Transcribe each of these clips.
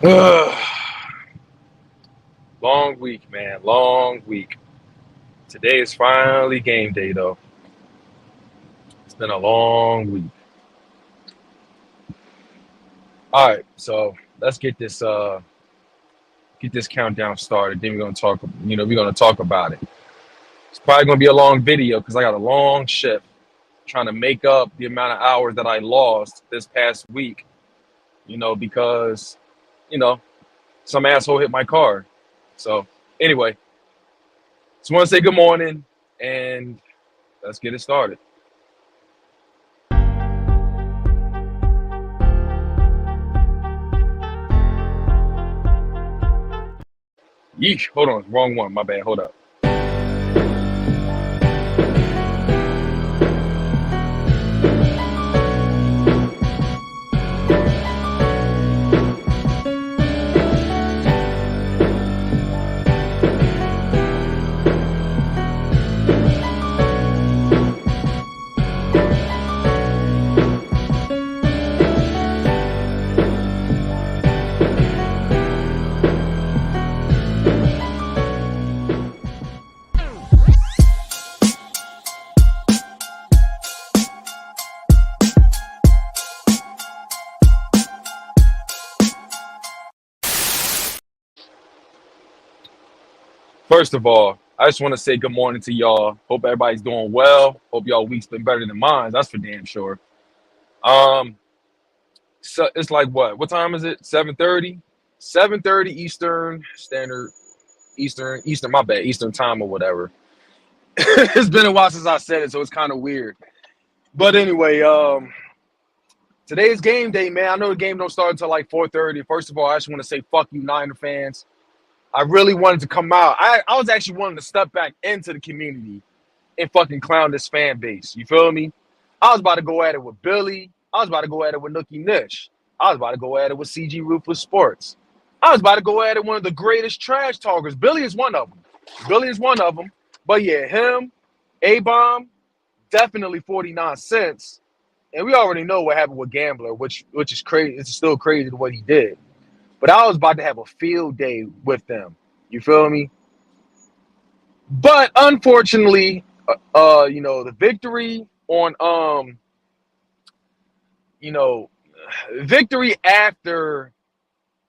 Ugh. Long week, man. Long week. Today is finally game day, though. It's been a long week. All right, so let's get this countdown started. Then we're gonna talk. We're gonna talk about it. It's probably gonna be a long video because I got a long shift trying to make up the amount of hours that I lost this past week. Because you know some asshole hit my car. So anyway, just want to say good morning and let's get it started. Yeesh, hold on, wrong one. My bad. Hold up. First of all, I just want to say good morning to y'all. Hope everybody's doing well. Hope y'all week's been better than mine. That's for damn sure. Um, so it's like what? What time is it? 7:30. 7:30 Eastern Standard. Eastern. My bad. Eastern time or whatever. It's been a while since I said it, so it's kind of weird. But anyway, today's game day, man. I know the game don't start until like 4:30. First of all, I just want to say fuck you, Niner fans. I really wanted to come out. I was actually wanting to step back into the community and fucking clown this fan base. You feel me? I was about to go at it with Billy. I was about to go at it with Nookie Nish. I was about to go at it with CG Ruthless Sports. I was about to go at it one of the greatest trash talkers. Billy is one of them. Billy is one of them. But yeah, him, A-Bomb, definitely 49 cents. And we already know what happened with Gambler, which is crazy. It's still crazy what he did. But I was about to have a field day with them. You feel me? But unfortunately, the victory on you know, victory after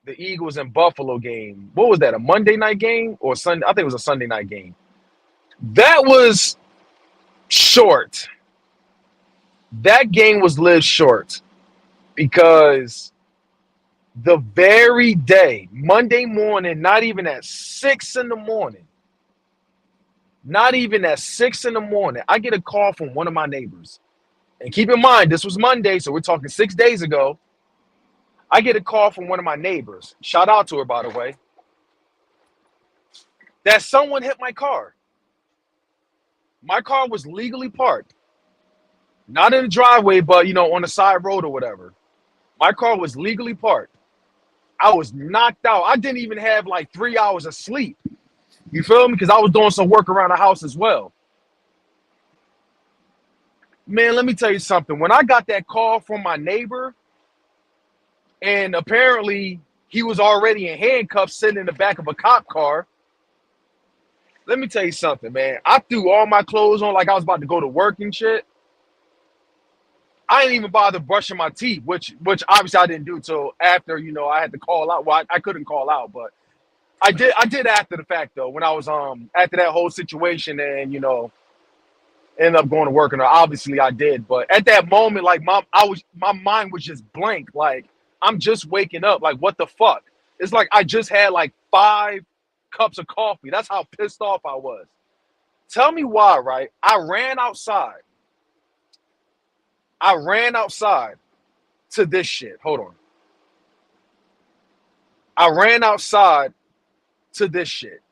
the Eagles and Buffalo game. What was that? A Monday night game or Sunday? I think it was a Sunday night game. That was short. That game was lived short because the very day, Monday morning, not even at 6 in the morning, I get a call from one of my neighbors. And keep in mind, this was Monday, so we're talking 6 days ago. I get a call from one of my neighbors. Shout out to her, by the way. That someone hit my car. My car was legally parked. Not in the driveway, but, on the side road or whatever. My car was legally parked. I was knocked out. I didn't even have like 3 hours of sleep. You feel me? Because I was doing some work around the house as well. Man, let me tell you something. When I got that call from my neighbor, and apparently he was already in handcuffs sitting in the back of a cop car, let me tell you something, man. I threw all my clothes on like I was about to go to work and shit. I didn't even bother brushing my teeth, which obviously I didn't do till after, I had to call out. Well, I couldn't call out, but I did after the fact though, when I was after that whole situation and ended up going to work, and obviously I did. But at that moment, like my mind was just blank. Like I'm just waking up. Like what the fuck? It's like I just had like 5 cups of coffee. That's how pissed off I was. Tell me why, right? I ran outside to this shit. Hold on. I ran outside to this shit.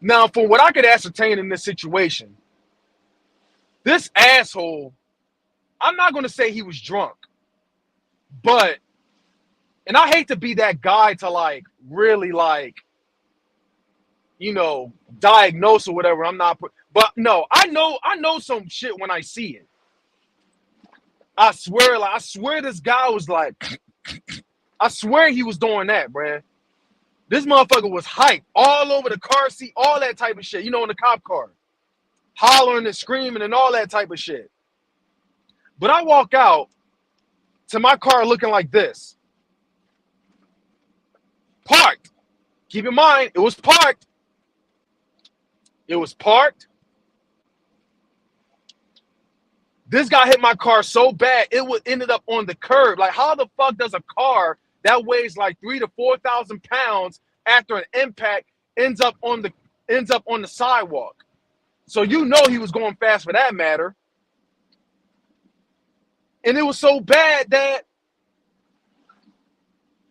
Now, from what I could ascertain in this situation, this asshole, I'm not going to say he was drunk, but, and I hate to be that guy to like, really like, diagnose or whatever. I'm not, but no, I know some shit when I see it. I swear this guy was like, I swear he was doing that, bruh. This motherfucker was hyped all over the car seat, all that type of shit. You know, in the cop car, hollering and screaming and all that type of shit. But I walk out to my car looking like this, parked. Keep in mind, it was parked. It was parked. This guy hit my car so bad it would ended up on the curb. Like, how the fuck does a car that weighs like 3,000 to 4,000 pounds after an impact ends up on the sidewalk? So you know he was going fast for that matter. And it was so bad that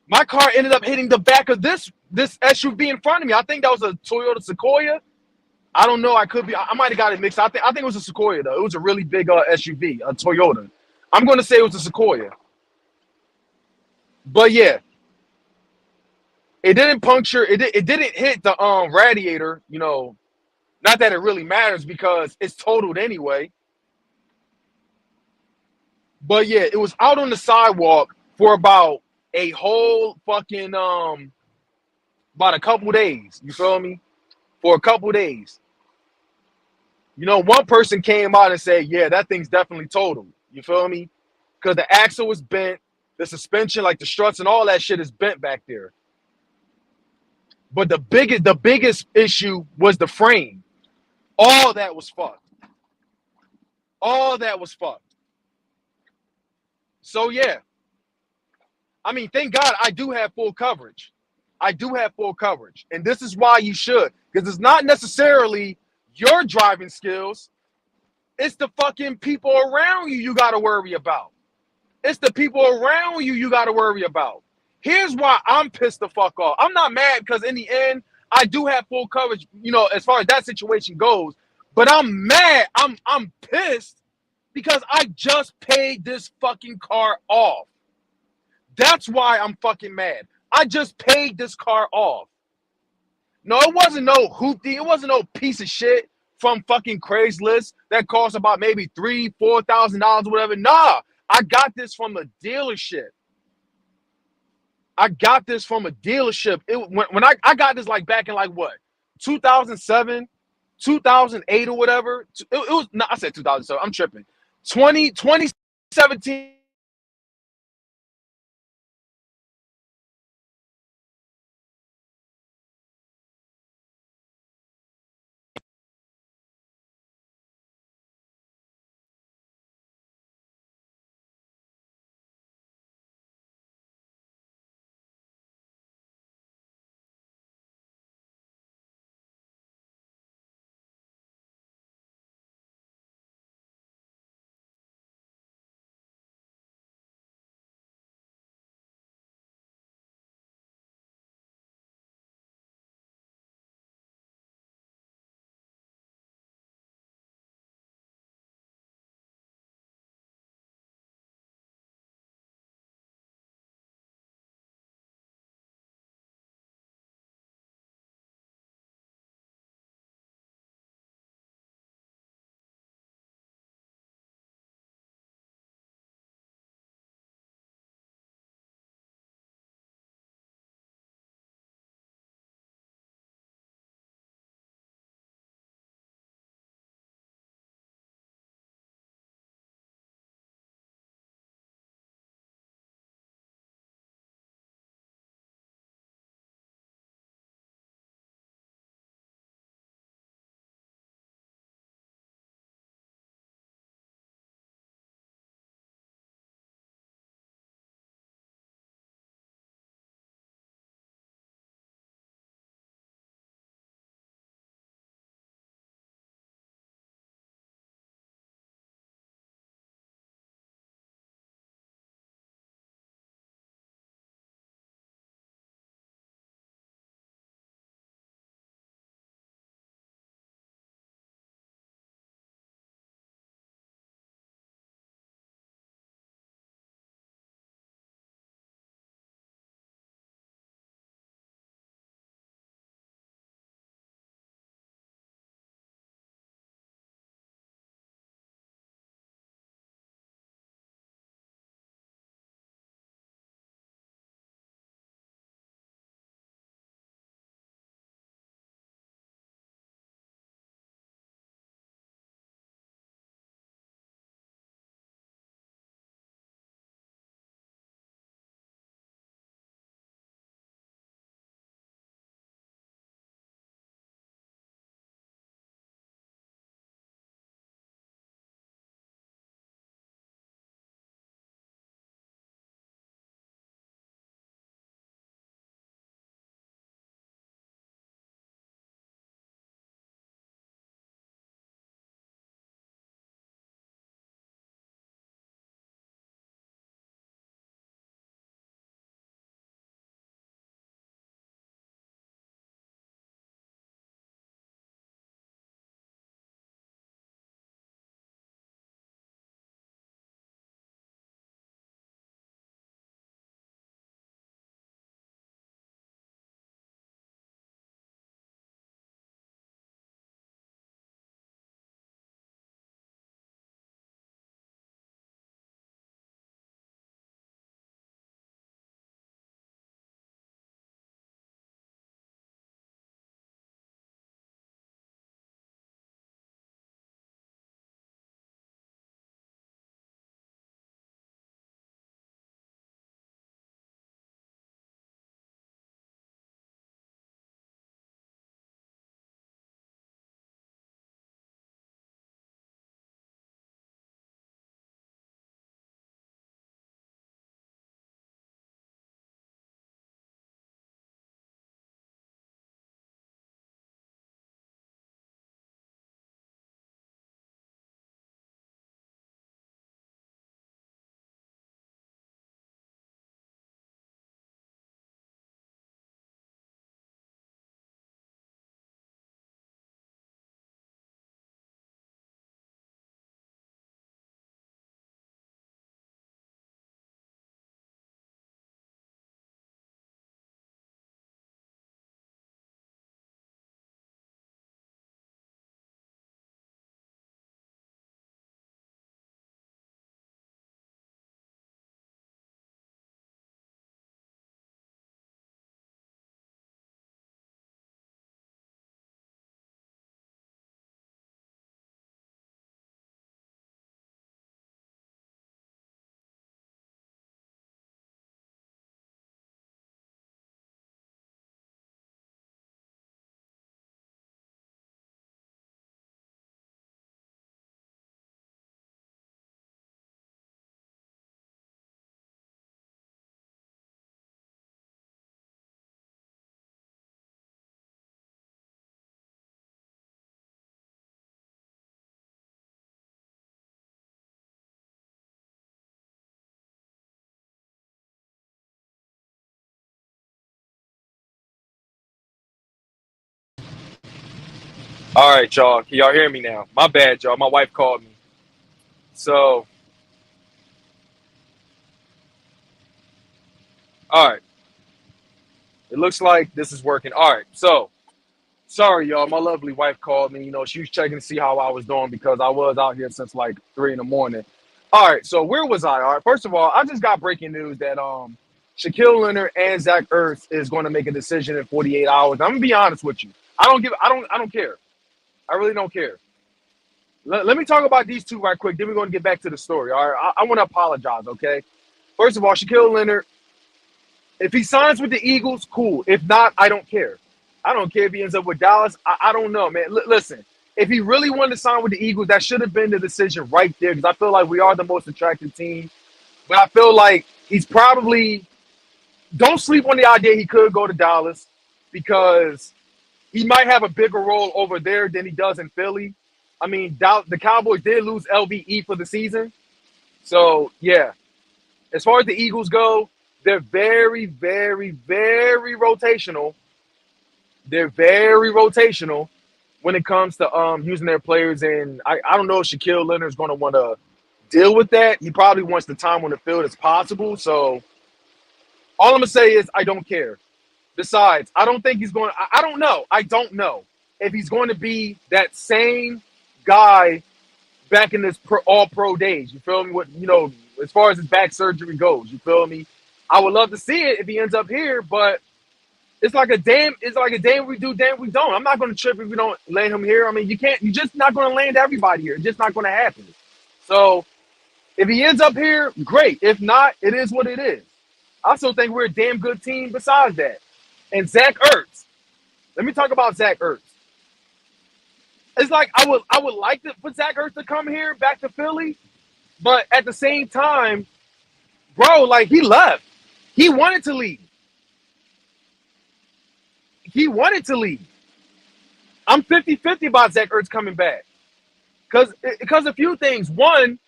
my car ended up hitting the back of this SUV in front of me. I think that was a Toyota Sequoia. I don't know. I could be. I might have got it mixed. I think it was a Sequoia though. It was a really big SUV, a Toyota. I'm going to say it was a Sequoia. But yeah, it didn't puncture. It didn't hit the radiator. You know, not that it really matters because it's totaled anyway. But yeah, it was out on the sidewalk for about a whole fucking about a couple days. You feel me? For a couple days. You know, one person came out and said, yeah, that thing's definitely totaled. You feel me? Because the axle was bent, the suspension, like the struts and all that shit is bent back there. But the biggest issue was the frame. All that was fucked. All that was fucked. So yeah. I mean, thank God I do have full coverage. I do have full coverage. And this is why you should. Because it's not necessarily your driving skills. It's the fucking people around you got to worry about. It's the people around you got to worry about. Here's why I'm pissed the fuck off. I'm not mad because in the end, I do have full coverage, you know, as far as that situation goes. But I'm mad. I'm pissed because I just paid this fucking car off. That's why I'm fucking mad. I just paid this car off. No, it wasn't no hoopty. It wasn't no piece of shit from fucking Craigslist that cost about maybe $3,000-$4,000 or whatever. Nah, I got this from a dealership. I got this from a dealership. When I got this like back in like what, 2007, 2008 or whatever. It was no, I said 2007. I'm tripping. 2017. All right, y'all. Can y'all hear me now? My bad, y'all. My wife called me. So, all right. It looks like this is working. All right. So, sorry, y'all. My lovely wife called me. She was checking to see how I was doing because I was out here since like 3 in the morning. All right. So, where was I? All right. First of all, I just got breaking news that Shaquille Leonard and Zach Ertz is going to make a decision in 48 hours. I'm gonna be honest with you. I don't care. I really don't care. Let me talk about these two right quick. Then we're going to get back to the story. All right. I want to apologize. Okay. First of all, Shaquille Leonard, if he signs with the Eagles, cool. If not, I don't care. I don't care if he ends up with Dallas. I don't know, man. Listen, if he really wanted to sign with the Eagles, that should have been the decision right there because I feel like we are the most attractive team. But I feel like he's probably don't sleep on the idea he could go to Dallas because he might have a bigger role over there than he does in Philly. I mean, the Cowboys did lose LVE for the season. So, yeah, as far as the Eagles go, they're very, very, very rotational. They're very rotational when it comes to using their players. And I don't know if Shaquille Leonard's going to want to deal with that. He probably wants the time on the field as possible. So all I'm going to say is I don't care. Besides, I don't think he's going to – I don't know. I don't know if he's going to be that same guy back in his all-pro days. You feel me? As far as his back surgery goes, you feel me? I would love to see it if he ends up here, but it's like a damn we do, damn we don't. I'm not going to trip if we don't land him here. I mean, you're just not going to land everybody here. It's just not going to happen. So if he ends up here, great. If not, it is what it is. I still think we're a damn good team besides that. And Zach Ertz. Let me talk about Zach Ertz. It's like I would like for Zach Ertz to come here back to Philly, but at the same time, bro, like he left. He wanted to leave. He wanted to leave. I'm 50-50 about Zach Ertz coming back. Because a few things. One,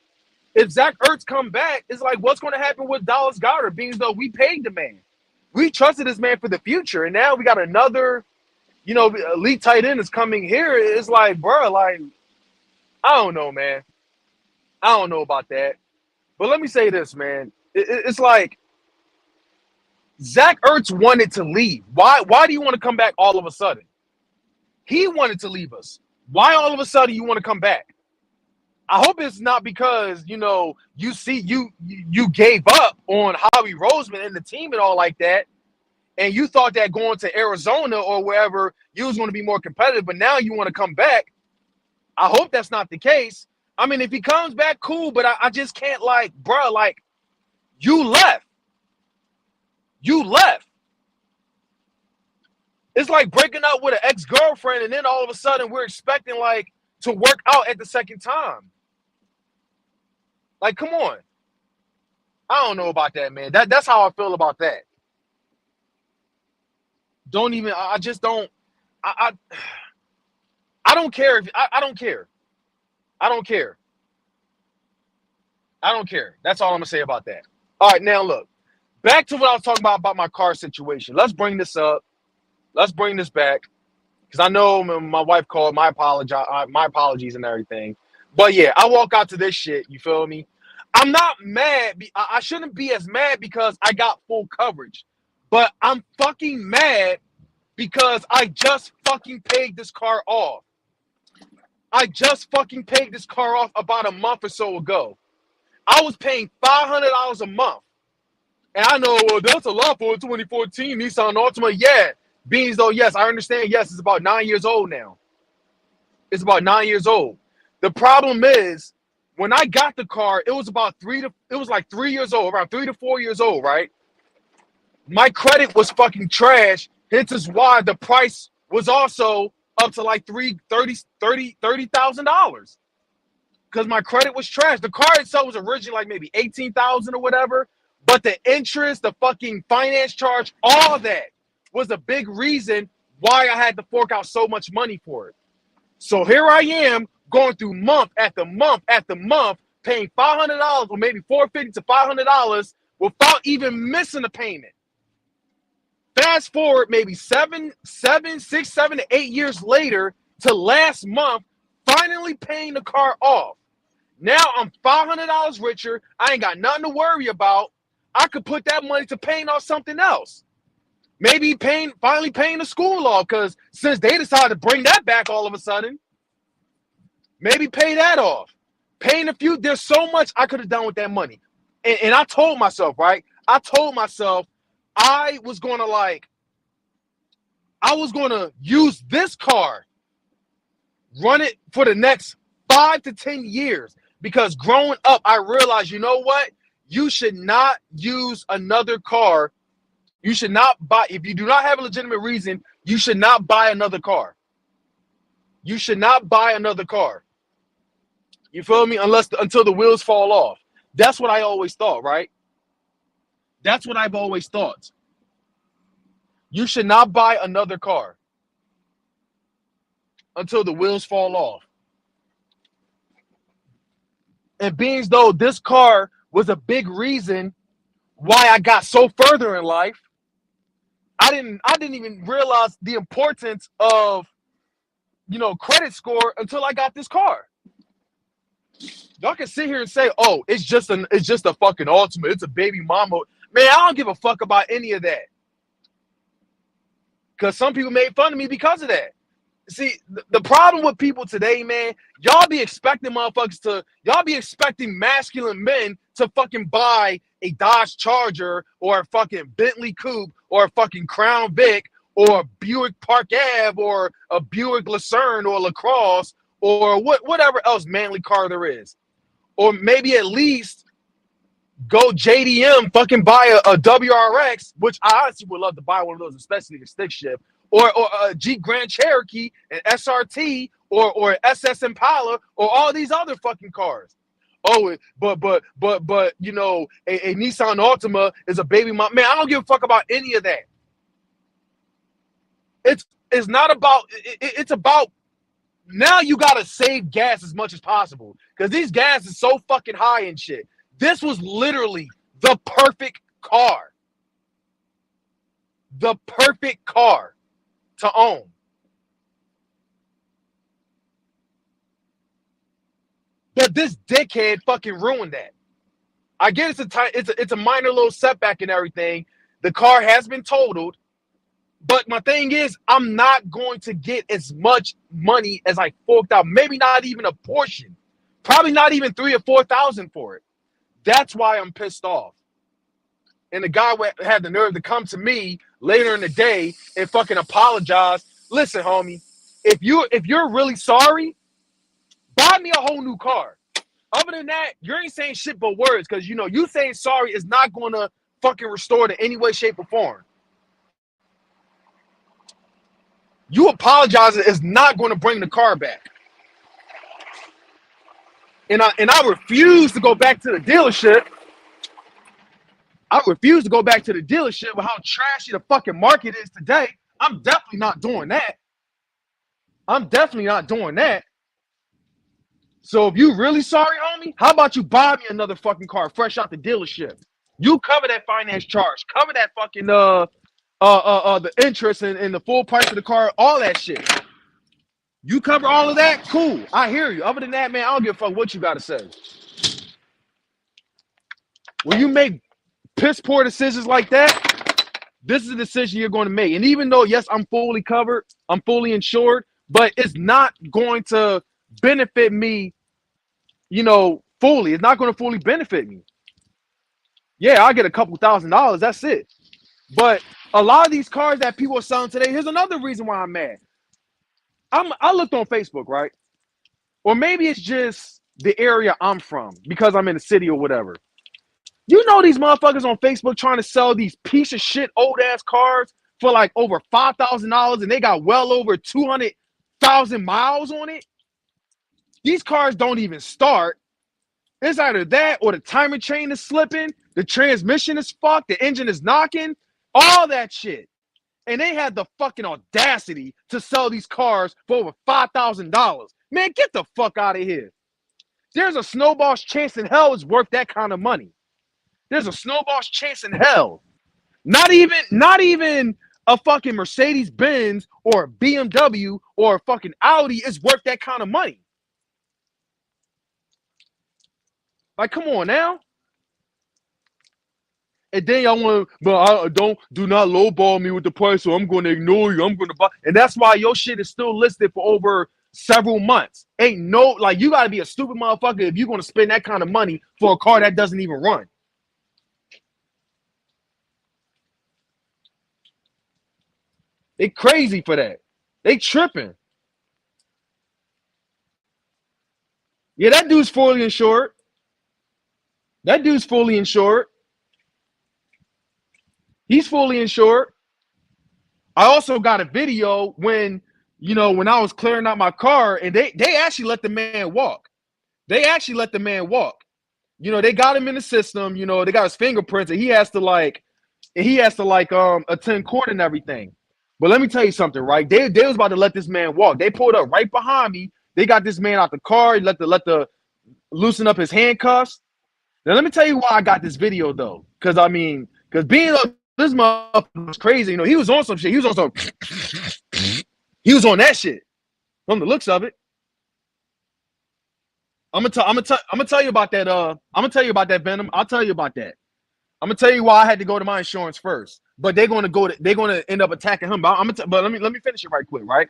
if Zach Ertz come back, it's like what's going to happen with Dallas Goedert, being as though we paid the man. We trusted this man for the future, and now we got another, elite tight end is coming here. It's like, bro, like, I don't know, man. I don't know about that. But let me say this, man. It's like Zach Ertz wanted to leave. Why do you want to come back all of a sudden? He wanted to leave us. Why all of a sudden you want to come back? I hope it's not because, you gave up on Howie Roseman and the team and all like that. And you thought that going to Arizona or wherever, you was going to be more competitive, but now you want to come back. I hope that's not the case. I mean, if he comes back, cool, but I just can't, you left. You left. It's like breaking up with an ex-girlfriend, and then all of a sudden we're expecting, to work out at the second time. Like, come on. I don't know about that, man. That's how I feel about that. I just don't. I don't care if I don't care. I don't care. I don't care. That's all I'm gonna say about that. All right, now look. Back to what I was talking about my car situation. Let's bring this up. Let's bring this back. Because I know my wife called. My apologies and everything. But yeah, I walk out to this shit. You feel me? I'm not mad. I shouldn't be as mad because I got full coverage. But I'm fucking mad because I just fucking paid this car off. I just fucking paid this car off about a month or so ago. I was paying $500 a month. And I know, well, that's a lot for a 2014 Nissan Altima. Yeah. Beans, though, yes, I understand. Yes, it's about 9 years old now. It's about 9 years old. The problem is, when I got the car, it was like 3 years old, around 3 to 4 years old, right? My credit was fucking trash. Hence is why the price was also up to like $30,000 because my credit was trash. The car itself was originally like maybe $18,000 or whatever, but the interest, the fucking finance charge, all that was a big reason why I had to fork out so much money for it. So here I am going through month after month after month, paying $500 or maybe $450 to $500 without even missing a payment. Fast forward maybe 7 to 8 years later, to last month finally paying the car off. Now I'm $500 richer. I ain't got nothing to worry about. I could put that money to paying off something else. Maybe finally paying the school off, because since they decided to bring that back all of a sudden, maybe pay that off. Paying a few, there's so much I could have done with that money. And I told myself, right? I told myself I was going to use this car, run it for the next 5 to 10 years. Because growing up, I realized, you know what? You should not use another car. You should not buy, if you do not have a legitimate reason, you should not buy another car. You should not buy another car. You feel me? Until the wheels fall off. That's what I always thought, right? That's what I've always thought. You should not buy another car until the wheels fall off. And being as though this car was a big reason why I got so further in life, I didn't even realize the importance of, credit score until I got this car. Y'all can sit here and say, "Oh, it's just a fucking Ultimate. It's a baby mama." Man, I don't give a fuck about any of that. Because some people made fun of me because of that. See, the problem with people today, man, y'all be expecting masculine men to fucking buy a Dodge Charger or a fucking Bentley Coupe or a fucking Crown Vic or a Buick Park Ave or a Buick Lucerne or LaCrosse or whatever else manly car there is. Or maybe at least go JDM, fucking buy a WRX, which I honestly would love to buy one of those, especially the stick shift. Or a Jeep Grand Cherokee, an SRT, or SS Impala, or all these other fucking cars. Oh, but a Nissan Altima is a baby mom. Man, I don't give a fuck about any of that. It's not about. It's about now. You gotta save gas as much as possible because these gas is so fucking high and shit. This was literally the perfect car. The perfect car to own. But this dickhead fucking ruined that. I get it's a minor little setback and everything. The car has been totaled. But my thing is, I'm not going to get as much money as I forked out. Maybe not even a portion. Probably not even $3,000 or $4,000 for it. That's why I'm pissed off. And the guy had the nerve to come to me later in the day and fucking apologize. Listen, homie, if you're really sorry, buy me a whole new car. Other than that, you ain't saying shit but words, because you saying sorry is not going to fucking restore it in any way, shape, or form. You apologizing is not going to bring the car back. And I refuse to go back to the dealership. I refuse to go back to the dealership with how trashy the fucking market is today. I'm definitely not doing that. I'm definitely not doing that. So if you really sorry, homie, how about you buy me another fucking car fresh out the dealership? You cover that finance charge, cover that fucking the interest and the full price of the car, all that shit. You cover all of that, cool. I hear you. Other than that, man, I don't give a fuck what you gotta say. When you make piss poor decisions like that, this is a decision you're going to make. And even though, yes, I'm fully covered, I'm fully insured, but it's not going to benefit me, fully. It's not going to fully benefit me. Yeah, I get a couple $1,000s. That's it. But a lot of these cars that people are selling today, here's another reason why I'm mad. I looked on Facebook, right? Or maybe it's just the area I'm from because I'm in the city or whatever. These motherfuckers on Facebook trying to sell these piece of shit old ass cars for like over $5,000 and they got well over 200,000 miles on it. These cars don't even start. It's either that or the timing chain is slipping, the transmission is fucked, the engine is knocking, all that shit. And they had the fucking audacity to sell these cars for over $5,000. Man, get the fuck out of here. There's a snowball's chance in hell it's worth that kind of money. There's a snowball's chance in hell. Not even a fucking Mercedes Benz or a BMW or a fucking Audi is worth that kind of money. Like, come on now. And then y'all want to, but I do not lowball me with the price, so I'm going to ignore you. I'm going to buy. And that's why your shit is still listed for over several months. Ain't no, like, you got to be a stupid motherfucker if you're going to spend that kind of money for a car that doesn't even run. They crazy for that. They tripping. Yeah, that dude's fully insured. That dude's fully insured. He's fully insured. I also got a video when, when I was clearing out my car, and they actually let the man walk. They actually let the man walk. They got him in the system. They got his fingerprints, and he has to attend court and everything. But let me tell you something, right? They was about to let this man walk. They pulled up right behind me. They got this man out the car. Let the loosen up his handcuffs. Now let me tell you why I got this video though, because being this motherfucker was crazy. He was on some shit. He was on that shit. From the looks of it. I'm gonna tell you about that. I'm gonna tell you about that, Venom. I'll tell you about that. I'm gonna tell you why I had to go to my insurance first. But they're gonna end up attacking him. But let me finish it right quick, right?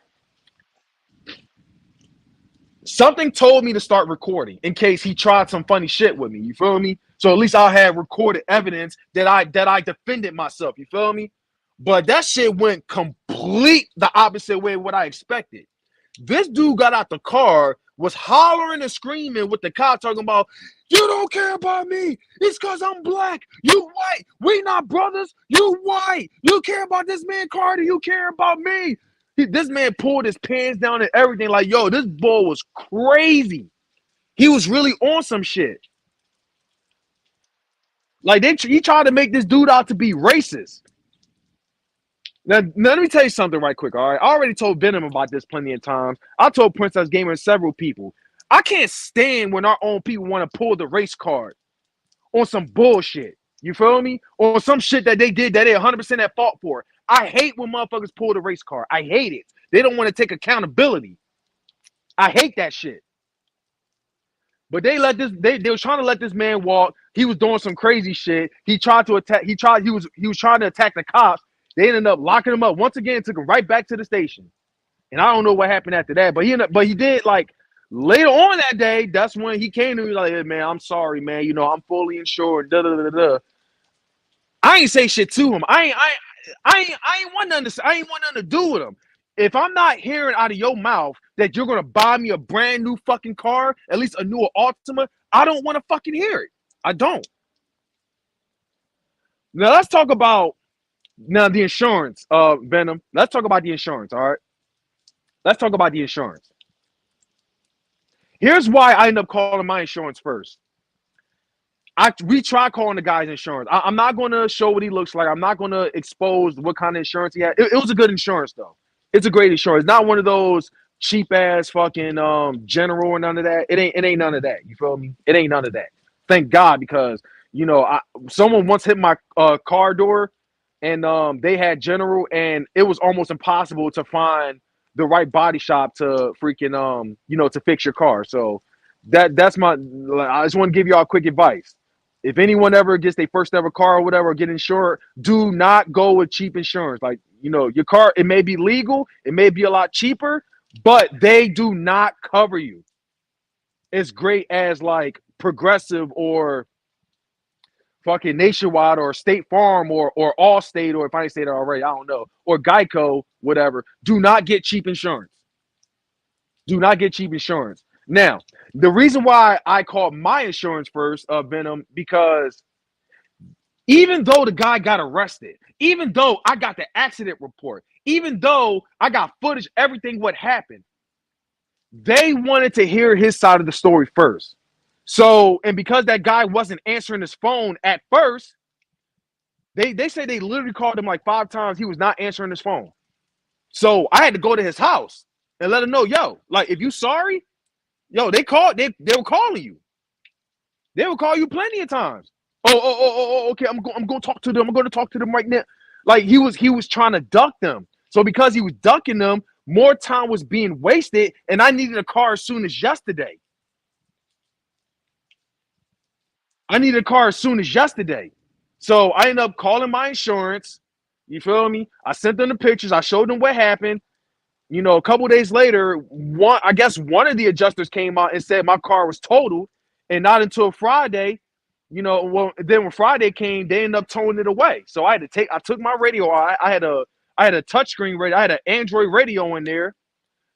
Something told me to start recording in case he tried some funny shit with me. You feel me? So at least I'll have recorded evidence that I defended myself. You feel me? But that shit went complete the opposite way of what I expected. This dude got out the car, was hollering and screaming with the cop, talking about, "You don't care about me. It's because I'm black. You white. We not brothers. You white. You care about this man Carter. You care about me." This man pulled his pants down and everything. Like, yo, this boy was crazy. He was really on some shit. Like, he tried to make this dude out to be racist. Now, let me tell you something right quick, all right? I already told Venom about this plenty of times. I told Princess Gamer and several people. I can't stand when our own people want to pull the race card on some bullshit. You feel me? Or some shit that they did that they're 100% at fault for. I hate when motherfuckers pull the race card. I hate it. They don't want to take accountability. I hate that shit. But they were trying to let this man walk. He was doing some crazy shit. He tried to attack. He was trying to attack the cops. They ended up locking him up once again. Took him right back to the station. And I don't know what happened after that. But he did, like, later on that day. That's when he came to me like, "Hey, man, I'm sorry, man. I'm fully insured." Da da da da. I ain't say shit to him. I ain't want nothing to do with him. If I'm not hearing out of your mouth that you're gonna buy me a brand new fucking car, at least a newer Altima, I don't want to fucking hear it. I don't. Now let's talk about the insurance, Venom. Let's talk about the insurance, all right? Let's talk about the insurance. Here's why I end up calling my insurance first. We try calling the guy's insurance. I'm not going to show what he looks like. I'm not going to expose what kind of insurance he had. It was a good insurance, though. It's a great insurance. Not one of those cheap ass fucking general or none of that. It ain't none of that. You feel me? It ain't none of that. Thank God, because someone once hit my car door, and they had general, and it was almost impossible to find the right body shop to freaking to fix your car. So that's my. I just want to give y'all quick advice. If anyone ever gets their first ever car or whatever, or get insured, do not go with cheap insurance. Like, your car, it may be legal, it may be a lot cheaper, but they do not cover you. As great as like Progressive or fucking Nationwide or State Farm or Allstate, or if I ain't say that already, I don't know, or Geico, whatever. Do not get cheap insurance. Do not get cheap insurance. Now, the reason why I called my insurance first, Venom, because even though the guy got arrested, even though I got the accident report, even though I got footage, everything what happened, they wanted to hear his side of the story first. So, and because that guy wasn't answering his phone at first, they say they literally called him like 5 times. He was not answering his phone. So I had to go to his house and let him know, yo, like, if you sorry, yo, they were calling you. They will call you plenty of times. Oh, okay. I'm going to talk to them. I'm going to talk to them right now. Like he was trying to duck them. So because he was ducking them, more time was being wasted, and I needed a car as soon as yesterday. I needed a car as soon as yesterday. So I ended up calling my insurance. You feel me? I sent them the pictures. I showed them what happened. You know, a couple days later, I guess one of the adjusters came out and said my car was totaled, and not until Friday. You know, well, then when Friday came, they ended up towing it away. So I took my radio. I had a touchscreen radio. I had an Android radio in there.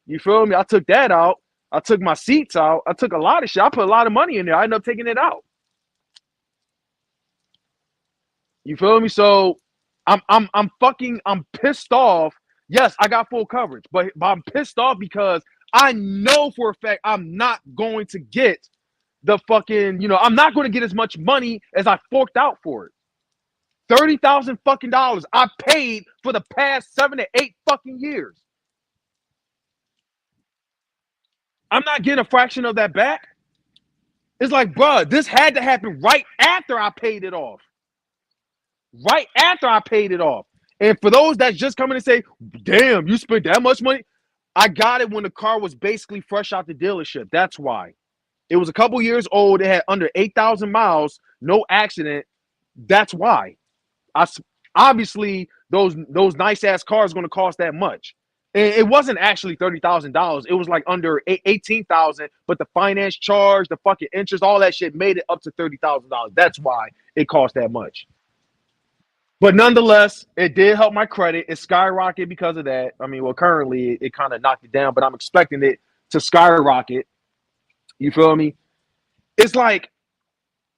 You feel me? I took that out. I took my seats out. I took a lot of shit. I put a lot of money in there. I ended up taking it out. You feel me? So I'm pissed off. Yes, I got full coverage, but I'm pissed off because I know for a fact I'm not going to get the fucking, I'm not going to get as much money as I forked out for it. $30,000 fucking dollars I paid for the past 7 to 8 fucking years. I'm not getting a fraction of that back. It's like, bruh, this had to happen right after I paid it off. Right after I paid it off. And for those that's just coming and say, damn, you spent that much money. I got it when the car was basically fresh out the dealership. That's why. It was a couple years old. It had under 8,000 miles, no accident. That's why. Obviously, those nice ass cars are going to cost that much. And it wasn't actually $30,000. It was like under 18,000. But the finance charge, the fucking interest, all that shit made it up to $30,000. That's why it cost that much. But nonetheless, it did help my credit. It skyrocketed because of that. I mean, well, currently it kind of knocked it down, but I'm expecting it to skyrocket. You feel me? It's like,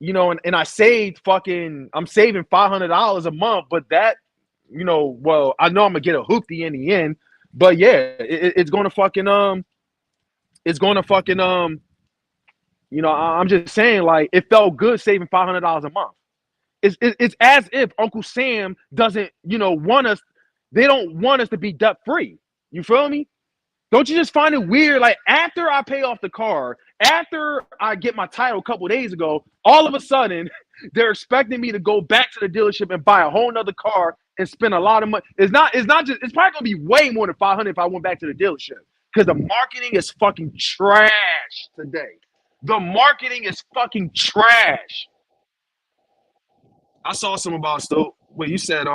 and I saved I'm saving $500 a month, but that, well, I know I'm gonna get a hoopty in the end, but yeah, it's gonna fucking, I'm just saying, like, it felt good saving $500 a month. It's as if Uncle Sam doesn't, want us. They don't want us to be debt free. You feel me? Don't you just find it weird? Like after I pay off the car, after I get my title a couple days ago, all of a sudden they're expecting me to go back to the dealership and buy a whole nother car and spend a lot of money. It's probably gonna be way more than 500 if I went back to the dealership because the marketing is fucking trash today. The marketing is fucking trash. I saw some about still. Wait, you said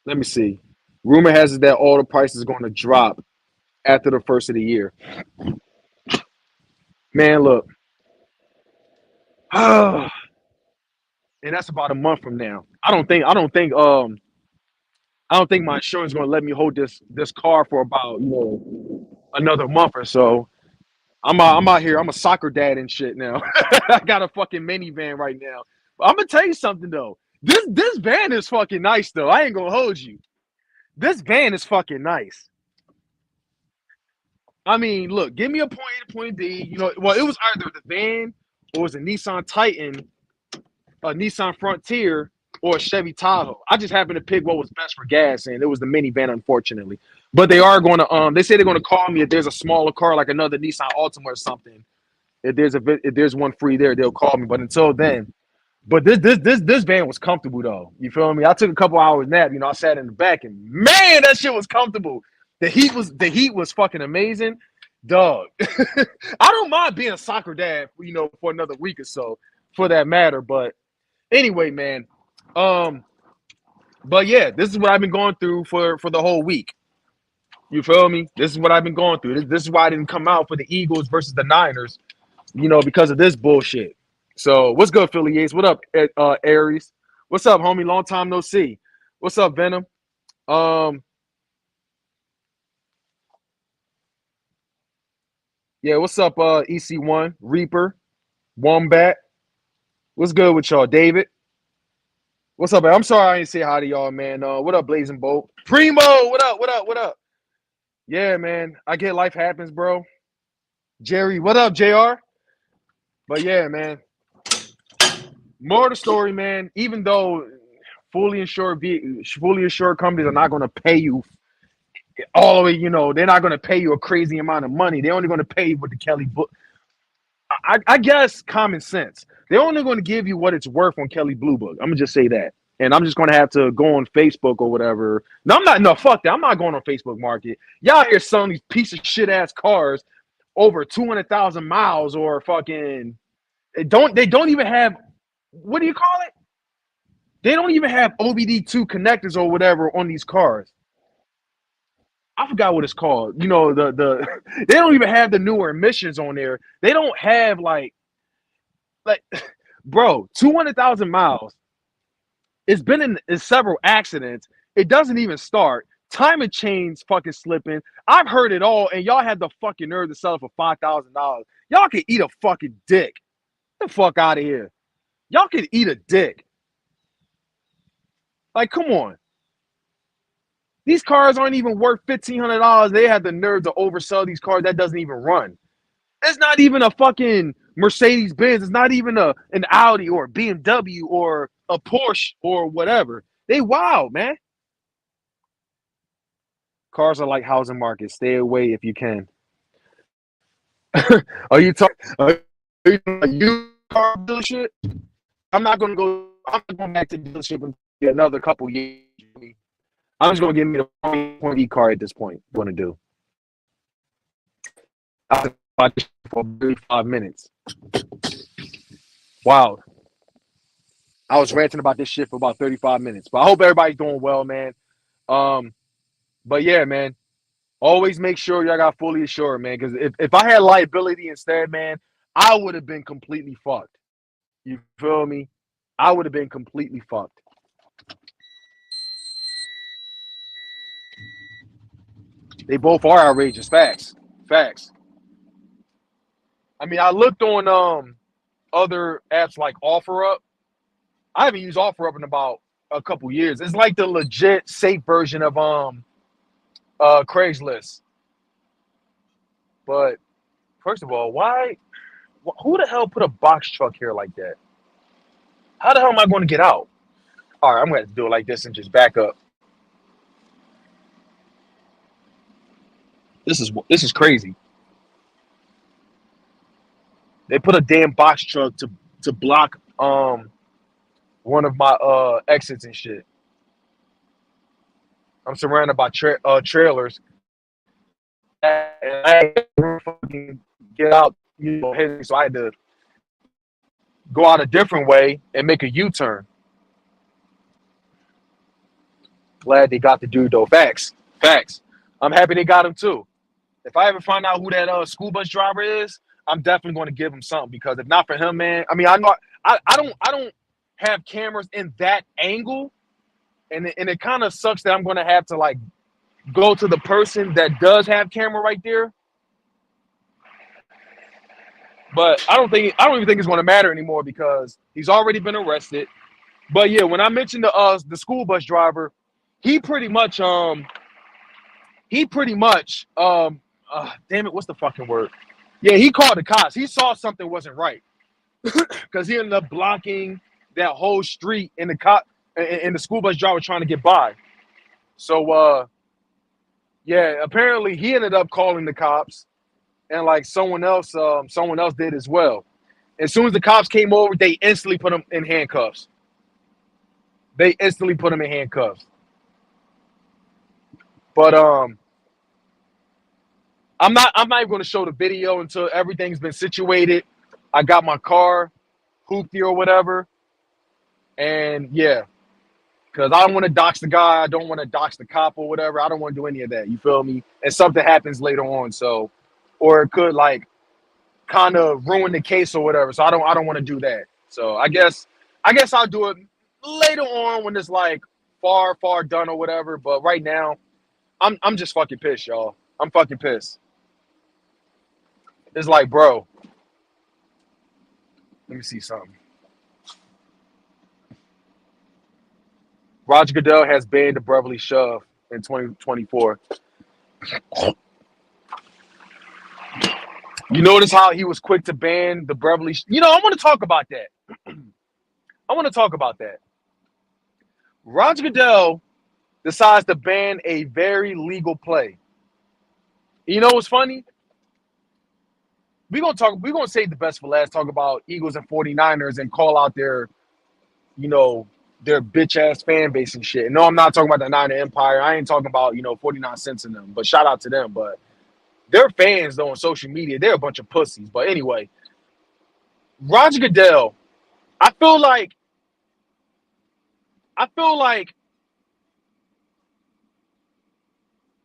let me see. Rumor has it that all the prices are going to drop after the first of the year. Man, look. And that's about a month from now. I don't think my insurance is going to let me hold this car for about, another month or so. I'm out here. I'm a soccer dad and shit now. I got a fucking minivan right now. But I'm gonna tell you something though. This van is fucking nice though. I ain't gonna hold you. This van is fucking nice. I mean, look, give me a point A to point B. Well, it was either the van or it was a Nissan Titan, a Nissan Frontier, or a Chevy Tahoe. I just happened to pick what was best for gas, and it was the minivan, unfortunately. But they are going to they say they're going to call me if there's a smaller car like another Nissan Altima or something. If there's one free there, they'll call me. But until then. But this van was comfortable though. You feel me? I took a couple hours nap. I sat in the back and man, that shit was comfortable. The heat was fucking amazing, dog. I don't mind being a soccer dad, for another week or so, for that matter. But anyway, man. But yeah, this is what I've been going through for the whole week. You feel me? This is what I've been going through. This is why I didn't come out for the Eagles versus the Niners, because of this bullshit. So what's good, Philly Yates? What up, Aries? What's up, homie? Long time no see. What's up, Venom? Yeah, what's up, EC1, Reaper, Wombat? What's good with y'all, David? What's up, man? I'm sorry I didn't say hi to y'all, man. What up, Blazing Bolt? Primo, what up? What up? Yeah, man. I get life happens, bro. Jerry, what up, JR? But yeah, man. More of the story, man. Even though fully insured companies are not going to pay you all the way, they're not going to pay you a crazy amount of money. They're only going to pay you with the Kelly Blue. I guess common sense. They're only going to give you what it's worth on Kelly Blue Book. I'm gonna just say that. and I'm just gonna have to go on Facebook or whatever. No, I'm not. No, fuck that. I'm not going on Facebook Market. Y'all here selling these piece of shit ass cars over 200,000 miles or fucking. They don't even have, what do you call it? They don't even have OBD2 connectors or whatever on these cars. I forgot what it's called. You know, the they don't even have the newer emissions on there. They don't have like bro, 200,000 miles. It's been in several accidents. It doesn't even start. Timing chains fucking slipping. I've heard it all, and y'all had the fucking nerve to sell it for $5,000. Y'all can eat a fucking dick. Get the fuck out of here. Y'all can eat a dick. Like, come on. These cars aren't even worth $1,500. They had the nerve to oversell these cars that doesn't even run. It's not even a fucking Mercedes Benz. It's not even an Audi or a BMW or a Porsche or whatever. They wild, man. Cars are like housing markets. Stay away if you can. Are you talking? Are you a used car dealership? I'm not going back to the dealership in another couple years. I'm just going to give me the 2020 car at this point. I'm going to do. I was for 35 minutes. Wow. I was ranting about this shit for about 35 minutes. But I hope everybody's doing well, man. But yeah, man. Always make sure y'all got fully assured, man. Because if I had liability instead, man, I would have been completely fucked. You feel me? I would have been completely fucked. They both are outrageous. Facts. Facts. I mean, I looked on other apps like OfferUp. I haven't used OfferUp in about a couple years. It's like the legit safe version of Craigslist. But first of all, why? Who the hell put a box truck here like that? How the hell am I going to get out? All right, I'm going to have to do it like this and just back up. This is crazy. They put a damn box truck to block one of my exits and shit. I'm surrounded by trailers. And I fucking get out, so I had to go out a different way and make a U-turn. Glad they got the dude though. Facts. I'm happy they got him too. If I ever find out who that school bus driver is, I'm definitely going to give him something, because if not for him, man, I mean, I know I don't have cameras in that angle, and it kind of sucks that I'm going to have to like go to the person that does have camera right there. But I don't even think it's going to matter anymore, because he's already been arrested. But yeah, when I mentioned the school bus driver, he pretty much damn it, what's the fucking word? Yeah, he called the cops. He saw something wasn't right, because he ended up blocking that whole street, and the school bus driver trying to get by. So yeah, apparently he ended up calling the cops, and like someone else did as well. As soon as the cops came over, they instantly put him in handcuffs. But I'm not even going to show the video until everything's been situated. I got my car hoopty or whatever, and yeah, because I don't want to dox the guy. I don't want to dox the cop or whatever. I don't want to do any of that. You feel me? And something happens later on, so, or it could like kind of ruin the case or whatever. So I don't want to do that. So I guess I'll do it later on when it's like far done or whatever. But right now, I'm just fucking pissed, y'all. I'm fucking pissed. It's like, bro, let me see something. Roger Godell has banned the Beverly Shove in 2024. You notice how he was quick to ban the Beverly? I want to talk about that. Roger Godell decides to ban a very legal play. You know what's funny? We're gonna save the best for last, talk about Eagles and 49ers and call out their, their bitch ass fan base and shit. No, I'm not talking about the Niner Empire. I ain't talking about 49 cents in them. But shout out to them. But their fans though on social media, they're a bunch of pussies. But anyway, Roger Goodell, I feel like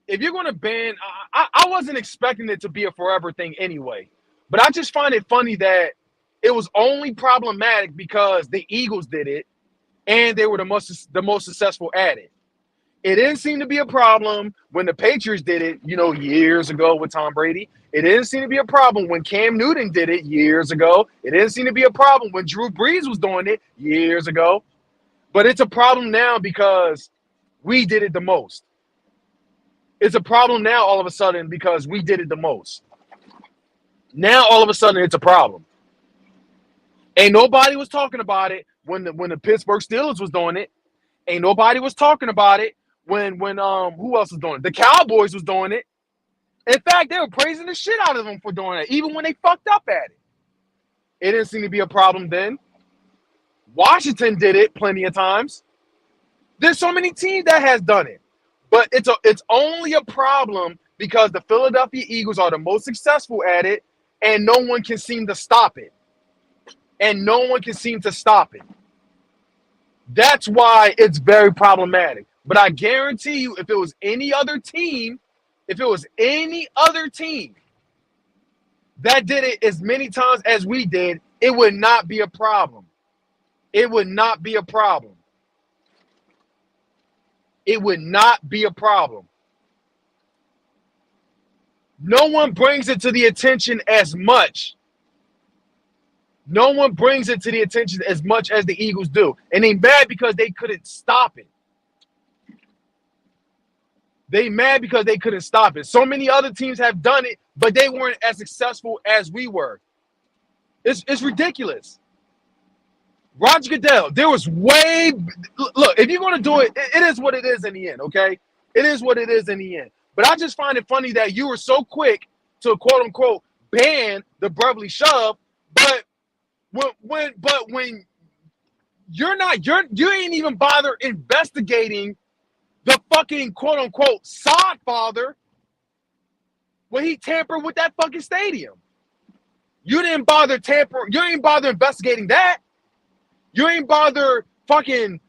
if you're gonna ban, I wasn't expecting it to be a forever thing anyway. But I just find it funny that it was only problematic because the Eagles did it and they were the most successful at it. It didn't seem to be a problem when the Patriots did it, years ago with Tom Brady. It didn't seem to be a problem when Cam Newton did it years ago. It didn't seem to be a problem when Drew Brees was doing it years ago. But it's a problem now because we did it the most. It's a problem now all of a sudden because we did it the most. Now all of a sudden it's a problem. Ain't nobody was talking about it when the Pittsburgh Steelers was doing it. Ain't nobody was talking about it when who else was doing it? The Cowboys was doing it. In fact, they were praising the shit out of them for doing it, even when they fucked up at it. It didn't seem to be a problem then. Washington did it plenty of times. There's so many teams that has done it. But it's only a problem because the Philadelphia Eagles are the most successful at it, and no one can seem to stop it. That's why it's very problematic. But I guarantee you, if it was any other team that did it as many times as we did, it would not be a problem. It would not be a problem. No one brings it to the attention as much. No one brings it to the attention as much as the Eagles do. And they mad because they couldn't stop it. So many other teams have done it, but they weren't as successful as we were. It's ridiculous. Roger Goodell, there was way... Look, if you're going to do it, it is what it is in the end, okay? It is what it is in the end. But I just find it funny that you were so quick to quote-unquote ban the Beverly Shove, but when you ain't even bother investigating the fucking quote-unquote sod father when he tampered with that fucking stadium. You ain't bother investigating that. You ain't bother fucking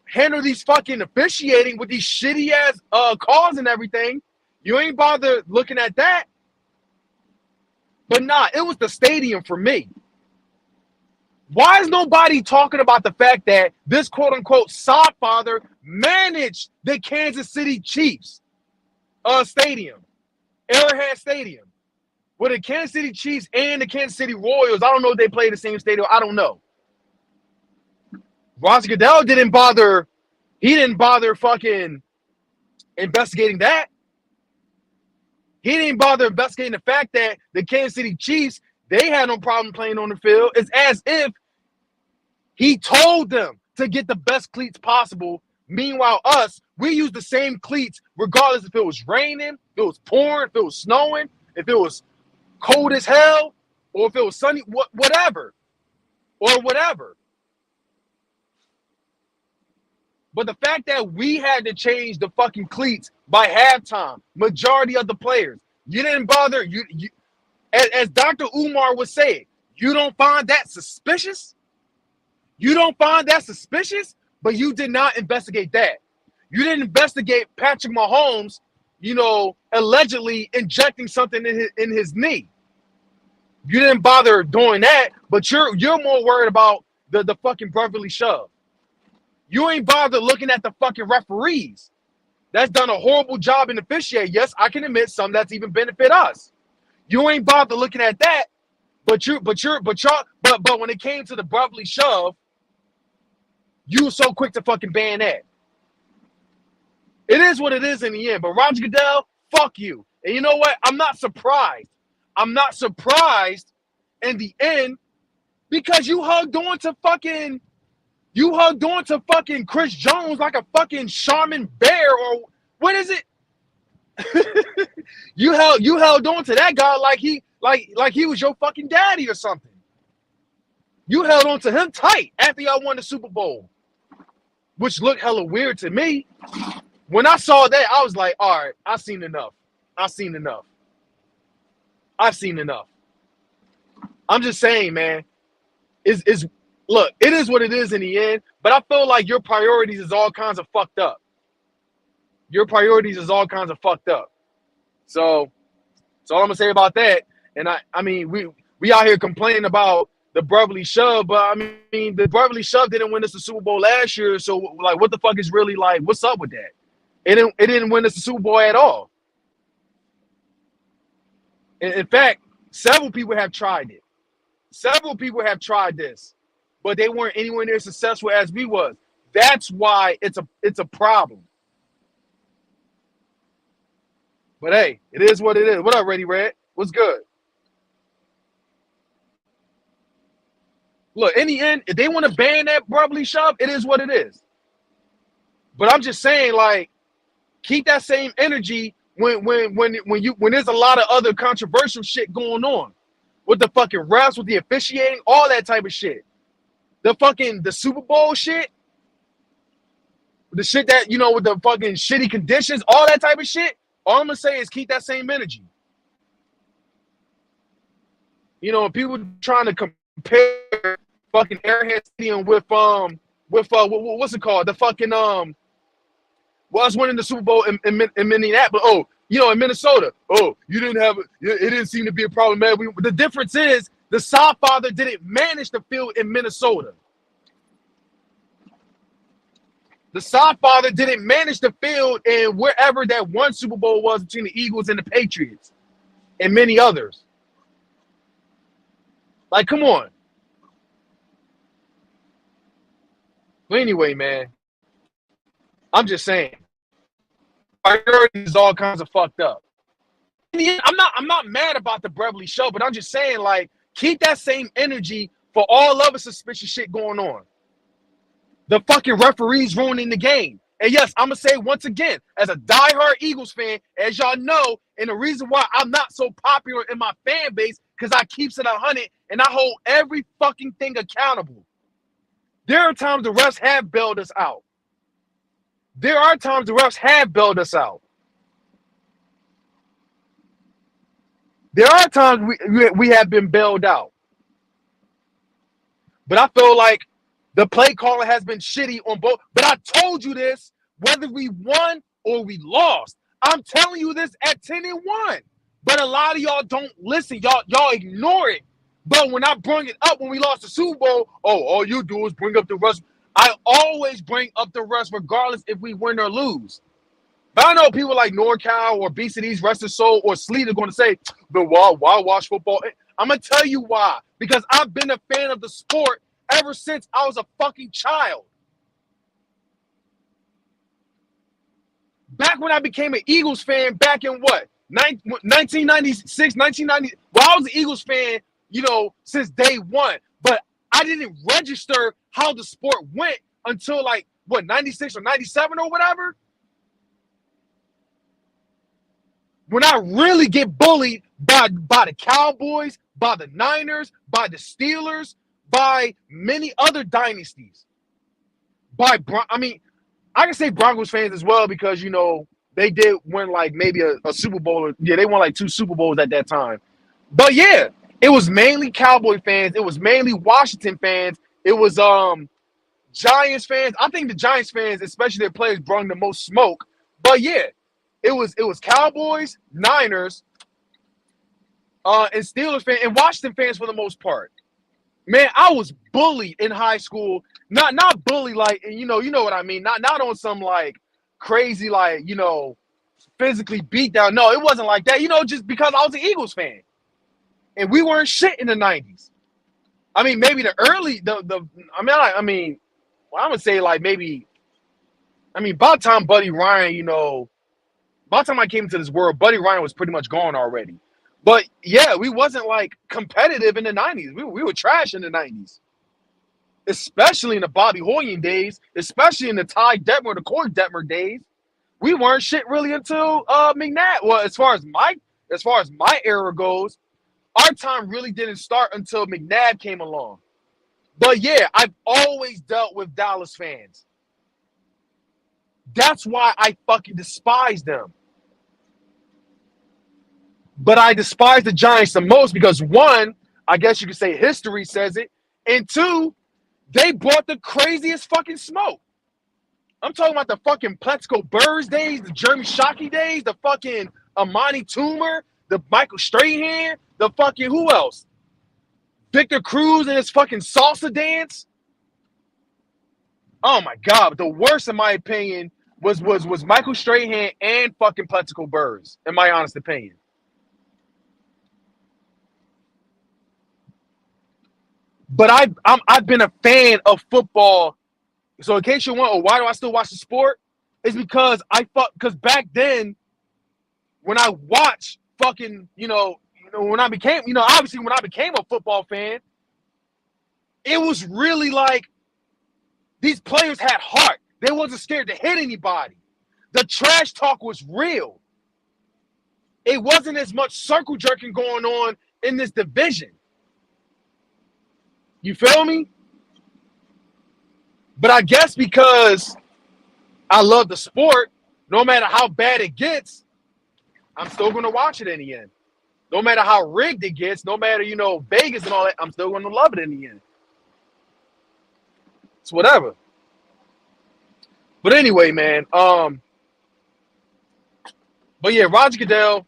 handle these fucking officiating with these shitty ass calls and everything. You ain't bother looking at that. But nah, it was the stadium for me. Why is nobody talking about the fact that this quote-unquote sod father managed the Kansas City Chiefs stadium, Arrowhead Stadium, with the Kansas City Chiefs and the Kansas City Royals? I don't know if they play the same stadium. I don't know. Roger Goodell didn't bother fucking investigating that. He didn't bother investigating the fact that the Kansas City Chiefs, they had no problem playing on the field. It's as if he told them to get the best cleats possible. Meanwhile, us, we use the same cleats regardless if it was raining, if it was pouring, if it was snowing, if it was cold as hell, or if it was sunny, whatever. But the fact that we had to change the fucking cleats by halftime, majority of the players, you didn't bother. You as Dr. Umar would say, you don't find that suspicious? You don't find that suspicious? But you did not investigate that. You didn't investigate Patrick Mahomes, allegedly injecting something in his knee. You didn't bother doing that, but you're more worried about the fucking Beverly Shove. You ain't bothered looking at the fucking referees. That's done a horrible job in officiating. Yes, I can admit some that's even benefit us. You ain't bothered looking at that, but when it came to the Beverly Shove, you were so quick to fucking ban that. It is what it is in the end. But Roger Goodell, fuck you. And you know what? I'm not surprised. I'm not surprised in the end because you hugged on to fucking Chris Jones like a fucking Charmin bear, or what is it? you held on to that guy like he was your fucking daddy or something. You held on to him tight after y'all won the Super Bowl. which looked hella weird to me. When I saw that, I was like, all right, I've seen enough. I've seen enough. I'm just saying, man, look, it is what it is in the end, but I feel like your priorities is all kinds of fucked up. So that's all I'm gonna say about that. And I mean, we out here complaining about the Beverly Shove, but I mean, the Beverly Shove didn't win us the Super Bowl last year. So like, what the fuck is really like? What's up with that? It didn't win us the Super Bowl at all. In fact, several people have tried it. Several people have tried this, but they weren't anywhere near successful as we was. That's why it's a problem. But hey, it is what it is. What up, Ready Red? What's good? Look, in the end, if they want to ban that Beverly Shove, it is what it is. But I'm just saying, like, keep that same energy when there's a lot of other controversial shit going on. With the fucking refs, with the officiating, all that type of shit. The Super Bowl shit. The shit that, with the fucking shitty conditions, all that type of shit. All I'm gonna say is keep that same energy. People trying to compare fucking Airhead Stadium with what's it called? The fucking was winning the Super Bowl in Minneapolis. Oh, in Minnesota. Oh, you didn't have it. It didn't seem to be a problem, man. The difference is the Sodfather didn't manage the field in Minnesota. The Sodfather didn't manage the field in wherever that one Super Bowl was between the Eagles and the Patriots and many others. Like, come on. But anyway, man, I'm just saying, priorities is all kinds of fucked up. I'm not mad about the Beverly Show, but I'm just saying, like, keep that same energy for all other suspicious shit going on. The fucking referees ruining the game. And yes, I'm going to say once again, as a diehard Eagles fan, as y'all know, and the reason why I'm not so popular in my fan base, because I keeps it 100 and I hold every fucking thing accountable. There are times the refs have bailed us out. There are times the refs have bailed us out. There are times we have been bailed out. But I feel like the play calling has been shitty on both. But I told you this, whether we won or we lost. I'm telling you this at 10-1. But a lot of y'all don't listen. Y'all ignore it. But when I bring it up when we lost the Super Bowl, all you do is bring up the rest. I always bring up the rest regardless if we win or lose. But I know people like NorCal or BCD's Rest of Soul or Sleet are going to say, but why watch football? I'm going to tell you why. Because I've been a fan of the sport ever since I was a fucking child. Back when I became an Eagles fan back in what? 1996, 1990. Well, I was an Eagles fan, since day one. But I didn't register how the sport went until 96 or 97 or whatever. When I really get bullied by the Cowboys, by the Niners, by the Steelers, by many other dynasties. I can say Broncos fans as well because, they did win maybe a Super Bowl. Yeah, they won 2 Super Bowls at that time. But yeah, it was mainly Cowboy fans. It was mainly Washington fans. It was Giants fans. I think the Giants fans, especially their players, brought the most smoke. But yeah, it was Cowboys, Niners, and Steelers fans, and Washington fans for the most part. Man, I was bullied in high school. Not bullied you know what I mean. Not on some crazy physically beat down. No, it wasn't like that. Just because I was an Eagles fan, and we weren't shit in the 90s. I mean, maybe the early I would say maybe. I mean, by the time Buddy Ryan, by the time I came into this world, Buddy Ryan was pretty much gone already. But yeah, we wasn't competitive in the 90s. We were trash in the 90s. Especially in the Bobby Hoyen days, especially in the Ty Detmer, the Corey Detmer days. We weren't shit really until McNabb. Well, as far as my era goes, our time really didn't start until McNabb came along. But yeah, I've always dealt with Dallas fans. That's why I fucking despise them. But I despise the Giants the most because, one, I guess you could say history says it, and two, they brought the craziest fucking smoke. I'm talking about the fucking Plexico Burrs days, the Jeremy Shockey days, the fucking Amani Toomer, the Michael Strahan, the fucking who else? Victor Cruz and his fucking salsa dance. Oh my god! The worst, in my opinion, was Michael Strahan and fucking Plexico Burrs, in my honest opinion. But I've been a fan of football. So in case you're wondering, why do I still watch the sport? It's because because back then, when I watched fucking, when I became, obviously when I became a football fan, it was really like these players had heart. They wasn't scared to hit anybody. The trash talk was real. It wasn't as much circle jerking going on in this division. You feel me? But I guess because I love the sport, no matter how bad it gets, I'm still going to watch it in the end. No matter how rigged it gets, no matter, Vegas and all that, I'm still going to love it in the end. It's whatever. But anyway, man, but yeah, Roger Godell,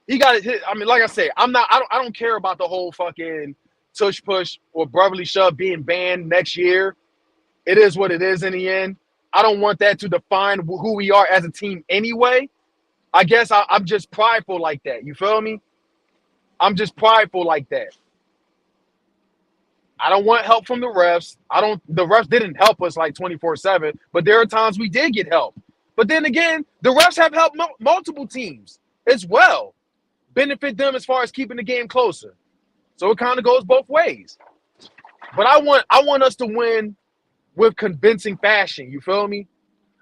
he got it hit. I mean, like I say, I don't care about the whole fucking tush push or brotherly shove being banned next year. It is what it is in the end. I don't want that to define who we are as a team anyway. I guess I'm just prideful like that. You feel me? I'm just prideful like that. I don't want help from the refs. The refs didn't help us like 24/7, but there are times we did get help. But then again, the refs have helped multiple teams as well. Benefit them as far as keeping the game closer. So it kind of goes both ways. But I want us to win with convincing fashion. You feel me?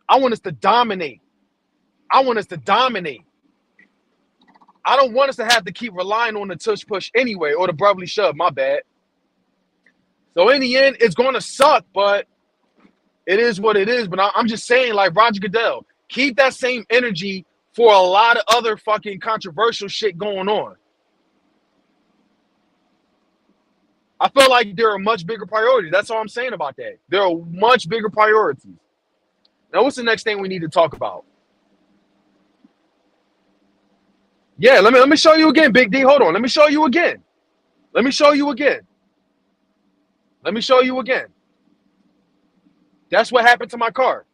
I want us to dominate. I don't want us to have to keep relying on the tush push anyway, or the brotherly shove. My bad. So in the end, it's going to suck, but it is what it is. But I'm just saying, like Roger Godell, keep that same energy for a lot of other fucking controversial shit going on. I feel like there are much bigger priorities. That's all I'm saying about that. There are much bigger priorities. Now, what's the next thing we need to talk about? Yeah, let me show you again, Big D. Hold on. Let me show you again. That's what happened to my car.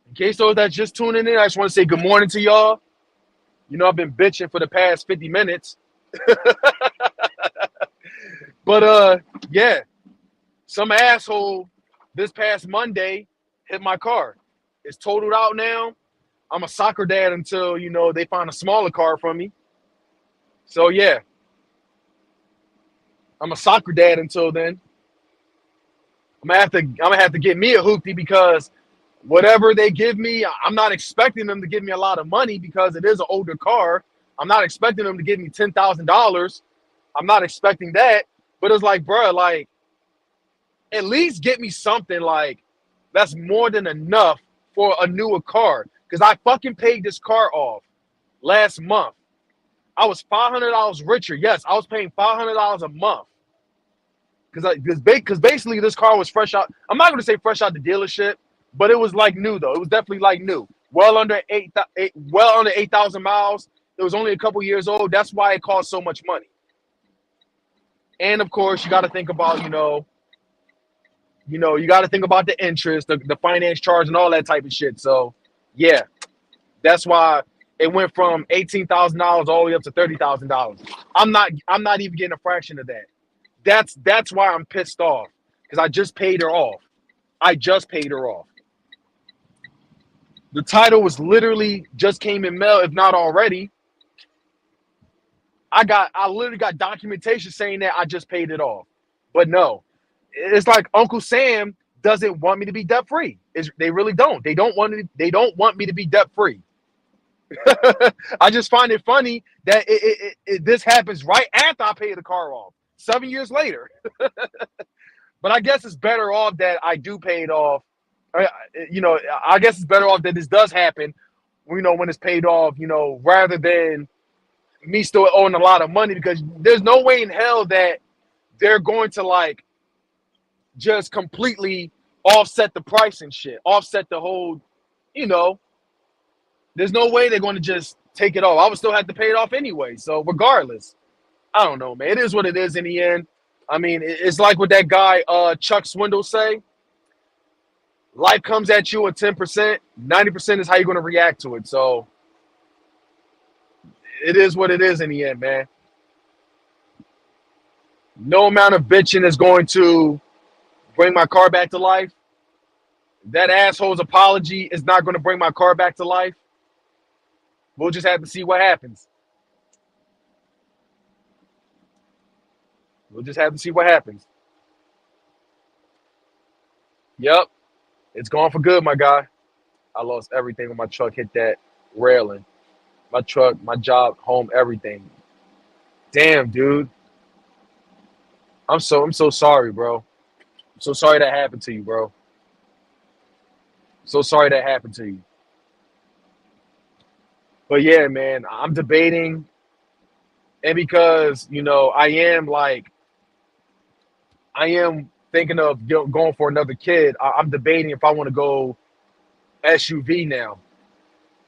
In case those that's just tuning in, I just want to say good morning to y'all. I've been bitching for the past 50 minutes. But yeah, some asshole this past Monday hit my car. It's totaled out now. I'm a soccer dad until they find a smaller car for me. So yeah, I'm a soccer dad until then. I'm gonna have to get me a hoopty because whatever they give me, I'm not expecting them to give me a lot of money because it is an older car. I'm not expecting them to give me $10,000. I'm not expecting that. But it's like, bro, like, at least get me something like that's more than enough for a newer car. Because I fucking paid this car off last month. I was $500 richer. Yes, I was paying $500 a month. Because basically this car was fresh out. I'm not going to say fresh out the dealership, but it was like new though. It was definitely like new. Well under 8,000 miles. It was only a couple years old. That's why it cost so much money. And of course, you got to think about, you got to think about the interest, the finance charge, and all that type of shit. So, yeah, that's why it went from $18,000 all the way up to $30,000. I'm not even getting a fraction of that. That's why I'm pissed off because I just paid her off. The title was literally just came in mail, if not already. I literally got documentation saying that I just paid it off. But no, it's like Uncle Sam doesn't want me to be debt free. They really don't. They don't want me to be debt free. I just find it funny that this happens right after I pay the car off, 7 years later. But I guess it's better off that I do pay it off. You know, I guess it's better off that this does happen, you know, when it's paid off, you know, rather than me still owing a lot of money, because there's no way in hell that they're going to like just completely offset the price and shit, offset the whole, you know, there's no way they're going to just take it off. I would still have to pay it off anyway. So regardless, I don't know, man. It is what it is in the end. I mean, it's like what that guy Chuck Swindle say. Life comes at you at 10%. 90% is how you're going to react to it. So it is what it is in the end, man. No amount of bitching is going to bring my car back to life. That asshole's apology is not going to bring my car back to life. We'll just have to see what happens. We'll just have to see what happens. Yep. It's gone for good, my guy. I lost everything when my truck hit that railing. My truck, my job, home, everything. Damn, dude. I'm so sorry, bro. I'm so sorry that happened to you, bro. So sorry that happened to you. But yeah, man, I'm debating. And because, you know, I am thinking of going for another kid, I'm debating if I want to go SUV now.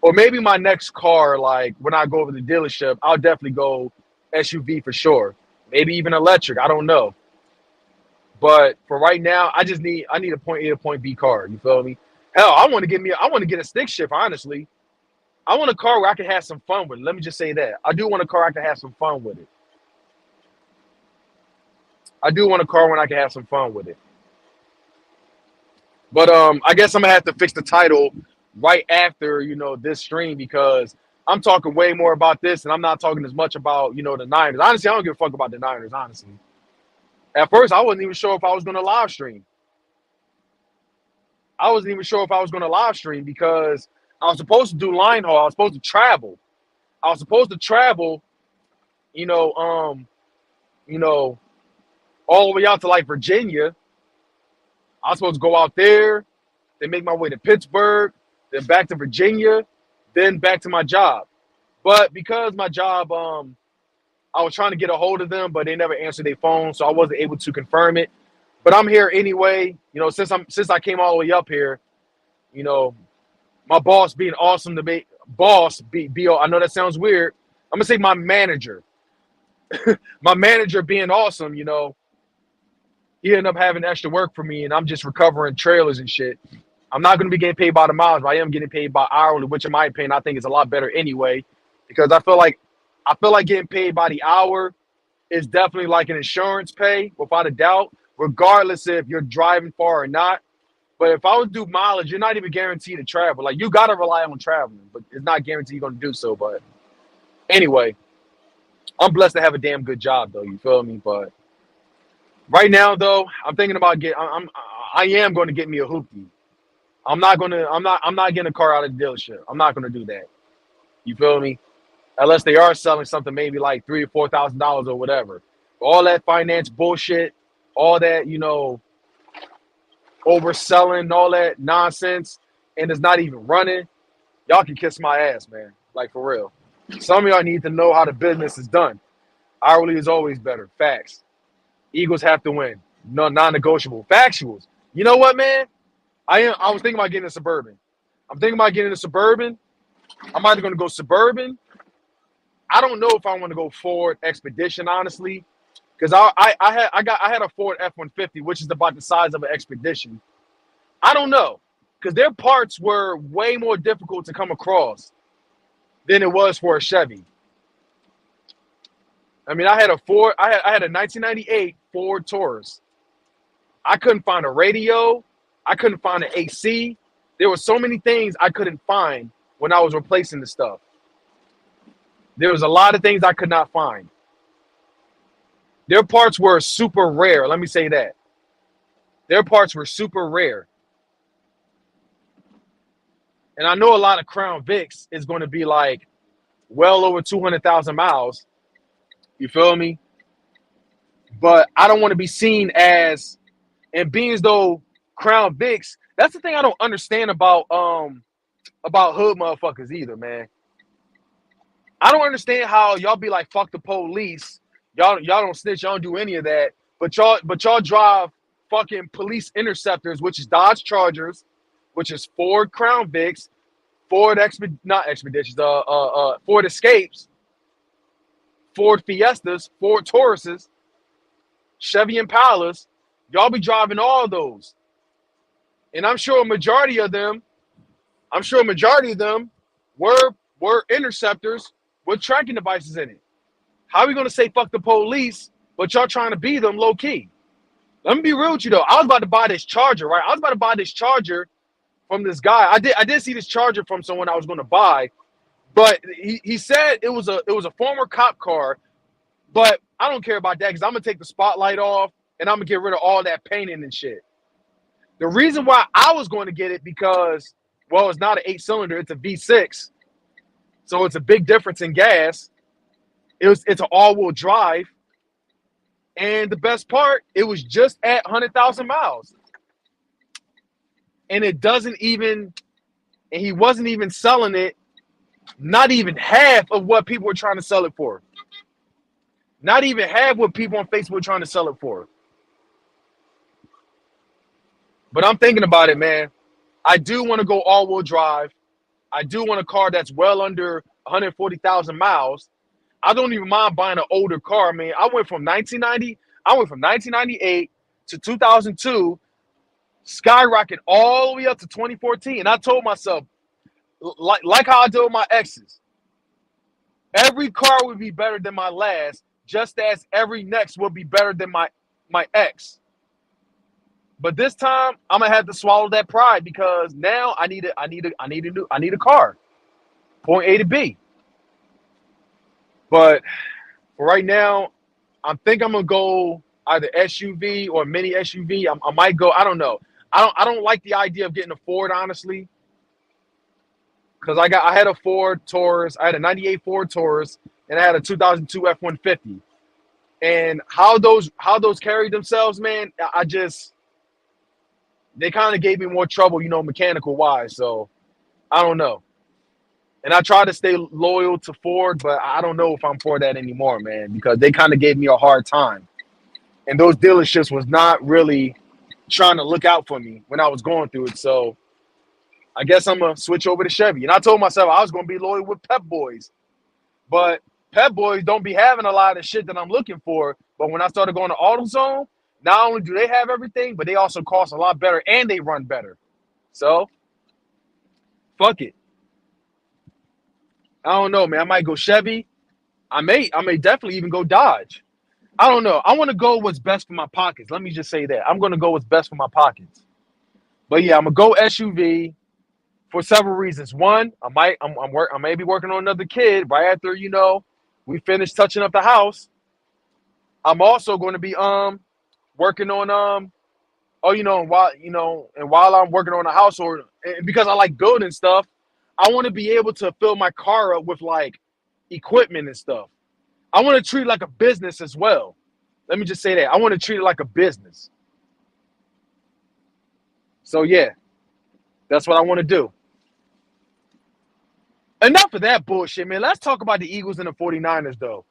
Or maybe my next car, like when I go over to the dealership, I'll definitely go SUV for sure. Maybe even electric. I don't know. But for right now, I need a point A to point B car. You feel me? Hell, I want to get a stick shift, honestly. I want a car where I can have some fun with it. Let me just say that. I do want a car I can have some fun with it. I do want a car when I can have some fun with it. But I guess I'm gonna have to fix the title right after, you know, this stream, because I'm talking way more about this and I'm not talking as much about, you know, the Niners. Honestly, I don't give a fuck about the Niners, honestly. At first, I wasn't even sure if I was gonna live stream. I wasn't even sure if I was gonna live stream because I was supposed to do line haul. I was supposed to travel. You know, you know, all the way out to like Virginia. I was supposed to go out there, then make my way to Pittsburgh, then back to Virginia, then back to my job. But because my job, I was trying to get a hold of them, but they never answered their phone, so I wasn't able to confirm it. But I'm here anyway. You know, since I came all the way up here, you know, my boss being awesome to me. I know that sounds weird. I'm gonna say my manager. My manager being awesome, you know, he ended up having extra work for me, and I'm just recovering trailers and shit. I'm not going to be getting paid by the miles, but I am getting paid by hourly, which in my opinion, I think is a lot better anyway, because I feel like getting paid by the hour is definitely like an insurance pay, without a doubt, regardless if you're driving far or not. But if I would do mileage, you're not even guaranteed to travel. Like, you got to rely on traveling, but it's not guaranteed you're going to do so. But anyway, I'm blessed to have a damn good job, though. You feel me? But right now, though, I'm thinking about I am going to get me a hoopty. I'm not getting a car out of the dealership. I'm not going to do that. You feel me? Unless they are selling something maybe like $3,000 or $4,000 or whatever. All that finance bullshit, all that, you know, overselling, all that nonsense, and it's not even running. Y'all can kiss my ass, man. Like, for real. Some of y'all need to know how the business is done. Hourly is always better. Facts. Eagles have to win. No, non-negotiable. Factuals. You know what, man? I was thinking about getting a Suburban. I'm thinking about getting a Suburban. I'm either going to go Suburban. I don't know if I want to go Ford Expedition, honestly, because I had a Ford F-150, which is about the size of an Expedition. I don't know, because their parts were way more difficult to come across than it was for a Chevy. I mean, I had a 1998 Ford Taurus. I couldn't find a radio. I couldn't find an AC. There were so many things I couldn't find when I was replacing the stuff. There was a lot of things I could not find. Their parts were super rare. Let me say that. Their parts were super rare. And I know a lot of Crown Vics is going to be like well over 200,000 miles. You feel me? But I don't want to be seen as And being as though Crown Vics, that's the thing I don't understand about hood motherfuckers either, man. I don't understand how y'all be like, fuck the police. Y'all don't snitch, y'all don't do any of that. But y'all drive fucking police interceptors, which is Dodge Chargers, which is Ford Crown Vics, Ford Ford Escapes, Ford Fiestas, Ford Tauruses, Chevy Impalas. Y'all be driving all those. And I'm sure a majority of them were interceptors with tracking devices in it. How are we going to say fuck the police, but y'all trying to be them low key? Let me be real with you though. I was about to buy this Charger, right? I was about to buy this Charger from this guy. I did see this Charger from someone I was going to buy, but he said it was a former cop car. But I don't care about that because I'm gonna take the spotlight off and I'm gonna get rid of all that painting and shit. The reason why I was going to get it because, well, it's not an 8-cylinder, it's a V6. So it's a big difference in gas. It's an all-wheel drive. And the best part, it was just at 100,000 miles. And he wasn't even selling it, not even half of what people were trying to sell it for. Not even half what people on Facebook were trying to sell it for. But I'm thinking about it, man. I do want to go all-wheel drive. I do want a car that's well under 140,000 miles. I don't even mind buying an older car, man. I went from 1998 to 2002, skyrocket all the way up to 2014. And I told myself, like how I did with my exes, every car would be better than my last, just as every next will be better than my ex. But this time I'm gonna have to swallow that pride because now I need a car, point A to B. But for right now, I think I'm gonna go either SUV or mini SUV. I might go. I don't know. I don't like the idea of getting a Ford, honestly, because I had a Ford Taurus. I had a '98 Ford Taurus, and I had a 2002 F-150. And how those carried themselves, man, they kind of gave me more trouble, mechanical wise. So I don't know. And I try to stay loyal to Ford, but I don't know if I'm for that anymore, man, because they kind of gave me a hard time. And those dealerships was not really trying to look out for me when I was going through it. So I guess I'm going to switch over to Chevy. And I told myself I was going to be loyal with Pep Boys. But Pep Boys don't be having a lot of shit that I'm looking for. But when I started going to AutoZone, not only do they have everything, but they also cost a lot better and they run better. So, fuck it. I don't know, man. I might go Chevy. I may definitely even go Dodge. I don't know. I want to go what's best for my pockets. Let me just say that. I'm going to go what's best for my pockets. But yeah, I'm going to go SUV for several reasons. One, I may be working on another kid right after, we finish touching up the house. I'm also going to be working on while I'm working on the house, or because I like building stuff, I want to be able to fill my car up with like equipment and stuff. I want to treat it like a business as well. Let me just say that. I want to treat it like a business. So yeah, that's what I want to do. Enough of that bullshit, man. Let's talk about the Eagles and the 49ers, though.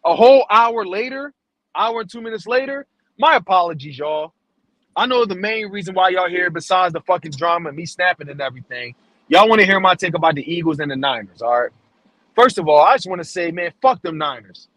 A whole hour and 2 minutes later, my apologies, y'all. I know the main reason why y'all here, besides the fucking drama and me snapping and everything, y'all want to hear my take about the Eagles and the Niners, all right? First of all, I just want to say, man, fuck them Niners.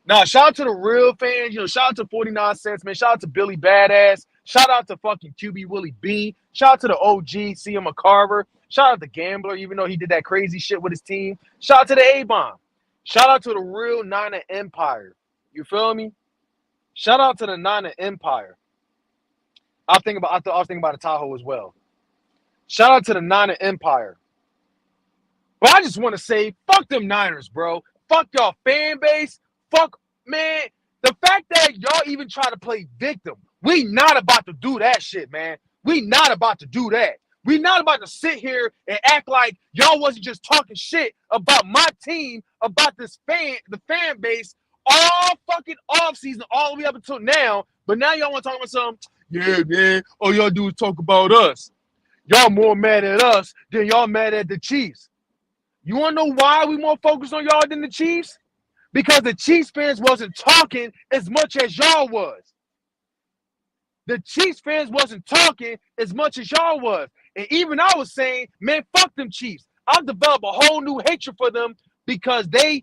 Now, shout out to the real fans. Shout out to 49 Cents, man. Shout out to Billy Badass. Shout out to fucking QB Willie B. Shout out to the OG, CM McCarver. Shout out to Gambler, even though he did that crazy shit with his team. Shout out to the A-Bomb. Shout out to the real Niner Empire. You feel me? Shout out to the Niner Empire. I was thinking about the Tahoe as well. Shout out to the Niner Empire. But I just want to say, fuck them Niners, bro. Fuck y'all fan base. Fuck, man. The fact that y'all even try to play victim, we not about to do that shit, man. We not about to do that. We not about to sit here and act like y'all wasn't just talking shit about my team, about the fan base all fucking off season, all the way up until now. But now y'all want to talk about something. Yeah, man. All y'all do is talk about us. Y'all more mad at us than y'all mad at the Chiefs. You want to know why we more focused on y'all than the Chiefs? Because the Chiefs fans wasn't talking as much as y'all was. The Chiefs fans wasn't talking as much as y'all was. And even I was saying, man, fuck them Chiefs. I've developed a whole new hatred for them because they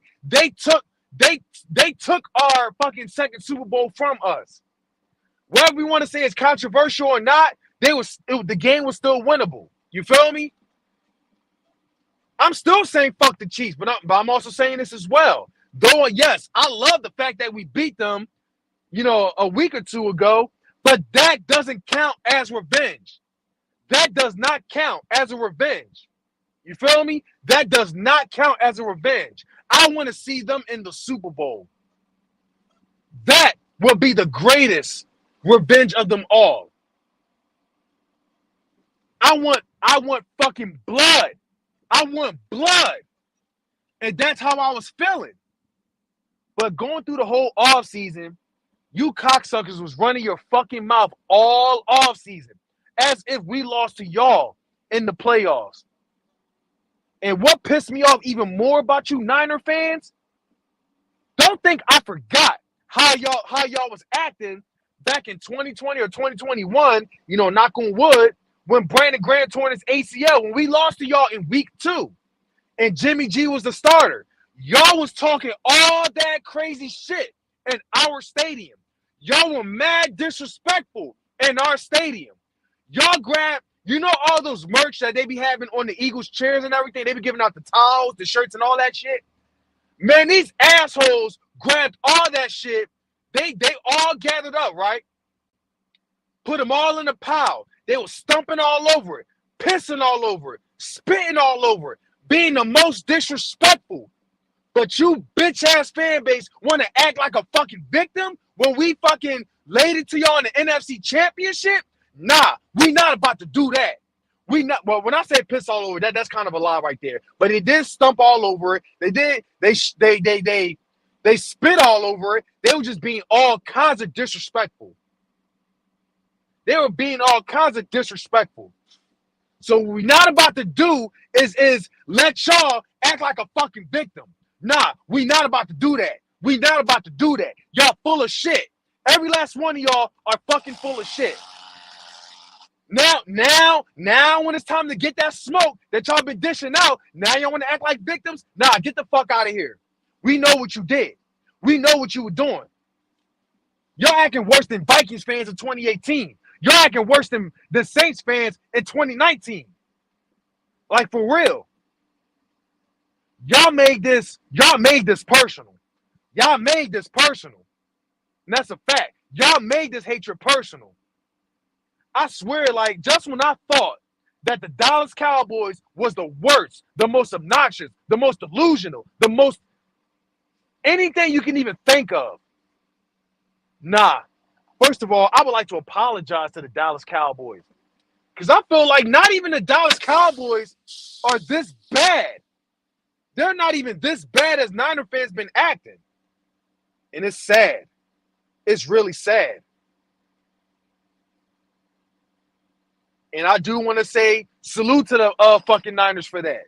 took our fucking second Super Bowl from us. Whatever we want to say is controversial or not, the game was still winnable. You feel me? I'm still saying fuck the Chiefs, but I'm also saying this as well. Though, yes, I love the fact that we beat them, a week or two ago, but that doesn't count as revenge. That does not count as a revenge. You feel me? That does not count as a revenge. I want to see them in the Super Bowl. That will be the greatest revenge of them all. I want fucking blood. I want blood. And that's how I was feeling. But going through the whole offseason, you cocksuckers was running your fucking mouth all offseason as if we lost to y'all in the playoffs. And what pissed me off even more about you Niner fans, don't think I forgot how y'all was acting back in 2020 or 2021, knock on wood, when Brandon Graham tore his ACL, when we lost to y'all in week 2 and Jimmy G was the starter. Y'all was talking all that crazy shit in our stadium. Y'all were mad disrespectful in our stadium. Y'all grabbed, all those merch that they be having on the Eagles chairs and everything. They be giving out the towels, the shirts, and all that shit. Man, these assholes grabbed all that shit. They all gathered up, right? Put them all in a pile. They were stumping all over it, pissing all over it, spitting all over it, being the most disrespectful. But you bitch-ass fan base want to act like a fucking victim when we fucking laid it to y'all in the NFC Championship? Nah, we not about to do that. Well, when I say piss all over, that's kind of a lie right there. But they did stump all over it. They spit all over it. They were just being all kinds of disrespectful. They were being all kinds of disrespectful. So what we're not about to do is let y'all act like a fucking victim. Nah, we not about to do that. We not about to do that. Y'all full of shit. Every last one of y'all are fucking full of shit. Now, when it's time to get that smoke that y'all been dishing out, now y'all want to act like victims? Nah, get the fuck out of here. We know what you did. We know what you were doing. Y'all acting worse than Vikings fans in 2018. Y'all acting worse than the Saints fans in 2019. Like, for real. Y'all made this personal. Y'all made this personal. And that's a fact. Y'all made this hatred personal. I swear, like, just when I thought that the Dallas Cowboys was the worst, the most obnoxious, the most delusional, the most anything you can even think of. Nah. First of all, I would like to apologize to the Dallas Cowboys. Because I feel like not even the Dallas Cowboys are this bad. They're not even this bad as Niner fans been acting. And it's sad. It's really sad. And I do want to say salute to the fucking Niners for that.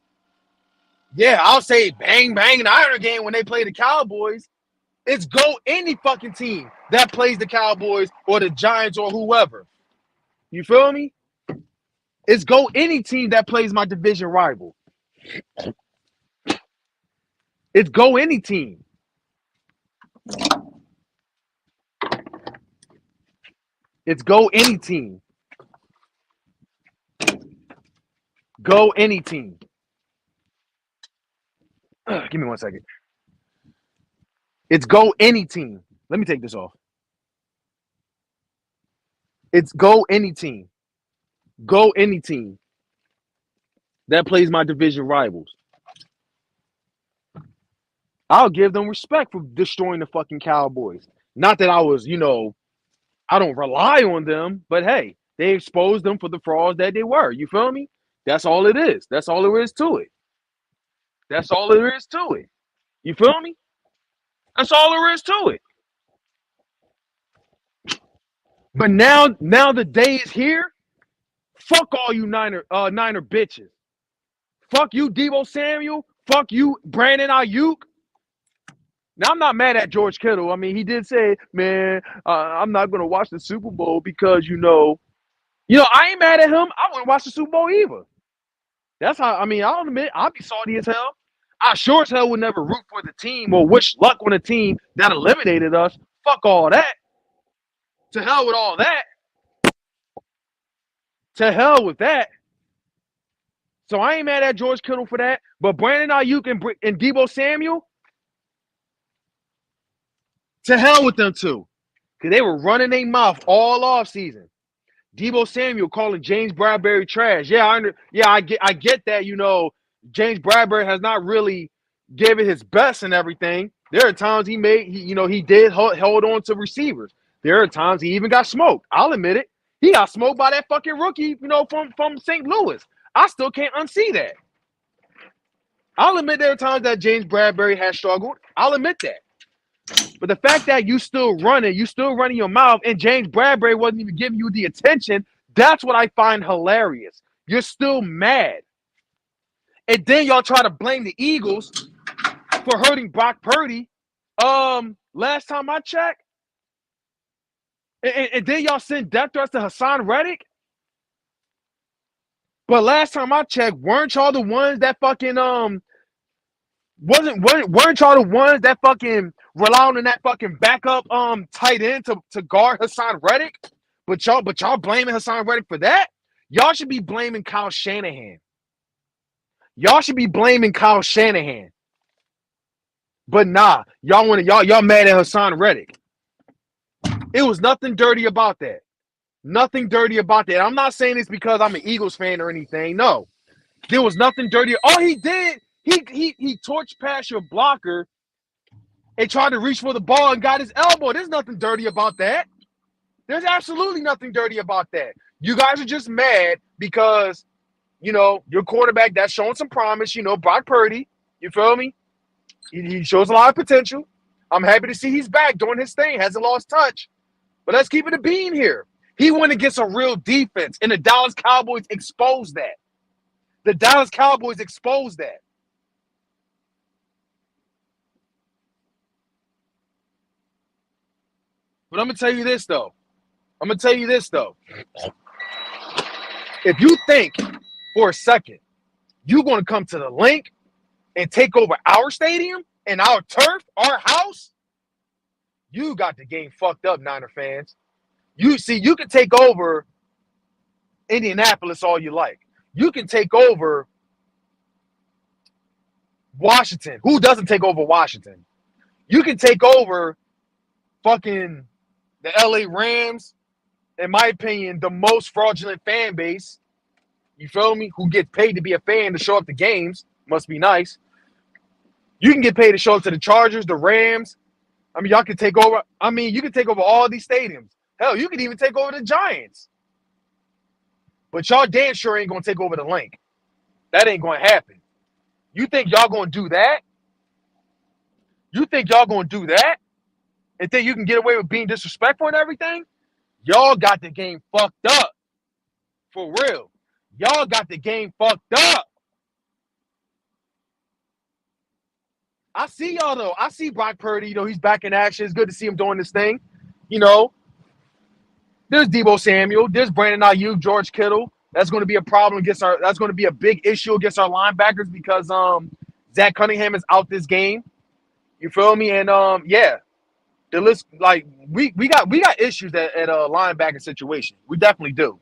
Yeah, I'll say bang, bang, Niner game when they play the Cowboys. It's go any fucking team that plays the Cowboys or the Giants or whoever. You feel me? It's go any team that plays my division rival. It's go any team. It's go any team. Go any team. Give me 1 second. It's go any team. Let me take this off. It's go any team. Go any team that plays my division rivals. I'll give them respect for destroying the fucking Cowboys. Not that I was, I don't rely on them, but hey, they exposed them for the frauds that they were. You feel me? That's all it is. That's all there is to it. That's all there is to it. You feel me? That's all there is to it. But now the day is here. Fuck all you Niner bitches. Fuck you, Deebo Samuel. Fuck you, Brandon Ayuk. Now, I'm not mad at George Kittle. I mean, he did say, man, I'm not going to watch the Super Bowl because, I ain't mad at him. I wouldn't watch the Super Bowl either. That's how, I mean, I'll admit, I'll be salty as hell. I sure as hell would never root for the team or wish luck on a team that eliminated us. Fuck all that. To hell with all that. To hell with that. So I ain't mad at George Kittle for that. But Brandon Ayuk and Deebo Samuel, to hell with them too. Because they were running their mouth all off season. Deebo Samuel calling James Bradbury trash. Yeah, I get that, James Bradbury has not really given his best and everything. There are times he did hold on to receivers. There are times he even got smoked. I'll admit it. He got smoked by that fucking rookie, from St. Louis. I still can't unsee that. I'll admit there are times that James Bradbury has struggled. I'll admit that. But the fact that you still running your mouth, and James Bradbury wasn't even giving you the attention, that's what I find hilarious. You're still mad. And then y'all try to blame the Eagles for hurting Brock Purdy. Last time I checked. And then y'all send death threats to Hassan Reddick. But last time I checked, weren't y'all the ones that fucking weren't y'all the ones that fucking relying on that fucking backup tight end to guard Hassan Reddick? But y'all blaming Hassan Reddick for that? Y'all should be blaming Kyle Shanahan. Y'all should be blaming Kyle Shanahan. But nah, y'all mad at Hassan Reddick. It was nothing dirty about that. Nothing dirty about that. I'm not saying this because I'm an Eagles fan or anything. No. There was nothing dirty. All he did, he torched past your blocker and tried to reach for the ball and got his elbow. There's nothing dirty about that. There's absolutely nothing dirty about that. You guys are just mad because, your quarterback that's showing some promise, Brock Purdy, you feel me? He shows a lot of potential. I'm happy to see he's back doing his thing, hasn't lost touch. But let's keep it a bean here. He went against a real defense, and the Dallas Cowboys exposed that. The Dallas Cowboys exposed that. But I'm going to tell you this, though. If you think for a second you're going to come to the link and take over our stadium and our turf, our house, you got the game fucked up, Niner fans. You can take over Indianapolis all you like. You can take over Washington. Who doesn't take over Washington? You can take over fucking the LA Rams, in my opinion, the most fraudulent fan base. You feel me? Who gets paid to be a fan to show up to games. Must be nice. You can get paid to show up to the Chargers, the Rams. I mean, y'all can take over. I mean, you can take over all these stadiums. Hell, you can even take over the Giants. But y'all damn sure ain't going to take over the link. That ain't going to happen. You think y'all going to do that? You think y'all going to do that? And think you can get away with being disrespectful and everything? Y'all got the game fucked up. For real. Y'all got the game fucked up. I see y'all, though. I see Brock Purdy. He's back in action. It's good to see him doing this thing. There's Deebo Samuel. There's Brandon Ayuk, George Kittle. That's going to be a problem that's going to be a big issue against our linebackers because Zach Cunningham is out this game. You feel me? And yeah, the list, like we got issues at a linebacking situation. We definitely do.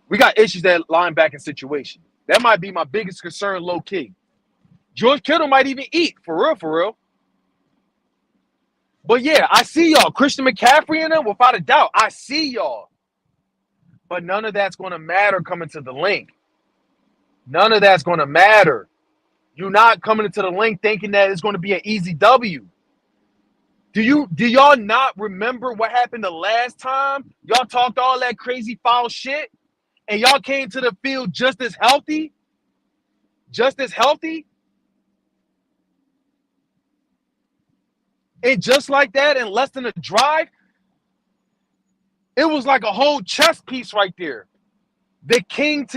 We got issues at linebacking situation. That might be my biggest concern, low key. George Kittle might even eat for real. But yeah, I see y'all. Christian McCaffrey in them, without a doubt. I see y'all. But none of that's going to matter coming to the link. None of that's going to matter. You're not coming into the link thinking that it's going to be an easy W. Do y'all not remember what happened the last time y'all talked all that crazy foul shit and y'all came to the field just as healthy? Just as healthy? And just like that, in less than a drive, It was like a whole chess piece right there. The king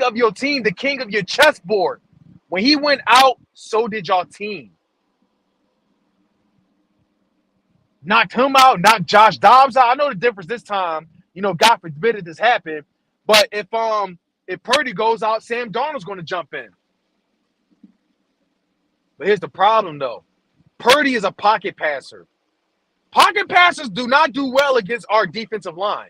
of your team, the king of your chessboard. When he went out, so did y'all team. Knocked him out, knocked Josh Dobbs out. I know the difference this time. You know, God forbid this happened. But if Purdy goes out, Sam Darnold's going to jump in. But here's the problem, though. Purdy is a pocket passer. Pocket passers do not do well against our defensive line.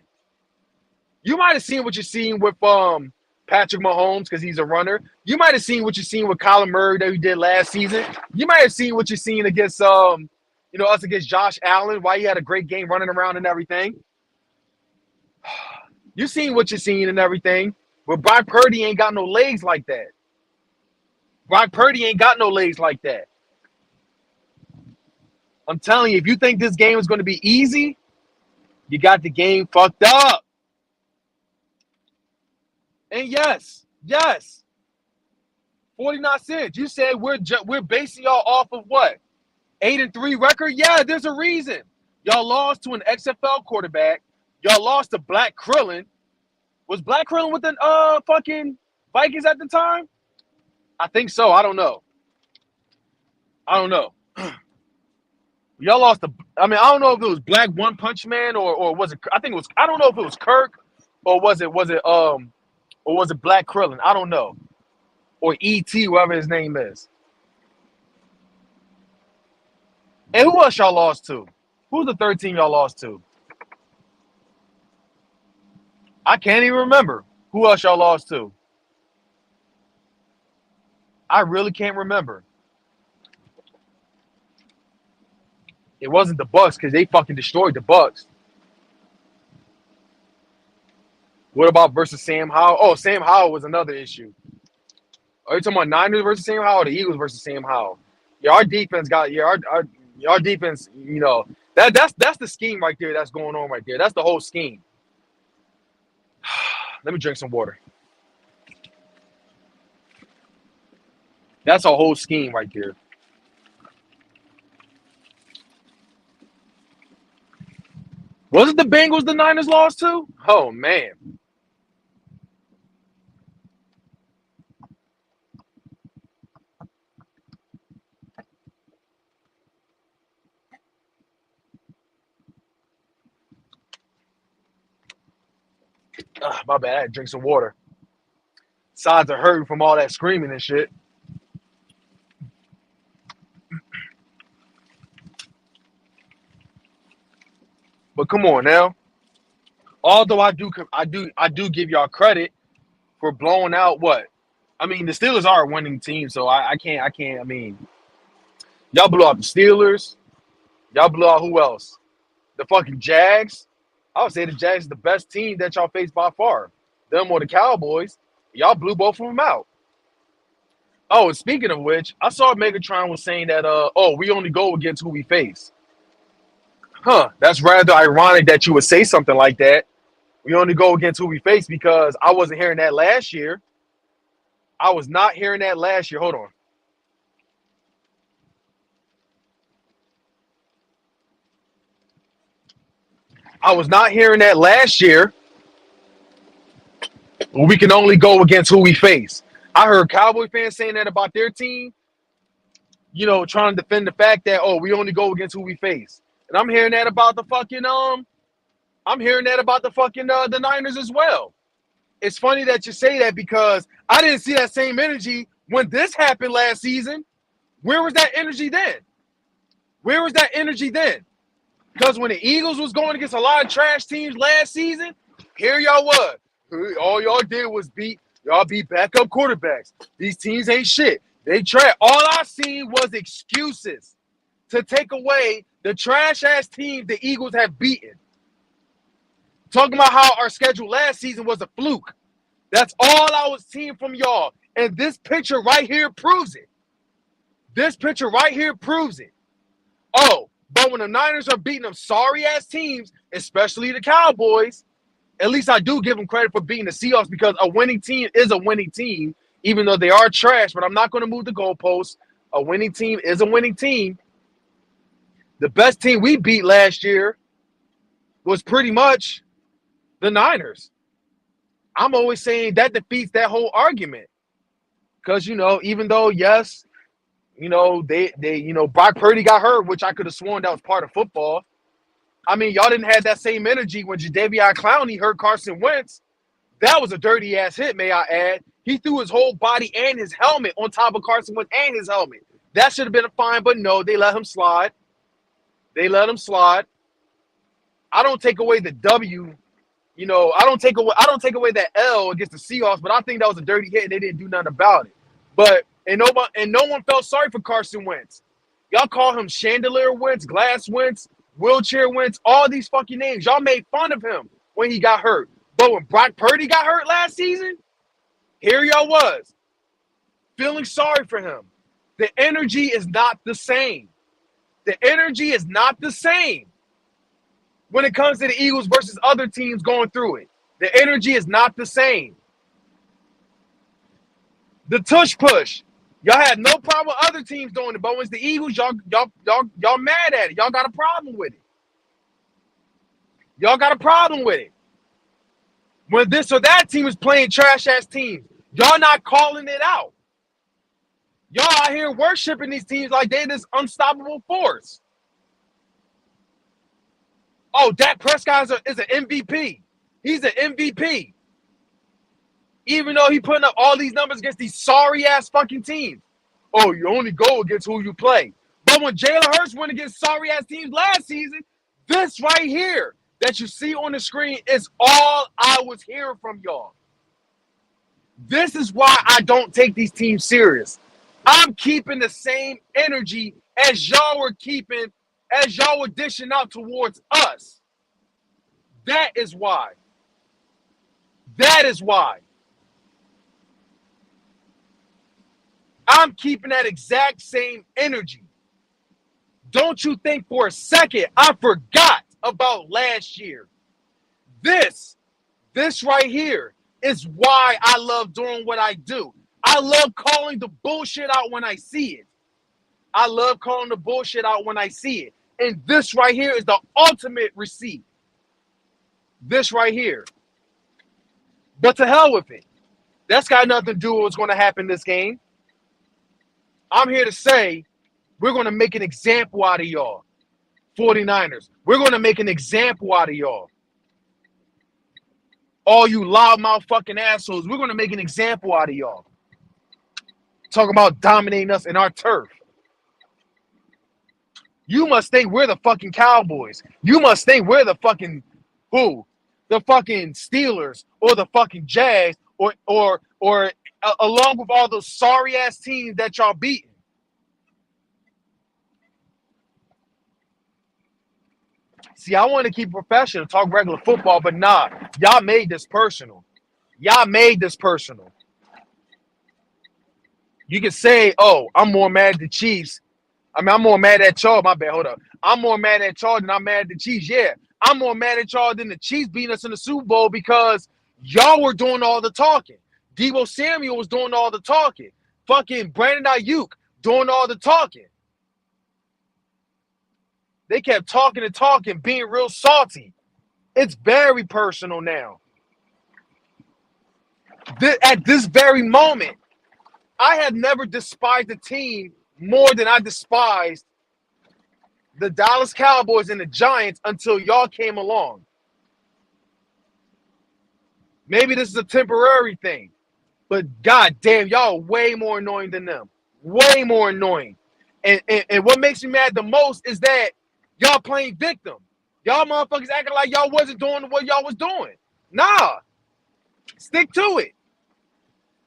You might have seen what you're seeing with Patrick Mahomes because he's a runner. You might have seen what you're seeing with Kyler Murray that we did last season. You might have seen what you're seeing against us against Josh Allen, why he had a great game running around and everything. You've seen what you're seeing and everything. But Brock Purdy ain't got no legs like that. Brock Purdy ain't got no legs like that. I'm telling you, if you think this game is going to be easy, you got the game fucked up. And yes, 49 cents. You said we're basing y'all off of what? 8-3 record? Yeah, there's a reason. Y'all lost to an XFL quarterback. Y'all lost to Black Krillin. Was Black Krillin with the fucking Vikings at the time? I think so. I don't know. Y'all lost I don't know if it was Black One Punch Man or was it? I think it was. I don't know if it was Kirk or was it Black Krillin? I don't know. Or E.T., whatever his name is. And who else y'all lost to? Who's the third team y'all lost to? I can't even remember who else y'all lost to. I really can't remember. It wasn't the Bucks because they fucking destroyed the Bucks. What about versus Sam Howell? Oh, Sam Howell was another issue. Are you talking about Niners versus Sam Howell or the Eagles versus Sam Howell? Yeah, our defense our defense, that's the scheme right there that's going on right there. That's the whole scheme. Let me drink some water. That's a whole scheme right there. Was it the Bengals the Niners lost to? Oh, man. My bad. I had to drink some water. Sides are hurting from all that screaming and shit. But come on now. Although I do give y'all credit for blowing out what? I mean, the Steelers are a winning team, so I can't. I mean, y'all blew out the Steelers. Y'all blew out who else? The fucking Jags. I would say the Jags is the best team that y'all faced by far. Them or the Cowboys. Y'all blew both of them out. Oh, and speaking of which, I saw Megatron was saying that we only go against who we face. That's rather ironic that you would say something like that. We only go against who we face because I wasn't hearing that last year. I was not hearing that last year. Hold on. I was not hearing that last year. We can only go against who we face. I heard Cowboy fans saying that about their team, trying to defend the fact that, we only go against who we face. And I'm hearing that about the fucking the Niners as well. It's funny that you say that because I didn't see that same energy when this happened last season. Where was that energy then? Because when the Eagles was going against a lot of trash teams last season, here y'all was. All y'all did was beat backup quarterbacks. These teams ain't shit. They trash. All I seen was excuses to take away the trash-ass teams the Eagles have beaten. Talking about how our schedule last season was a fluke. That's all I was seeing from y'all. And this picture right here proves it. Oh, but when the Niners are beating them sorry-ass teams, especially the Cowboys, at least I do give them credit for beating the Seahawks because a winning team is a winning team, even though they are trash. But I'm not going to move the goalposts. A winning team is a winning team. The best team we beat last year was pretty much the Niners. I'm always saying that defeats that whole argument. Because, even though, yes, Brock Purdy got hurt, which I could have sworn that was part of football. I mean, y'all didn't have that same energy when Jadeveon Clowney hurt Carson Wentz. That was a dirty-ass hit, may I add. He threw his whole body and his helmet on top of Carson Wentz and his helmet. That should have been a fine, but no, they let him slide. They let him slide. I don't take away the W. I don't take away that L against the Seahawks, but I think that was a dirty hit and they didn't do nothing about it. But no one felt sorry for Carson Wentz. Y'all call him Chandelier Wentz, Glass Wentz, Wheelchair Wentz, all these fucking names. Y'all made fun of him when he got hurt. But when Brock Purdy got hurt last season, here y'all was, feeling sorry for him. The energy is not the same. The energy is not the same when it comes to the Eagles versus other teams going through it. The energy is not the same. The tush push. Y'all had no problem with other teams doing it, but when it's the Eagles, y'all mad at it. Y'all got a problem with it. Y'all got a problem with it. When this or that team is playing trash-ass teams, y'all not calling it out. Y'all out here worshiping these teams like they're this unstoppable force. Oh, Dak Prescott is an MVP. He's an MVP. Even though he putting up all these numbers against these sorry-ass fucking teams. Oh, you only go against who you play. But when Jalen Hurts went against sorry-ass teams last season, this right here that you see on the screen is all I was hearing from y'all. This is why I don't take these teams serious. I'm keeping the same energy as y'all were dishing out towards us. That is why. That is why. I'm keeping that exact same energy. Don't you think for a second I forgot about last year. This right here is why I love doing what I do. I love calling the bullshit out when I see it. I love calling the bullshit out when I see it. And this right here is the ultimate receipt. This right here. But to hell with it. That's got nothing to do with what's going to happen this game. I'm here to say we're going to make an example out of y'all, 49ers. We're going to make an example out of y'all. All you loudmouth fucking assholes, we're going to make an example out of y'all. Talking about dominating us in our turf. You must think we're the fucking Cowboys. You must think we're the fucking who? The fucking Steelers or the fucking Jags or along with all those sorry ass teams that y'all beating. See, I want to keep professional, talk regular football, but nah, y'all made this personal. Y'all made this personal. You can say, oh, I'm more mad at the Chiefs. I mean, I'm more mad at y'all. My bad, hold up. I'm more mad at y'all than I'm mad at the Chiefs. Yeah, I'm more mad at y'all than the Chiefs beating us in the Super Bowl because y'all were doing all the talking. Deebo Samuel was doing all the talking. Fucking Brandon Ayuk doing all the talking. They kept talking and talking, being real salty. It's very personal now. At this very moment, I have never despised a team more than I despised the Dallas Cowboys and the Giants until y'all came along. Maybe this is a temporary thing, but goddamn, y'all are way more annoying than them. Way more annoying. And what makes me mad the most is that y'all playing victim. Y'all motherfuckers acting like y'all wasn't doing what y'all was doing. Nah. Stick to it.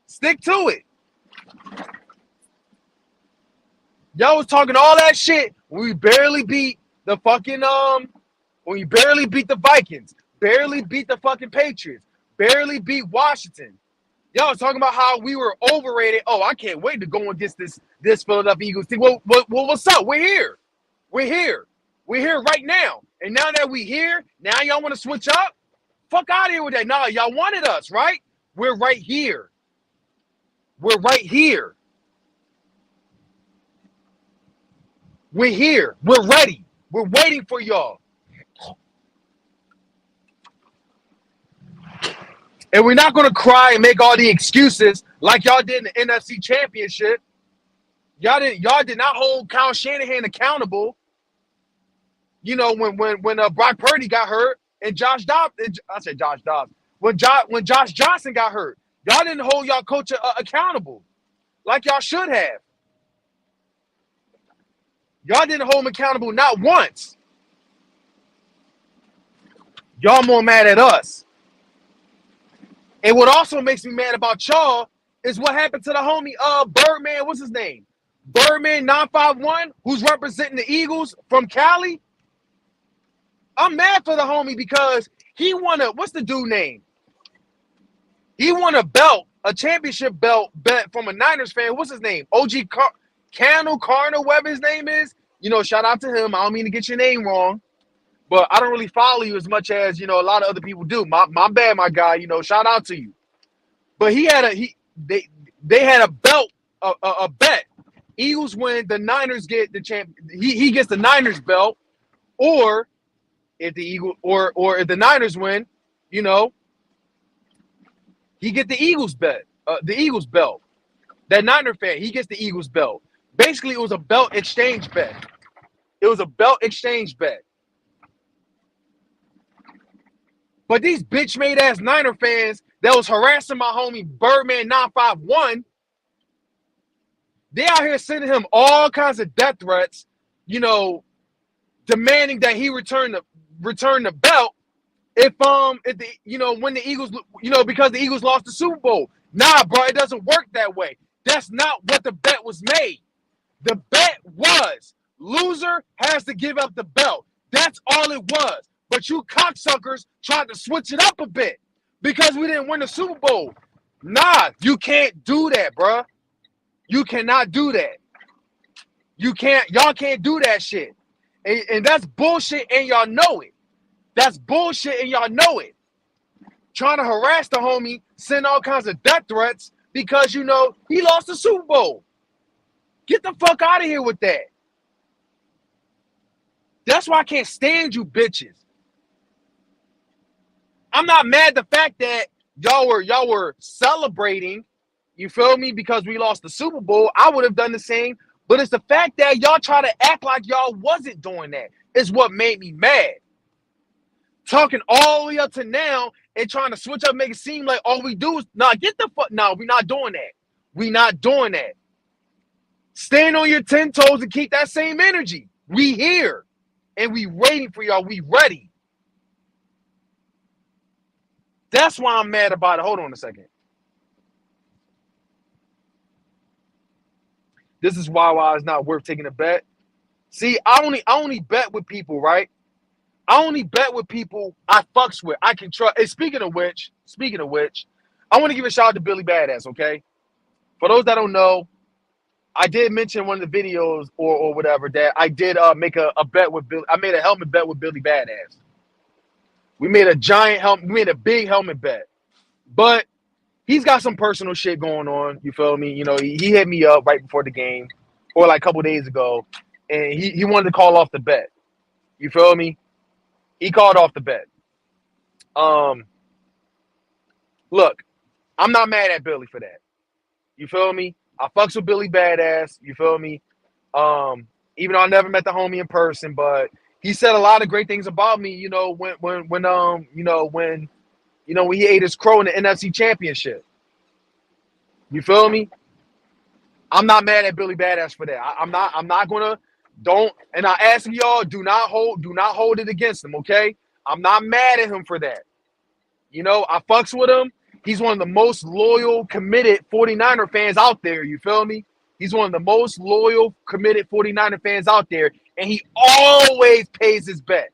Stick to it. Y'all was talking all that shit when we barely beat the fucking when we barely beat the Vikings, barely beat the fucking Patriots, barely beat Washington. Y'all was talking about how we were overrated. Oh, I can't wait to go against this Philadelphia Eagles team. Well, what's up? We're here. We're here. We're here right now. And now that we here, now y'all want to switch up? Fuck out of here with that. Nah, y'all wanted us, right? We're right here. We're right here. We're here. We're ready. We're waiting for y'all. And we're not going to cry and make all the excuses like y'all did in the NFC Championship. Y'all did not hold Kyle Shanahan accountable. You know, when Brock Purdy got hurt and Josh Dobbs, I said Josh Dobbs. When Josh Johnson got hurt, y'all didn't hold y'all coach accountable like y'all should have. Y'all didn't hold him accountable not once. Y'all more mad at us. And what also makes me mad about y'all is what happened to the homie Birdman, what's his name? Birdman 951, who's representing the Eagles from Cali. I'm mad for the homie because he won what's the dude name? He won a belt, a championship belt from a Niners fan. What's his name? OG Carnal, whatever his name is. You know, shout out to him. I don't mean to get your name wrong, but I don't really follow you as much as, you know, a lot of other people do. My bad, my guy. You know, shout out to you. But they had a belt, a bet. Eagles win, the Niners get the champ. He gets the Niners belt, or if the if the Niners win, you know, he get the Eagles bet, the Eagles belt. That Niner fan, he gets the Eagles belt. Basically, it was a belt exchange bet. It was a belt exchange bet. But these bitch-made ass Niner fans that was harassing my homie Birdman 951, they out here sending him all kinds of death threats, you know, demanding that he return the belt if the, you know, when the Eagles, you know, because the Eagles lost the Super Bowl. Nah, bro, it doesn't work that way. That's not what the bet was made. The bet was loser has to give up the belt. That's all it was. But you cocksuckers tried to switch it up a bit because we didn't win the Super Bowl. Nah, you can't do that, bro. You cannot do that. Y'all can't do that shit. And that's bullshit and y'all know it. That's bullshit and y'all know it. Trying to harass the homie, send all kinds of death threats because, you know, he lost the Super Bowl. Get the fuck out of here with that. That's why I can't stand you bitches. I'm not mad at the fact that y'all were celebrating, you feel me, because we lost the Super Bowl. I would have done the same, but it's the fact that y'all try to act like y'all wasn't doing that is what made me mad. Talking all the way up to now and trying to switch up, make it seem like all we do is, get the fuck, we're not doing that. We're not doing that. Stand on your 10 toes and keep that same energy. We here and we waiting for y'all. We ready. That's why I'm mad about it. Hold on a second. This is why it's not worth taking a bet. See, I only bet with people, right? I only bet with people I fucks with. I can trust. And speaking of which, I want to give a shout out to Billy Badass, okay? For those that don't know, I did mention one of the videos or whatever that I did make a bet with Billy. I made a helmet bet with Billy Badass. We made a giant helmet. We made a big helmet bet. But he's got some personal shit going on. You feel me? You know, he hit me up right before the game or like a couple days ago. And he wanted to call off the bet. You feel me? He called off the bet. Look, I'm not mad at Billy for that. You feel me? I fucks with Billy Badass. You feel me? Even though I never met the homie in person, but he said a lot of great things about me. You know, when he ate his crow in the NFC Championship. You feel me? I'm not mad at Billy Badass for that. I'm not gonna and I ask y'all, do not hold it against him, okay? I'm not mad at him for that. You know, I fucks with him. He's one of the most loyal, committed 49er fans out there. You feel me? He's one of the most loyal, committed 49er fans out there. And he always pays his bet.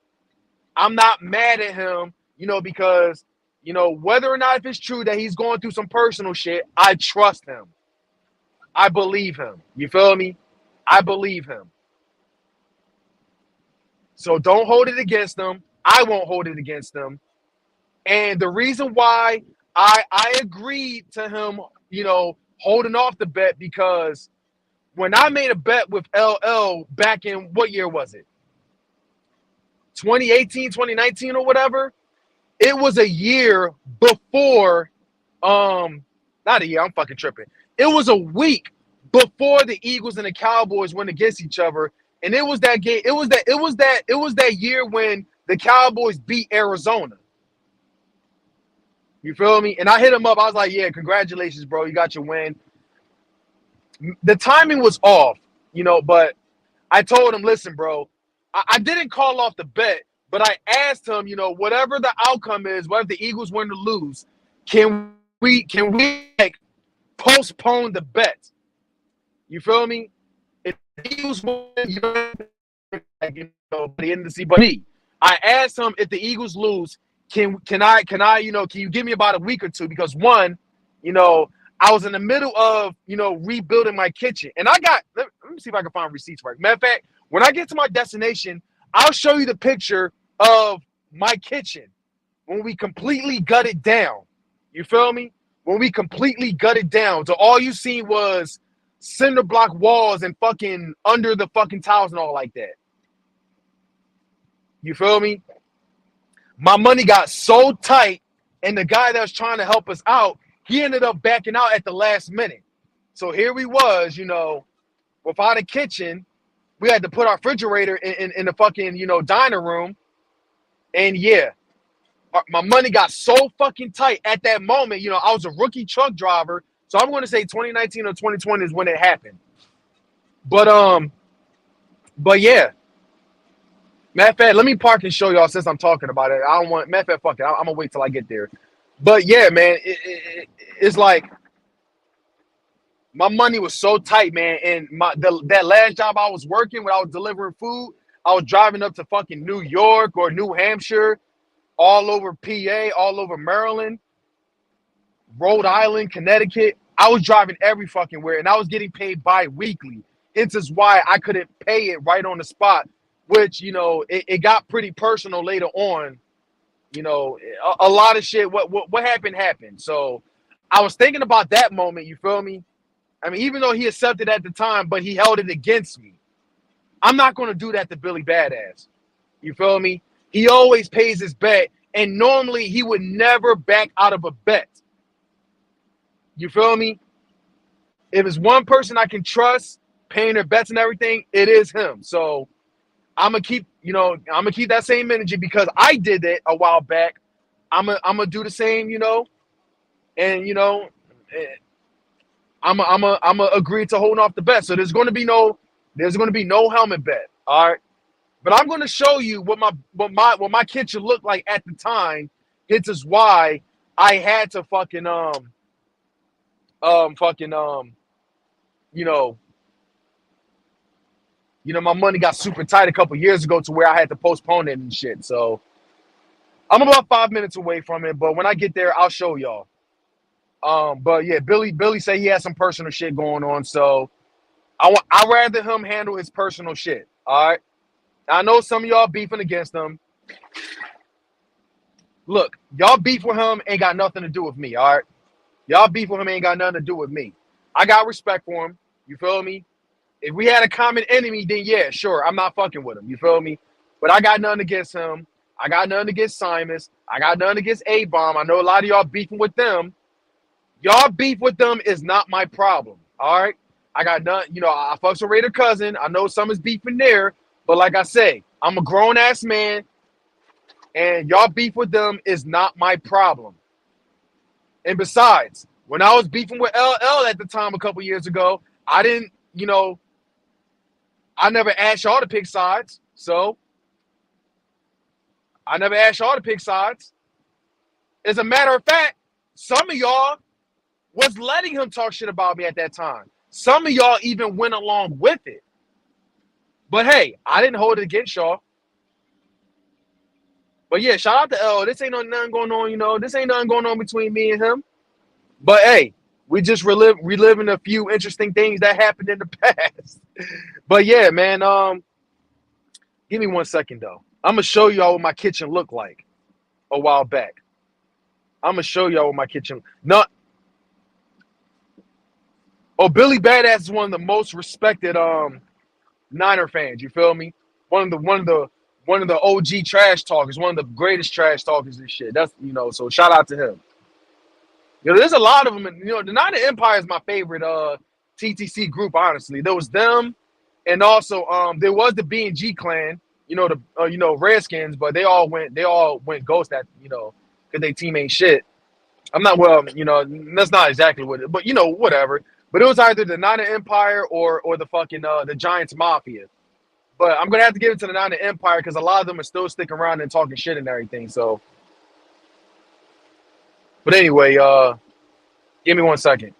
I'm not mad at him, you know, because, you know, whether or not if it's true that he's going through some personal shit, I trust him. I believe him. You feel me? I believe him. So don't hold it against him. I won't hold it against him. And the reason why I agreed to him, you know, holding off the bet, because when I made a bet with LL back in, what year was it? 2018, 2019 or whatever. It was a year before, not a year, I'm fucking tripping. It was a week before the Eagles and the Cowboys went against each other. And it was that game, it was that year when the Cowboys beat Arizona. You feel me? And I hit him up. I was like, yeah, congratulations, bro. You got your win. The timing was off, but I told him, listen, bro, I didn't call off the bet, but I asked him, whatever the outcome is, whether the Eagles win or lose, can we like postpone the bet? You feel me? If the Eagles win, by the end of the season, but me, I asked him if the Eagles lose, can you give me about a week or two? Because one, I was in the middle of, rebuilding my kitchen. And let me see if I can find receipts for it. Matter of fact, when I get to my destination, I'll show you the picture of my kitchen when we completely gut it down. You feel me? When we completely gut it down. So all you seen was cinder block walls and fucking under the fucking tiles and all like that. You feel me? My money got so tight, and the guy that was trying to help us out, he ended up backing out at the last minute. So here we was, without a kitchen. We had to put our refrigerator in the fucking, dining room. And yeah, my money got so fucking tight at that moment. I was a rookie truck driver. So I'm going to say 2019 or 2020 is when it happened. But yeah. Matter of fact, let me park and show y'all since I'm talking about it. Matter of fact, fuck it. I'm going to wait till I get there. But yeah, man, it's like my money was so tight, man. And that last job I was working when I was delivering food, I was driving up to fucking New York or New Hampshire, all over PA, all over Maryland, Rhode Island, Connecticut. I was driving every fucking where, and I was getting paid bi-weekly. Hence is why I couldn't pay it right on the spot, which, it got pretty personal later on. A lot of shit. What happened. So I was thinking about that moment. You feel me? I mean, even though he accepted at the time, but he held it against me. I'm not going to do that to Billy Badass. You feel me? He always pays his bet, and normally he would never back out of a bet. You feel me? If it's one person I can trust paying their bets and everything, it is him. So I'm gonna keep that same energy because I did it a while back. I'm gonna do the same, and I'm gonna agree to holding off the bet. So there's gonna be no helmet bet. All right. But I'm gonna show you what my kitchen looked like at the time. This is why I had to fucking my money got super tight a couple years ago to where I had to postpone it and shit. So I'm about 5 minutes away from it, but when I get there, I'll show y'all. But yeah, Billy said he had some personal shit going on, so I'd rather him handle his personal shit. All right. I know some of y'all beefing against him. Look, y'all beef with him ain't got nothing to do with me. All right. Y'all beef with him ain't got nothing to do with me. I got respect for him. You feel me? If we had a common enemy, then yeah, sure, I'm not fucking with him. You feel me? But I got nothing against him. I got nothing against Simus. I got nothing against A-Bomb. I know a lot of y'all beefing with them. Y'all beef with them is not my problem. All right? I got nothing. I fucks with Raider Cousin. I know some is beefing there. But like I say, I'm a grown-ass man. And y'all beef with them is not my problem. And besides, when I was beefing with LL at the time a couple years ago, I didn't, I never asked y'all to pick sides. So I never asked y'all to pick sides. As a matter of fact, some of y'all was letting him talk shit about me at that time. Some of y'all even went along with it. But hey, I didn't hold it against y'all. But yeah, shout out to L. This ain't nothing going on, This ain't nothing going on between me and him. But hey, we just reliving a few interesting things that happened in the past. But yeah, man, give me 1 second though. I'm gonna show y'all what my kitchen looked like a while back. I'm gonna show y'all what my kitchen. Billy Badass is one of the most respected Niner fans. You feel me? One of one of the OG trash talkers, one of the greatest trash talkers and shit. That's, so shout out to him. There's a lot of them. And, the Nine of Empire is my favorite TTC group, honestly. There was them, and also there was the B&G clan, Redskins, but they all went ghost at, because they team ain't shit. I'm not, that's not exactly what it, but whatever. But it was either the Nine of Empire or the fucking the Giants Mafia. But I'm gonna have to give it to the Nine of Empire because a lot of them are still sticking around and talking shit and everything. So, but anyway, give me 1 second.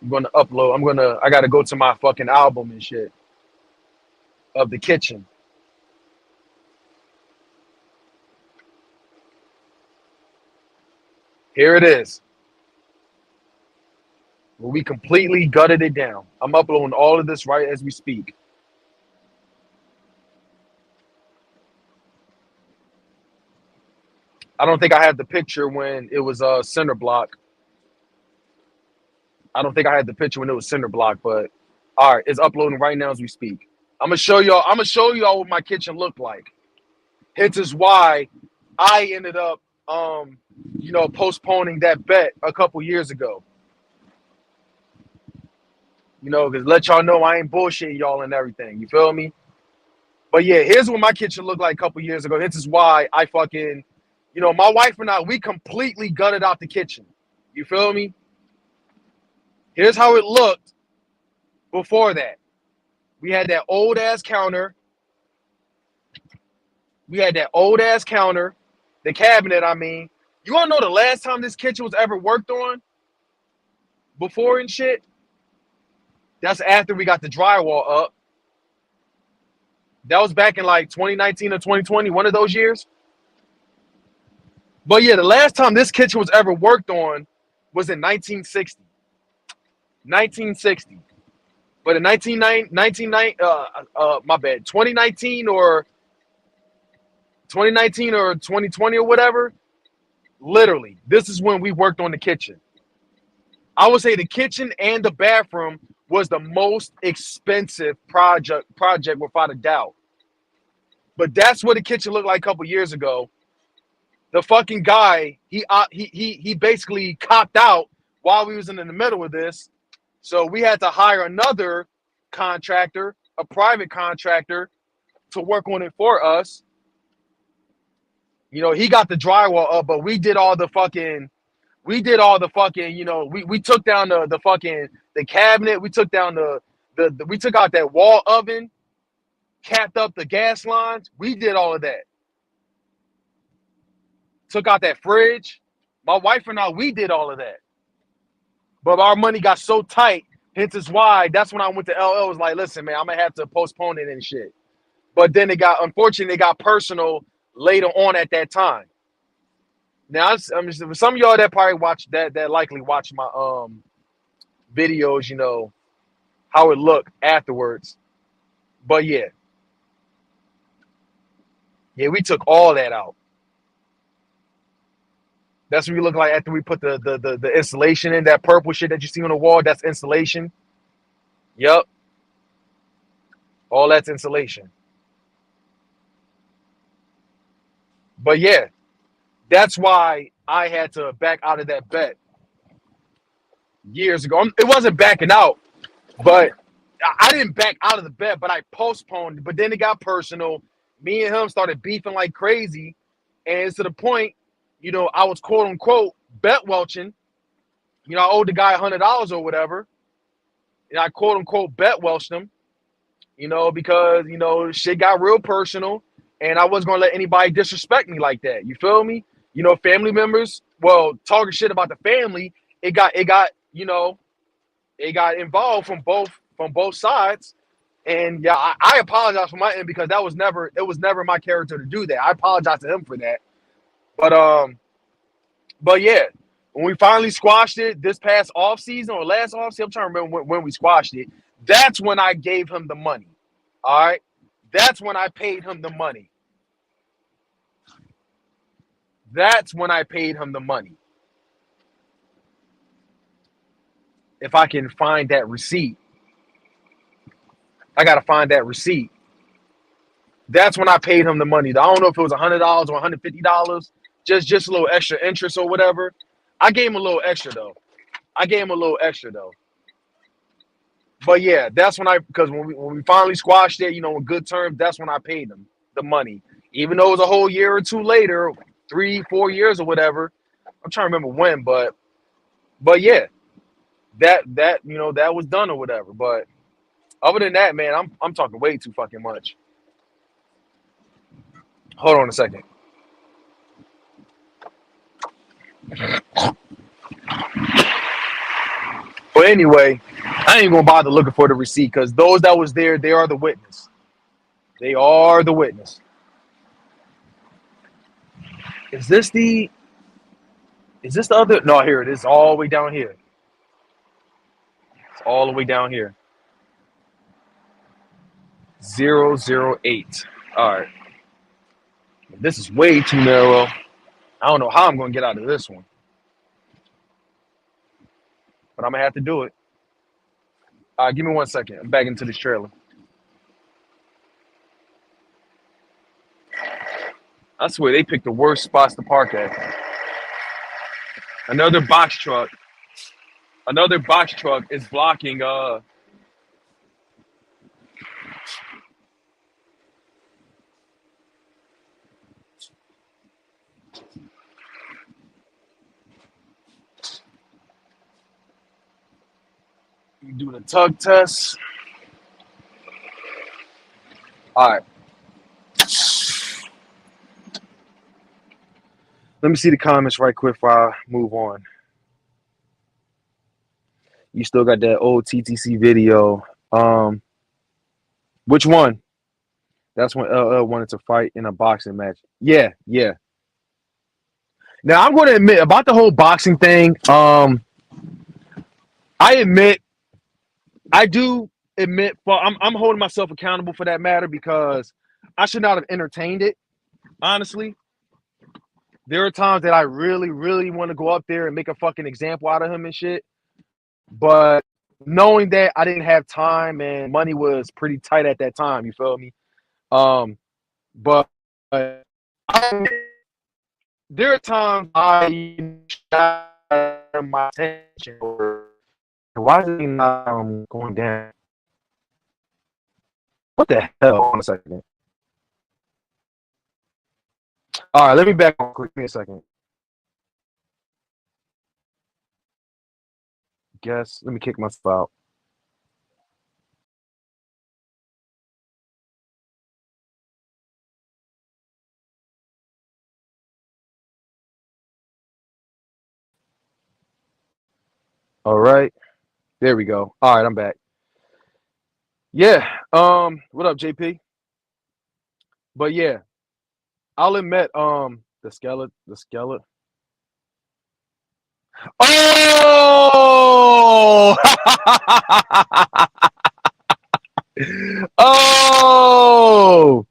I'm gonna upload. I gotta go to my fucking album and shit of the kitchen. Here it is. We completely gutted it down. I'm uploading all of this right as we speak. I don't think I had the picture when it was center block. I don't think I had the picture when it was center block, but all right, it's uploading right now as we speak. I'm gonna show y'all what my kitchen looked like. Hence is why I ended up postponing that bet a couple years ago. Because let y'all know I ain't bullshitting y'all and everything. You feel me? But yeah, here's what my kitchen looked like a couple years ago. This is why I fucking, my wife and I, we completely gutted out the kitchen. You feel me? Here's how it looked before that. We had that old ass counter. The cabinet, I mean. You want to know the last time this kitchen was ever worked on? Before and shit? That's after we got the drywall up. That was back in like 2019 or 2020, one of those years. But yeah, the last time this kitchen was ever worked on was in 1960. 1960. But in 2019 or 2020 or whatever, literally, this is when we worked on the kitchen. I would say the kitchen and the bathroom was the most expensive project without a doubt. But that's what the kitchen looked like a couple years ago. The fucking guy, he basically copped out while we was in the middle of this. So we had to hire another contractor, a private contractor, to work on it for us. He got the drywall up, but we did all the fucking, we took down the fucking the cabinet, we took down we took out that wall oven, capped up the gas lines. We did all of that. Took out that fridge. My wife and I, we did all of that. But our money got so tight, hence is why that's when I went to LL. Was like, listen, man, I'm gonna have to postpone it and shit. But then unfortunately, it got personal later on at that time. Now, for some of y'all that probably watch that likely watch my videos, how it looked afterwards. But yeah, we took all that out. That's what we look like after we put the insulation in. That purple shit that you see on the wall, that's insulation. Yep. All that's insulation. But yeah, that's why I had to back out of that bet years ago. It wasn't backing out, but I didn't back out of the bet, but I postponed. But then it got personal. Me and him started beefing like crazy. And it's to the point, I was quote unquote bet welching. I owed the guy $100 or whatever. And I quote unquote bet welched him, because, shit got real personal. And I wasn't going to let anybody disrespect me like that. You feel me? Family members, talking shit about the family, it got involved from both sides. And yeah, I apologize for my end because it was never my character to do that. I apologize to him for that. But yeah, when we finally squashed it this past off season or last off season, I'm trying to remember when we squashed it. That's when I gave him the money. All right. That's when I paid him the money. If I can find that receipt, I got to find that receipt. That's when I paid him the money. I don't know if it was $100 or $150, just a little extra interest or whatever. I gave him a little extra though. But yeah, that's when because when we finally squashed it, on good terms, that's when I paid him the money. Even though it was a whole year or two later, 3-4 years or whatever. I'm trying to remember when, but yeah, that that was done or whatever. But other than that, man, I'm talking way too fucking much. Hold on a second. But anyway, I ain't gonna bother looking for the receipt because those that was there, they are the witness. They are the witness. Is this the other? No, here it is, all the way down here. It's all the way down here. 008. All right. This is way too narrow. I don't know how I'm gonna get out of this one, but I'm gonna have to do it. All right, give me 1 second. I'm back into this trailer. I swear they picked the worst spots to park at. Another box truck is blocking you do the tug test. All right. Let me see the comments right quick before I move on. You still got that old TTC video. Which one? That's when LL wanted to fight in a boxing match. Yeah. Now I'm going to admit about the whole boxing thing. I do admit, well, I'm holding myself accountable for that matter because I should not have entertained it. Honestly, there are times that I really, really want to go up there and make a fucking example out of him and shit. But knowing that I didn't have time and money was pretty tight at that time, you feel me? But there are times I my attention or why is it not going down? What the hell? Hold on a second. All right, let me back on quick. Give me a second. Let me kick myself out. All right, there we go. All right, I'm back. Yeah. What up, JP? But yeah, I'll admit, the skeleton. Oh! Oh!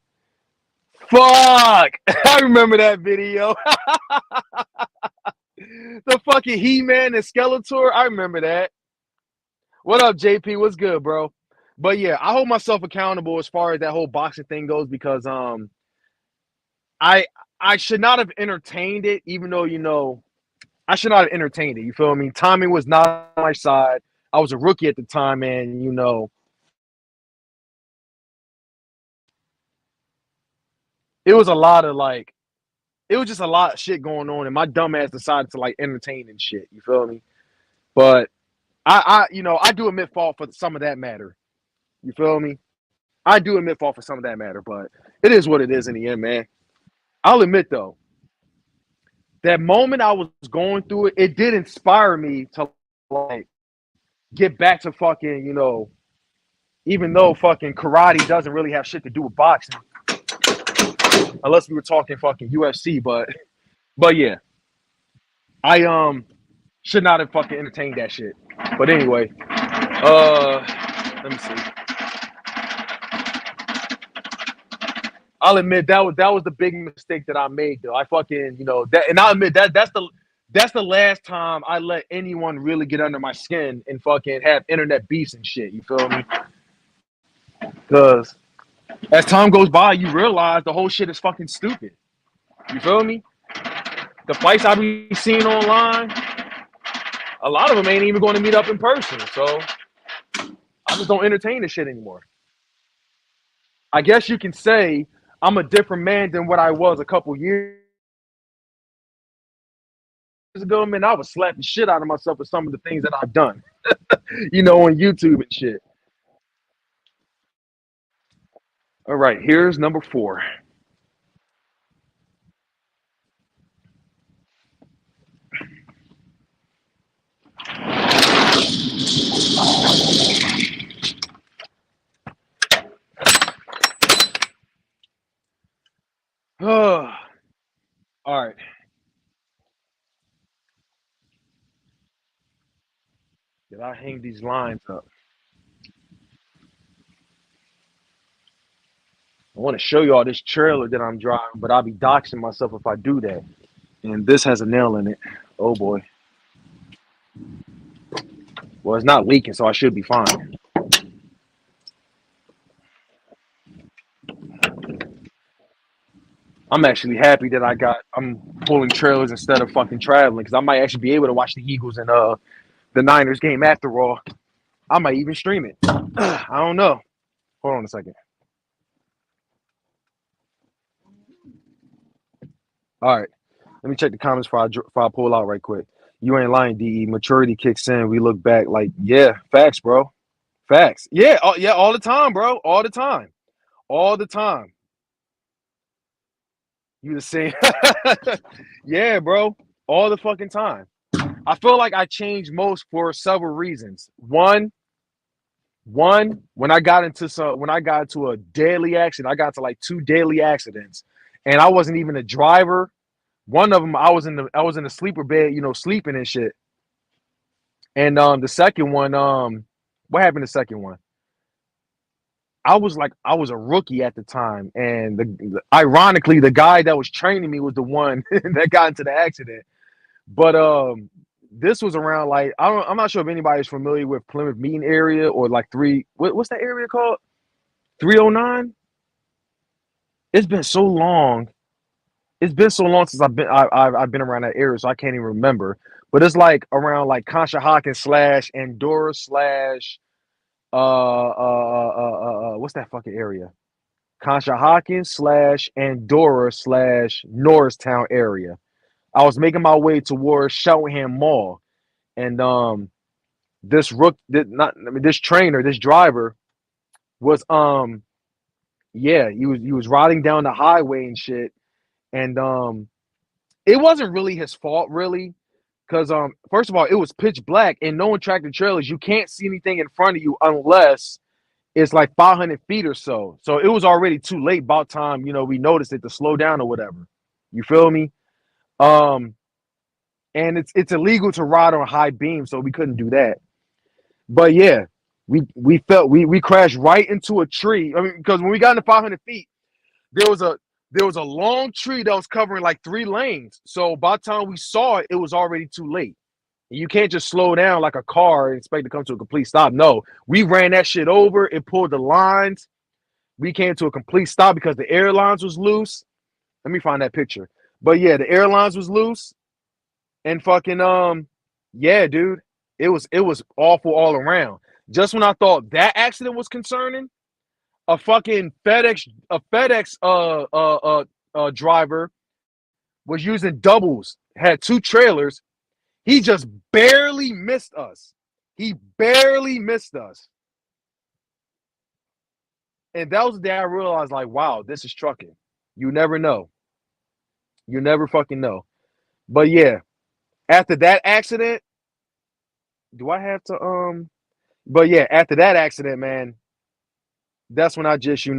Fuck! I remember that video. The fucking He-Man and Skeletor. I remember that. What up, JP? What's good, bro? But yeah, I hold myself accountable as far as that whole boxing thing goes because I should not have entertained it, even though I should not have entertained it. You feel me? Timing was not on my side. I was a rookie at the time, and it was a lot of it was just a lot of shit going on, and my dumb ass decided to entertain and shit. You feel me? But I do admit fault for some of that matter. You feel me? I do admit fault for some of that matter, but it is what it is in the end, man. I'll admit though, that moment I was going through it, it did inspire me to get back to fucking, even though fucking karate doesn't really have shit to do with boxing, unless we were talking fucking UFC, but yeah, I should not have fucking entertained that shit. But anyway, let me see. I'll admit that was the big mistake that I made though. I fucking that, and I'll admit that's the last time I let anyone really get under my skin and fucking have internet beefs and shit. You feel me? Because As time goes by, you realize the whole shit is fucking stupid. You feel me? The fights I be seeing online, a lot of them ain't even going to meet up in person. So I just don't entertain this shit anymore. I guess you can say I'm a different man than what I was a couple years ago. Man, I was slapping shit out of myself for some of the things that I've done, on YouTube and shit. All right, here's number 4. All right. Did I hang these lines up? I want to show y'all this trailer that I'm driving, but I'll be doxing myself if I do that. And this has a nail in it. Oh boy. Well, it's not leaking, so I should be fine. I'm actually happy that I'm pulling trailers instead of fucking traveling, because I might actually be able to watch the Eagles and the Niners game after all. I might even stream it. I don't know. Hold on a second. All right. Let me check the comments before I pull out right quick. You ain't lying, DE. Maturity kicks in. We look back like, yeah, facts, bro. Facts. Yeah, yeah, all the time, bro. All the time. All the time. You the same. Yeah, bro. All the fucking time. I feel like I changed most for several reasons. One, when I got into a daily accident, I got to like 2 daily accidents, and I wasn't even a driver. One of them, I was in the sleeper bed, sleeping and shit. And the second one, what happened? The second one, I was a rookie at the time, and ironically, the guy that was training me was the one that got into the accident. But this was around like I'm not sure if anybody's familiar with Plymouth Meeting area or like what's that area called? 309. It's been so long. It's been so long since I've been around that area, so I can't even remember. But it's like around like Conshohocken / Andorra / what's that fucking area? Conshohocken / Andorra / Norristown area. I was making my way towards Cheltenham Mall, and this trainer, this driver was he was riding down the highway and shit, and it wasn't really his fault really, because first of all, it was pitch black, and no tractor trailers, you can't see anything in front of you unless it's like 500 feet or so. So it was already too late. About time, we noticed it to slow down or whatever. You feel me? And it's illegal to ride on high beams, so we couldn't do that. But yeah, we crashed right into a tree. I mean, because when we got into 500 feet, there was a long tree that was covering like 3 lanes. So by the time we saw it, it was already too late. And you can't just slow down like a car and expect to come to a complete stop. No, we ran that shit over. It pulled the lines. We came to a complete stop because the airlines was loose. Let me find that picture. But yeah, the airlines was loose. And fucking yeah, dude, it was awful all around. Just when I thought that accident was concerning, a fucking FedEx driver was using doubles, had 2 trailers. He just barely missed us. He barely missed us. And that was the day I realized, like, wow, this is trucking. You never know. You never fucking know. But yeah, after that accident, do I have to but yeah, after that accident, man, that's when I just, it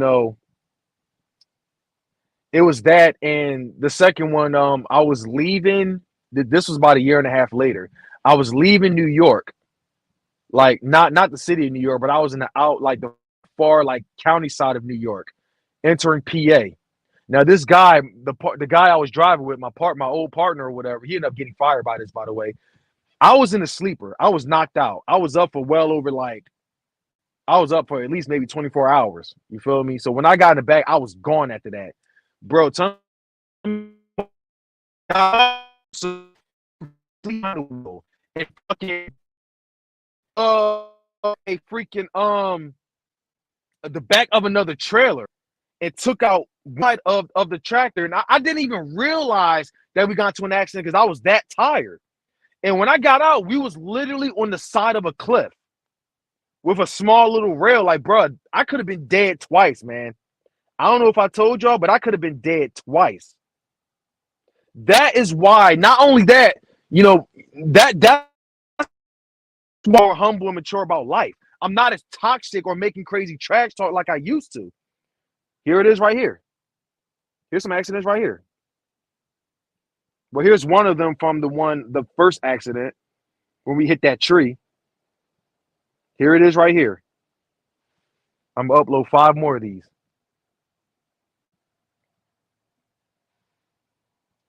was that. And the second one, I was leaving. This was about a year and a half later. I was leaving New York, like not the city of New York, but I was in the far like county side of New York, entering PA. Now this guy, the guy I was driving with, my old partner or whatever, he ended up getting fired by this, by the way. I was in a sleeper. I was knocked out. I was up for well over like I was up for at least maybe 24 hours. You feel me? So when I got in the back, I was gone after that. Bro, tell me and fucking a freaking the back of another trailer and took out one of the tractor. And I didn't even realize that we got into an accident because I was that tired. And when I got out, we was literally on the side of a cliff with a small little rail. Like, bro, I could have been dead twice, man. I don't know if I told y'all, but I could have been dead twice. That is why, not only that, you know, that's more humble and mature about life. I'm not as toxic or making crazy trash talk like I used to. Here it is right here. Here's some accidents right here. Well, here's one of them from the first accident when we hit that tree. Here it is right here. I'm going to upload 5 more of these.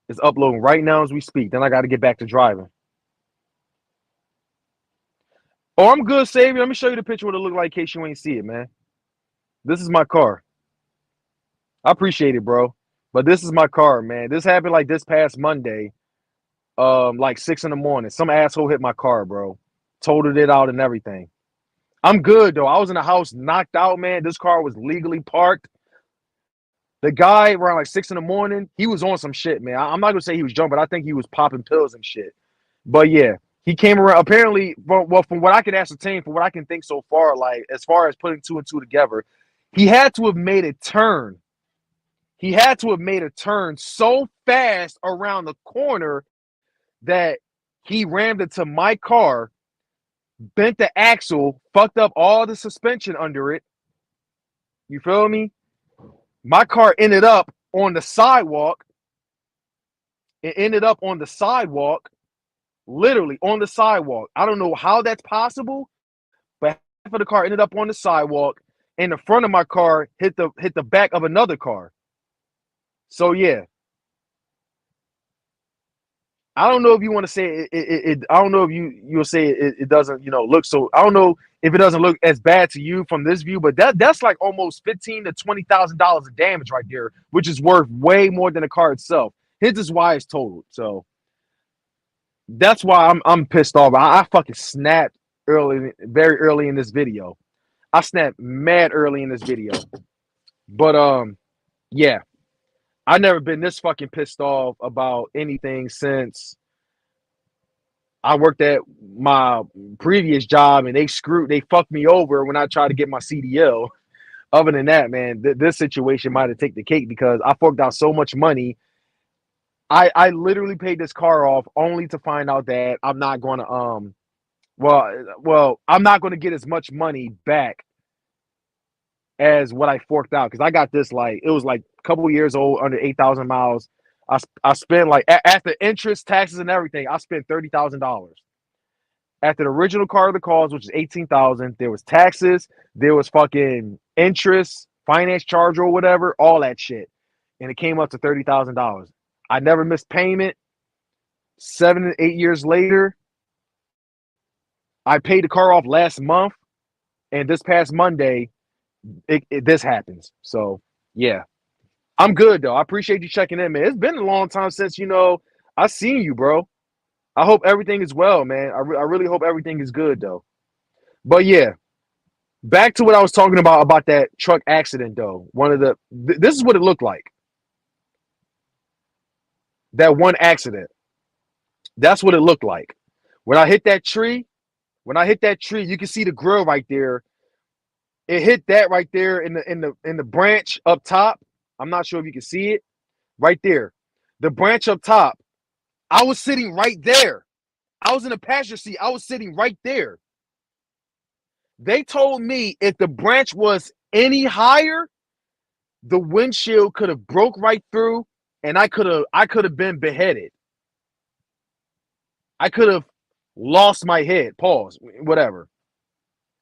It's uploading right now as we speak. Then I got to get back to driving. Oh, I'm good, Savior. Let me show you the picture what it looked like in case you ain't see it, man. This is my car. I appreciate it, bro. But this is my car, man. This happened like this past Monday, like 6 in the morning. Some asshole hit my car, bro. Totaled it out and everything. I'm good, though. I was in the house knocked out, man. This car was legally parked. The guy around like 6 in the morning, he was on some shit, man. I'm not going to say he was drunk, but I think he was popping pills and shit. But yeah, he came around. Apparently, from what I can ascertain, from what I can think so far, like as far as putting 2 and 2 together, he had to have made a turn. He had to have made a turn so fast around the corner that he rammed into my car, bent the axle, fucked up all the suspension under it. You feel me? My car ended up on the sidewalk. It ended up on the sidewalk, literally on the sidewalk. I don't know how that's possible, but half of the car ended up on the sidewalk, and the front of my car hit the back of another car. So yeah, I don't know if you want to say it. I don't know if you'll say it doesn't, look so. I don't know if it doesn't look as bad to you from this view, but that's like almost $15,000 to $20,000 of damage right there, which is worth way more than the car itself. His is why it's totaled. So that's why I'm pissed off. I fucking snapped very early in this video. I snapped mad early in this video. But yeah. I've never been this fucking pissed off about anything since I worked at my previous job and they fucked me over when I tried to get my CDL. Other than that, man, this situation might have taken the cake because I forked out so much money. I literally paid this car off only to find out that I'm not going to I'm not going to get as much money back as what I forked out because I got this it was like a couple of years old, under 8,000 miles. I spent like after interest, taxes, and everything, I spent $30,000. After the original car of the cause, which is 18,000, there was taxes, there was fucking interest, finance charge or whatever, all that shit, and it came up to $30,000. I never missed payment. 7 to 8 years later, I paid the car off last month, and this past Monday, this happens. So yeah, I'm good though. I appreciate you checking in, man. It's been a long time since I seen you, bro. I hope everything is well, man. I really hope everything is good though. But yeah, back to what I was talking about that truck accident though. This is what it looked like. That one accident. That's what it looked like. When I hit that tree, you can see the grill right there. It hit that right there in the branch up top. I'm not sure if you can see it. Right there. The branch up top. I was sitting right there. I was in the passenger seat. I was sitting right there. They told me if the branch was any higher, the windshield could have broke right through and I could have been beheaded. I could have lost my head. Pause. Whatever.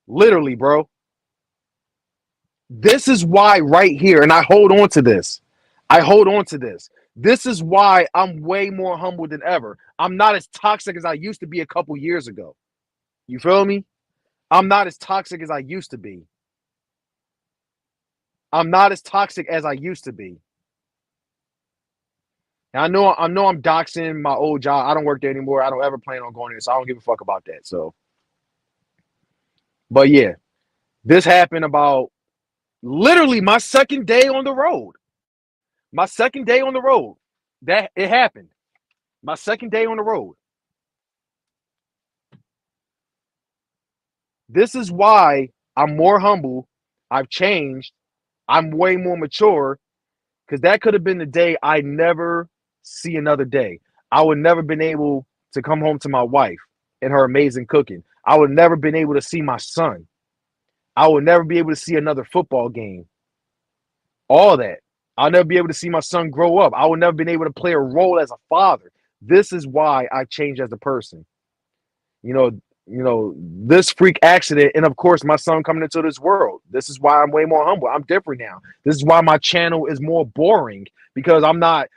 Literally, bro. This is why right here, and I hold on to this. This is why I'm way more humble than ever. I'm not as toxic as I used to be a couple years ago. You feel me? I'm not as toxic as I used to be. I'm not as toxic as I used to be. And I know I'm doxing my old job. I don't work there anymore. I don't ever plan on going there, so I don't give a fuck about that. So, but yeah, this happened about literally my second day on the road. My second day on the road. That it happened. My second day on the road. This is why I'm more humble. I've changed. I'm way more mature because that could have been the day I never see another day. I would never been able to come home to my wife and her amazing cooking. I would never been able to see my son. I would never be able to see another football game. All that. I'll never be able to see my son grow up. I would never been able to play a role as a father. This is why I changed as a person. You know, this freak accident, and of course, my son coming into this world. This is why I'm way more humble. I'm different now. This is why my channel is more boring because I'm not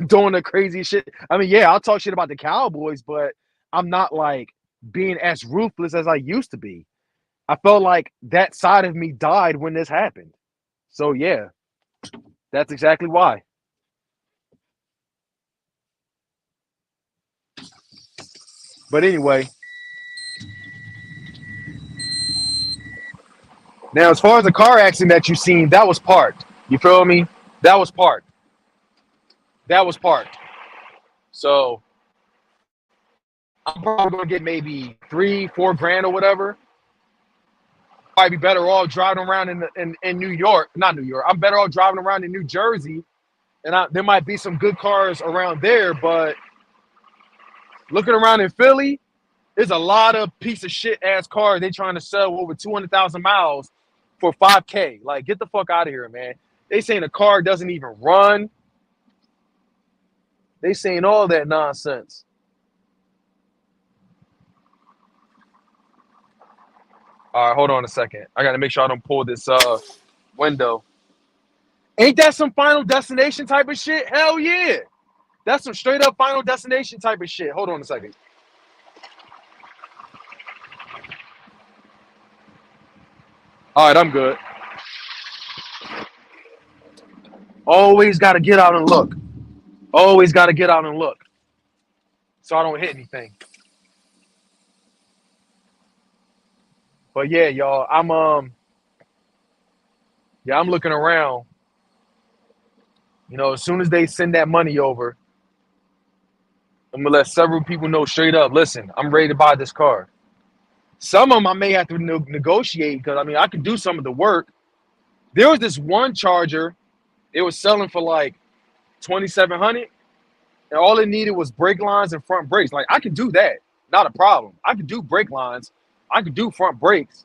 doing the crazy shit. I mean, yeah, I'll talk shit about the Cowboys, but I'm not like being as ruthless as I used to be. I felt like that side of me died when this happened. So yeah, that's exactly why. But anyway, now as far as the car accident that you seen, that was parked. You feel me? That was parked. That was parked. So I'm probably gonna get maybe 3-4 grand or whatever. Probably be better off driving around in New York, not New York. I'm better off driving around in New Jersey, and there might be some good cars around there. But looking around in Philly, there's a lot of piece of shit ass cars they trying to sell over 200,000 miles for 5K. Like, get the fuck out of here, man. They saying the car doesn't even run. They saying all that nonsense. All right, hold on a second. I got to make sure I don't pull this window. Ain't that some Final Destination type of shit? Hell yeah. That's some straight up Final Destination type of shit. Hold on a second. All right, I'm good. Always got to get out and look. Always got to get out and look so I don't hit anything. But yeah, y'all, I'm looking around. You know, as soon as they send that money over, I'm gonna let several people know straight up. Listen, I'm ready to buy this car. Some of them I may have to negotiate because I mean I could do some of the work. There was this one Charger, it was selling for like 2,700, and all it needed was brake lines and front brakes. Like I could do that, not a problem. I could do brake lines, I could do front brakes,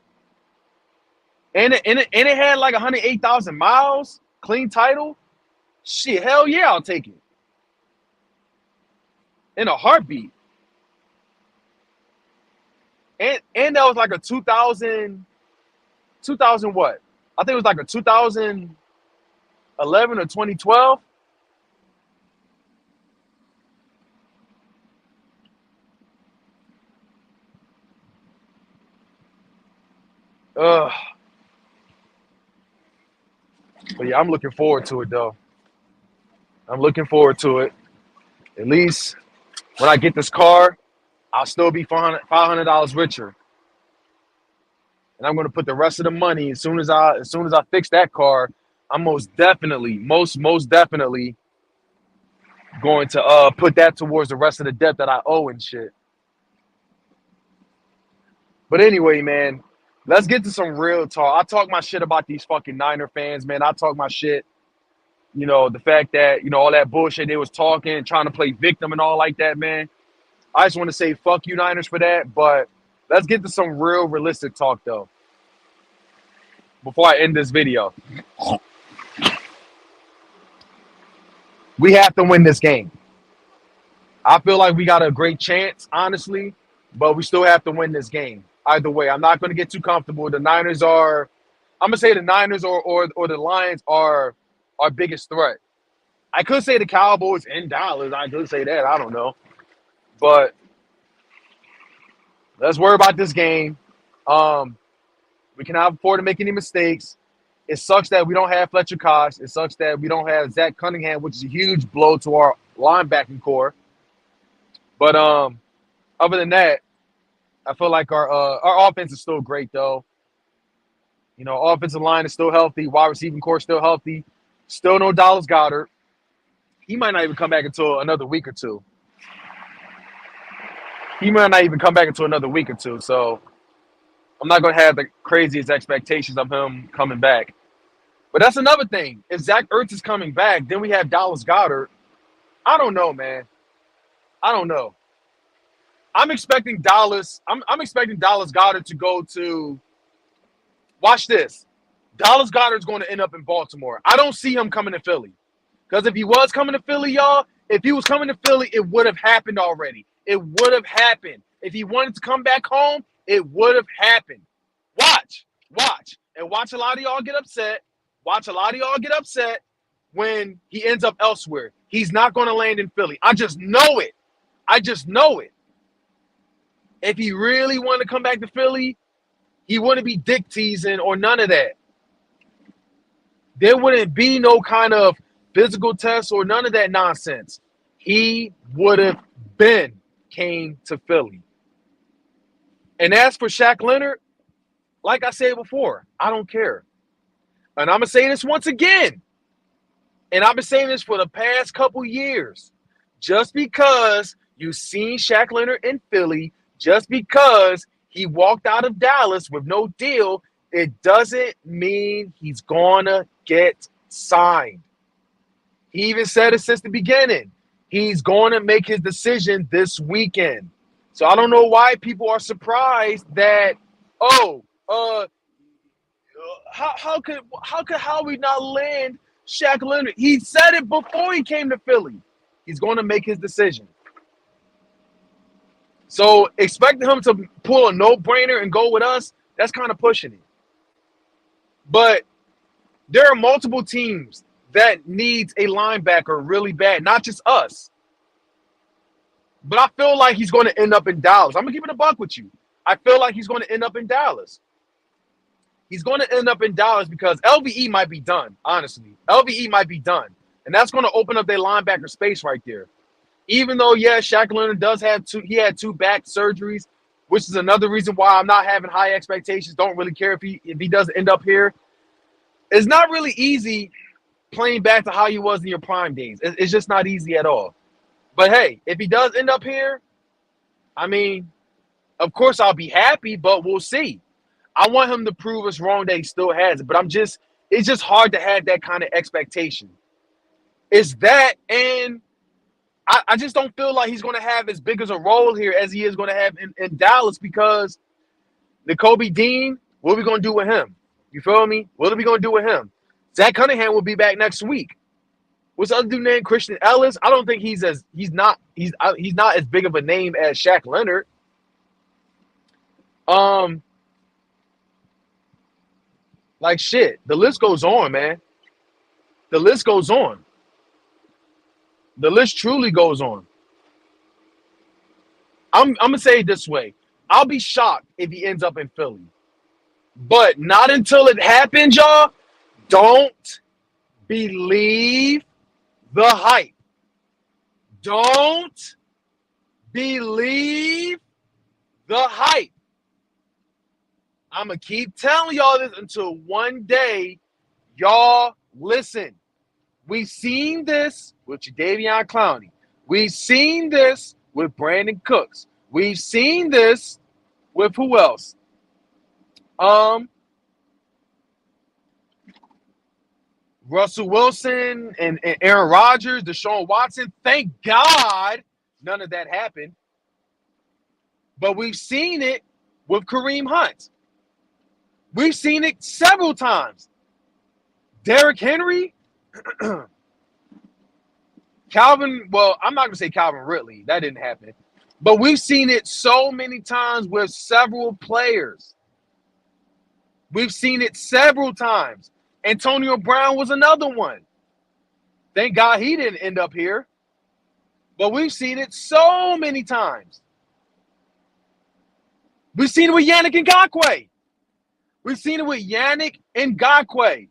and it had like 108,000 miles, clean title. Shit, hell yeah, I'll take it in a heartbeat. And that was like a 2000 what? I think it was like a 2011 or 2012. Ugh. But yeah, I'm looking forward to it though. I'm looking forward to it. At least when I get this car, I'll still be $500 richer. And I'm gonna put the rest of the money as soon as I fix that car. I'm most definitely going to put that towards the rest of the debt that I owe and shit. But anyway, man, let's get to some real talk. I talk my shit about these fucking Niner fans, man. I talk my shit. You know, the fact that, you know, all that bullshit they was talking, trying to play victim and all like that, man. I just want to say fuck you Niners for that. But let's get to some real realistic talk, though, before I end this video. We have to win this game. I feel like we got a great chance, honestly, but we still have to win this game. Either way, I'm not going to get too comfortable. The Niners are, I'm going to say the Niners or the Lions are our biggest threat. I could say the Cowboys in Dallas. I could say that. I don't know. But let's worry about this game. We cannot afford to make any mistakes. It sucks that we don't have Fletcher Cox. It sucks that we don't have Zach Cunningham, which is a huge blow to our linebacking core. But other than that, I feel like our offense is still great, though. You know, offensive line is still healthy. Wide receiving core still healthy. Still no Dallas Goedert. He might not even come back until another week or two. So I'm not going to have the craziest expectations of him coming back. But that's another thing. If Zach Ertz is coming back, then we have Dallas Goedert. I don't know, man. I don't know. I'm expecting Dallas Goedert to go to – watch this. Dallas Goedert's going to end up in Baltimore. I don't see him coming to Philly. Because if he was coming to Philly, y'all, if he was coming to Philly, it would have happened already. It would have happened. If he wanted to come back home, it would have happened. Watch. And watch a lot of y'all get upset. When he ends up elsewhere. He's not going to land in Philly. I just know it. If he really wanted to come back to Philly, he wouldn't be dick teasing or none of that. There wouldn't be no kind of physical test or none of that nonsense. He would have came to Philly. And as for Shaq Leonard, like I said before, I don't care. And I'm going to say this once again. And I've been saying this for the past couple years. Just because you've seen Shaq Leonard in Philly, just because he walked out of Dallas with no deal, it doesn't mean he's going to get signed. He even said it since the beginning. He's going to make his decision this weekend. So I don't know why people are surprised that, how we not land Shaq Leonard? He said it before he came to Philly. He's going to make his decision. So expecting him to pull a no-brainer and go with us, that's kind of pushing it. But there are multiple teams that needs a linebacker really bad, not just us. But I feel like he's going to end up in Dallas. I'm going to keep it a buck with you. I feel like he's going to end up in Dallas. He's going to end up in Dallas because LVE might be done, honestly. LVE might be done. And that's going to open up their linebacker space right there. Even though, yeah, Shaq Leonard had two back surgeries, which is another reason why I'm not having high expectations. Don't really care if he does end up here. It's not really easy playing back to how he was in your prime days. It's just not easy at all. But hey, if he does end up here, I mean, of course I'll be happy, but we'll see. I want him to prove us wrong that he still has it, but it's just hard to have that kind of expectation. It's that, and I just don't feel like he's going to have as big as a role here as he is going to have in Dallas because Nakobe Dean, what are we going to do with him? You feel me? What are we going to do with him? Zach Cunningham will be back next week. What's the other dude named Christian Ellis? I don't think he's not as big of a name as Shaq Leonard. Like shit. The list goes on, man. The list goes on. The list truly goes on. I'm gonna say it this way. I'll be shocked if he ends up in Philly. But not until it happens, y'all. Don't believe the hype. Don't believe the hype. I'm going to keep telling y'all this until one day y'all listen. We've seen this with Jadeveon Clowney. We've seen this with Brandon Cooks. We've seen this with who else? Russell Wilson and Aaron Rodgers, Deshaun Watson. Thank God none of that happened. But we've seen it with Kareem Hunt. We've seen it several times. Derrick Henry, Calvin, well, I'm not going to say Calvin Ridley. That didn't happen. But we've seen it so many times with several players. We've seen it several times. Antonio Brown was another one. Thank God he didn't end up here. But we've seen it so many times. We've seen it with Yannick Ngakoue. We've seen it with Yannick Ngakoue.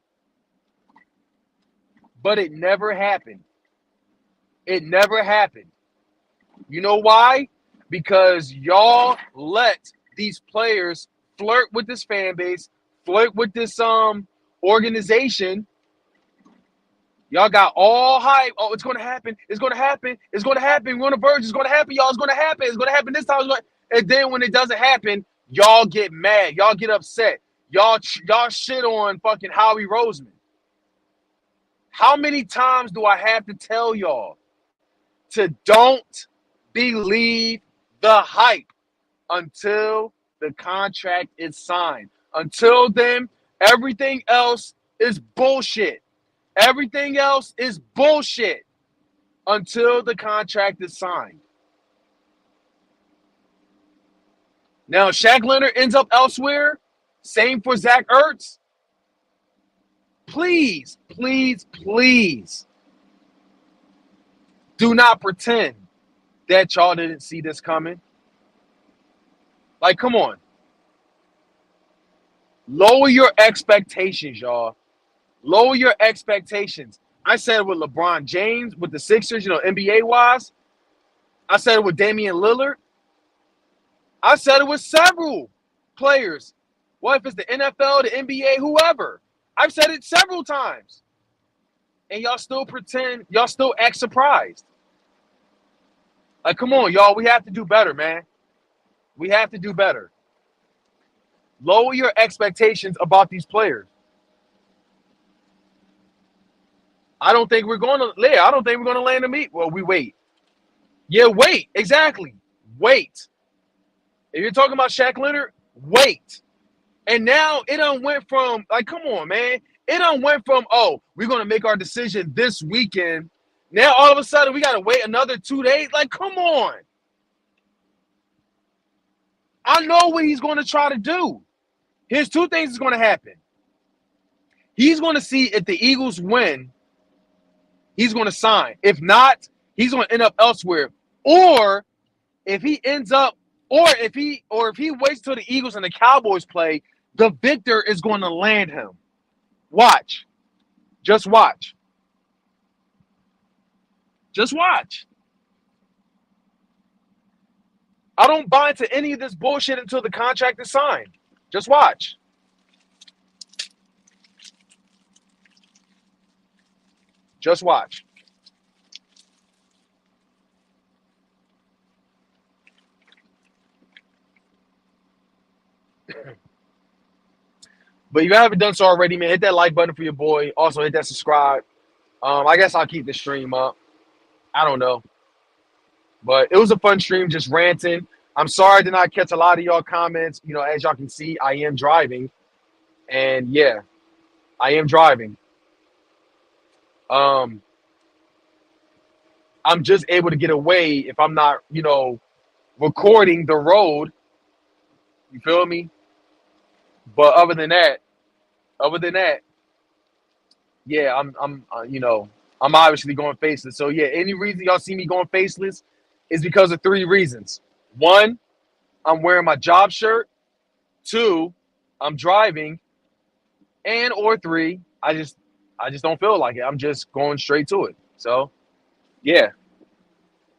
But it never happened. It never happened. You know why? Because y'all let these players flirt with this fan base, flirt with this organization. Y'all got all hype. Oh, it's going to happen. It's going to happen. It's going to happen. We're on the verge. It's going to happen, y'all. It's going to happen. It's going to happen this time. And then when it doesn't happen, y'all get mad. Y'all get upset. Y'all shit on fucking Howie Roseman. How many times do I have to tell y'all to don't believe the hype until the contract is signed? Until then, everything else is bullshit. Everything else is bullshit until the contract is signed. Now, Shaq Leonard ends up elsewhere. Same for Zach Ertz. Please, please, please do not pretend that y'all didn't see this coming. Like, come on. Lower your expectations, y'all. Lower your expectations. I said it with LeBron James, with the Sixers, NBA-wise. I said it with Damian Lillard. I said it with several players. What if it's the NFL, the NBA, whoever? I've said it several times. And y'all still pretend, y'all still act surprised. Like, come on, y'all. We have to do better, man. We have to do better. Lower your expectations about these players. I don't think we're going to land a meet. Well, we wait. Yeah, wait. Exactly. Wait. If you're talking about Shaq Leonard, wait. And now it done went from, like, come on, man. It done went from, oh, we're going to make our decision this weekend. Now, all of a sudden, we got to wait another 2 days. Like, come on. I know what he's going to try to do. Here's two things that's going to happen. He's going to see if the Eagles win, he's going to sign. If not, he's going to end up elsewhere. Or if he ends up, or if he waits till the Eagles and the Cowboys play, the victor is going to land him. Watch. Just watch. Just watch. I don't buy into any of this bullshit until the contract is signed. Just watch. Just watch. But if you haven't done so already, man, hit that like button for your boy. Also, hit that subscribe. I guess I'll keep the stream up. I don't know. But it was a fun stream, just ranting. I'm sorry I did not catch a lot of y'all comments. As y'all can see, I am driving. And, yeah, I am driving. I'm just able to get away if I'm not, recording the road. You feel me? But other than that, yeah, I'm obviously going faceless. So yeah, any reason y'all see me going faceless is because of 3 reasons. 1, I'm wearing my job shirt. 2, I'm driving. And or 3, I just don't feel like it. I'm just going straight to it. So yeah.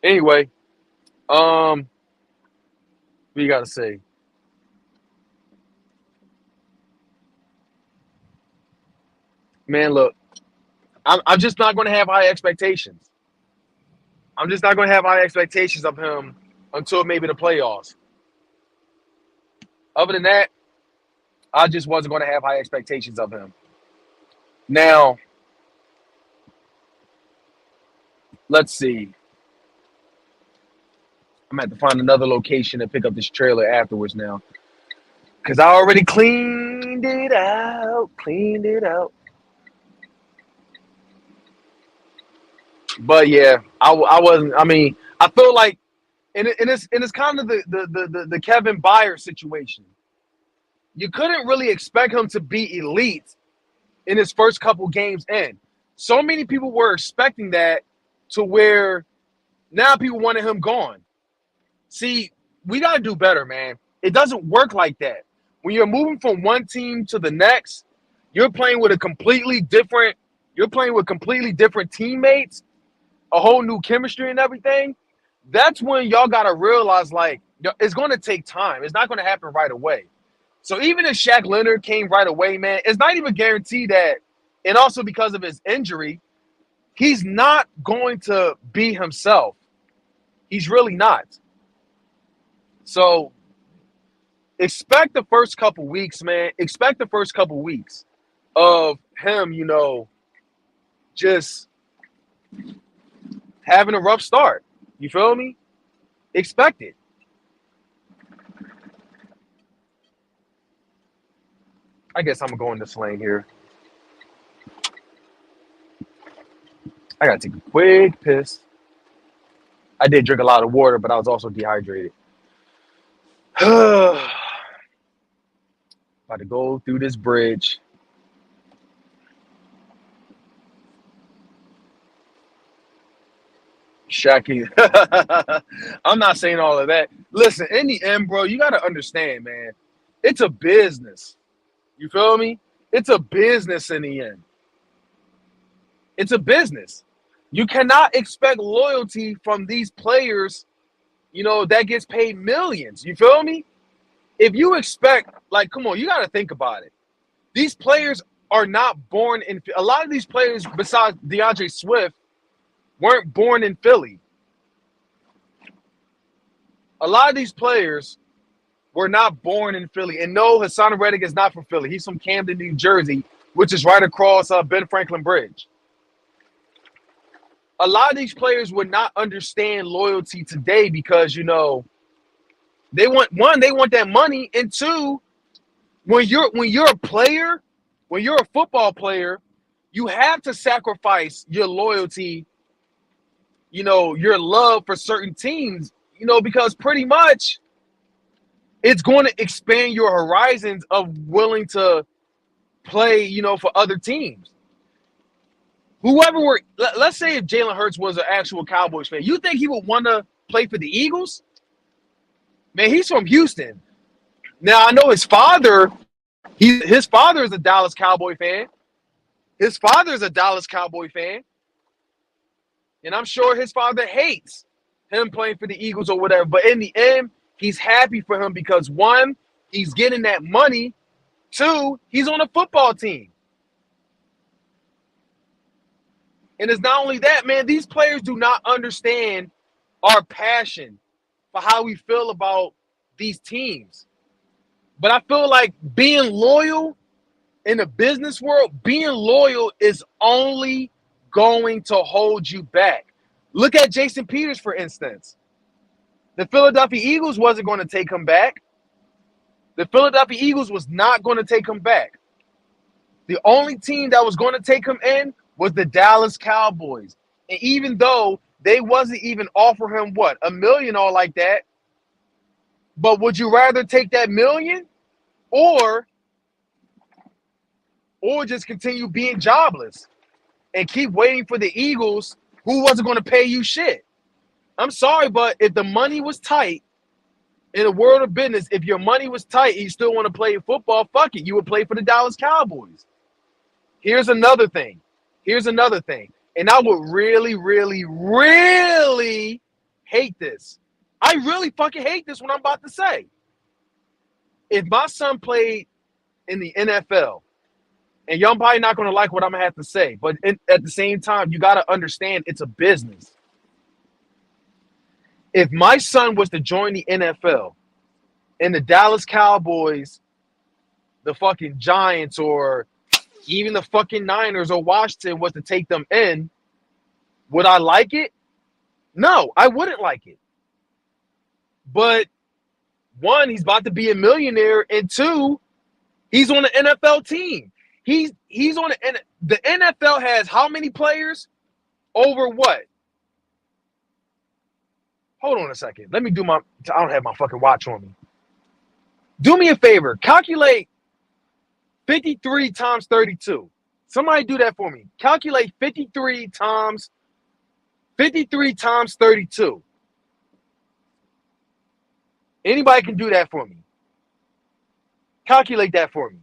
Anyway, what you gotta say? Man, look, I'm just not going to have high expectations. I'm just not going to have high expectations of him until maybe the playoffs. Other than that, I just wasn't going to have high expectations of him. Now, let's see. I'm going to have to find another location to pick up this trailer afterwards now. Because I already cleaned it out. But yeah, I wasn't. I mean, I feel like, and it's kind of the Kevin Byard situation. You couldn't really expect him to be elite in his first couple games in. So many people were expecting that to where now people wanted him gone. See, we gotta do better, man. It doesn't work like that. When you're moving from one team to the next, you're playing with completely different teammates, a whole new chemistry and everything. That's when y'all gotta realize, like, it's gonna take time. It's not gonna happen right away. So even if Shaq Leonard came right away, man, it's not even guaranteed that, and also because of his injury, he's not going to be himself. He's really not. So expect the first couple weeks, man. Expect the first couple weeks of him, just having a rough start. You feel me? Expect it. I guess I'm going to go in this lane here. I got to take a quick piss. I did drink a lot of water, but I was also dehydrated. About to go through this bridge. Shaq. I'm not saying all of that. Listen, in the end, bro, you got to understand, man. It's a business. You feel me? It's a business in the end. It's a business. You cannot expect loyalty from these players, that gets paid millions. You feel me? If you expect, like, come on, you got to think about it. These players are not born in – a lot of these players, besides DeAndre Swift, weren't born in Philly. A lot of these players were not born in Philly. And no, Hassan Reddick is not from Philly. He's from Camden, New Jersey, which is right across Ben Franklin Bridge. A lot of these players would not understand loyalty today because, they want that money, and two, when you're a player, when you're a football player, you have to sacrifice your loyalty, your love for certain teams, because pretty much it's going to expand your horizons of willing to play, for other teams. Let's say if Jalen Hurts was an actual Cowboys fan, you think he would want to play for the Eagles? Man, he's from Houston. Now, I know his father is a Dallas Cowboy fan. His father is a Dallas Cowboy fan. And I'm sure his father hates him playing for the Eagles or whatever. But in the end, he's happy for him because, one, he's getting that money. Two, he's on a football team. And it's not only that, man, these players do not understand our passion for how we feel about these teams. But I feel like being loyal in the business world, being loyal is only going to hold you back. Look at Jason Peters, for instance. The Philadelphia Eagles wasn't going to take him back. The Philadelphia Eagles was not going to take him back. The only team that was going to take him in was the Dallas Cowboys. And even though they wasn't even offer him, $1 million or like that, but would you rather take that $1 million or just continue being jobless and keep waiting for the Eagles who wasn't going to pay you shit? I'm sorry, but if the money was tight in the world of business, if your money was tight and you still want to play football, fuck it. You would play for the Dallas Cowboys. Here's another thing. And I would really, really, really hate this. I really fucking hate this what I'm about to say. If my son played in the NFL, and y'all probably not going to like what I'm going to have to say, but at the same time, you got to understand it's a business. If my son was to join the NFL and the Dallas Cowboys, the fucking Giants, or even the fucking Niners or Washington was to take them in, would I like it? No, I wouldn't like it. But one, he's about to be a millionaire, and two, he's on the NFL team. He's on the NFL has how many players? Over what? Hold on a second. Let me I don't have my fucking watch on me. Do me a favor. Calculate 53 times 32. Somebody do that for me. Calculate 53 times 32. Anybody can do that for me. Calculate that for me.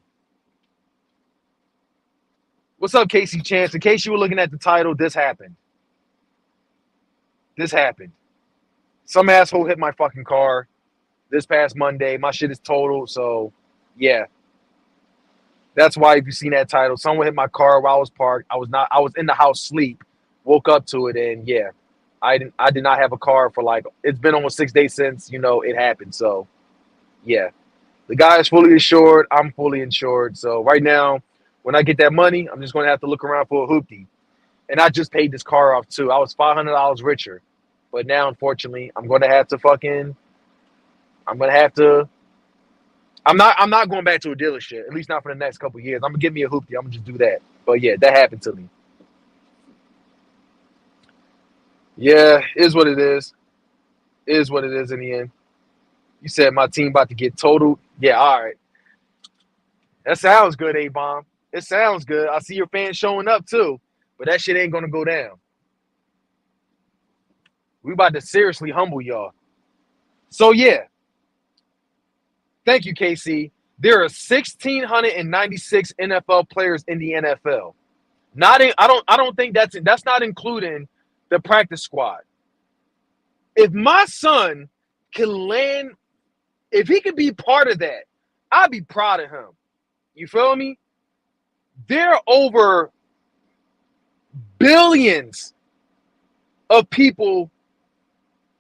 What's up, Casey Chance? In case you were looking at the title, this happened. This happened. Some asshole hit my fucking car this past Monday. My shit is totaled, so yeah. That's why if you seen that title, someone hit my car while I was parked. I was in the house sleep, woke up to it, and yeah. I did not have a car for like, it's been almost 6 days since, it happened. So yeah. The guy is fully insured. I'm fully insured. So right now, when I get that money, I'm just going to have to look around for a hoopty. And I just paid this car off too. I was $500 richer. But now, unfortunately, I'm going to have to I'm not going back to a dealership, at least not for the next couple of years. I'm going to give me a hoopty. I'm going to just do that. But yeah, that happened to me. Yeah, is what it is. Is what it is in the end. You said my team about to get totaled. Yeah, all right. That sounds good, A-Bomb. It sounds good. I see your fans showing up too, but that shit ain't gonna go down. We about to seriously humble y'all. So yeah, thank you, KC. There are 1,696 NFL players in the NFL. I don't think that's not including the practice squad. If my son can land, if he could be part of that, I'd be proud of him. You feel me? There are over billions of people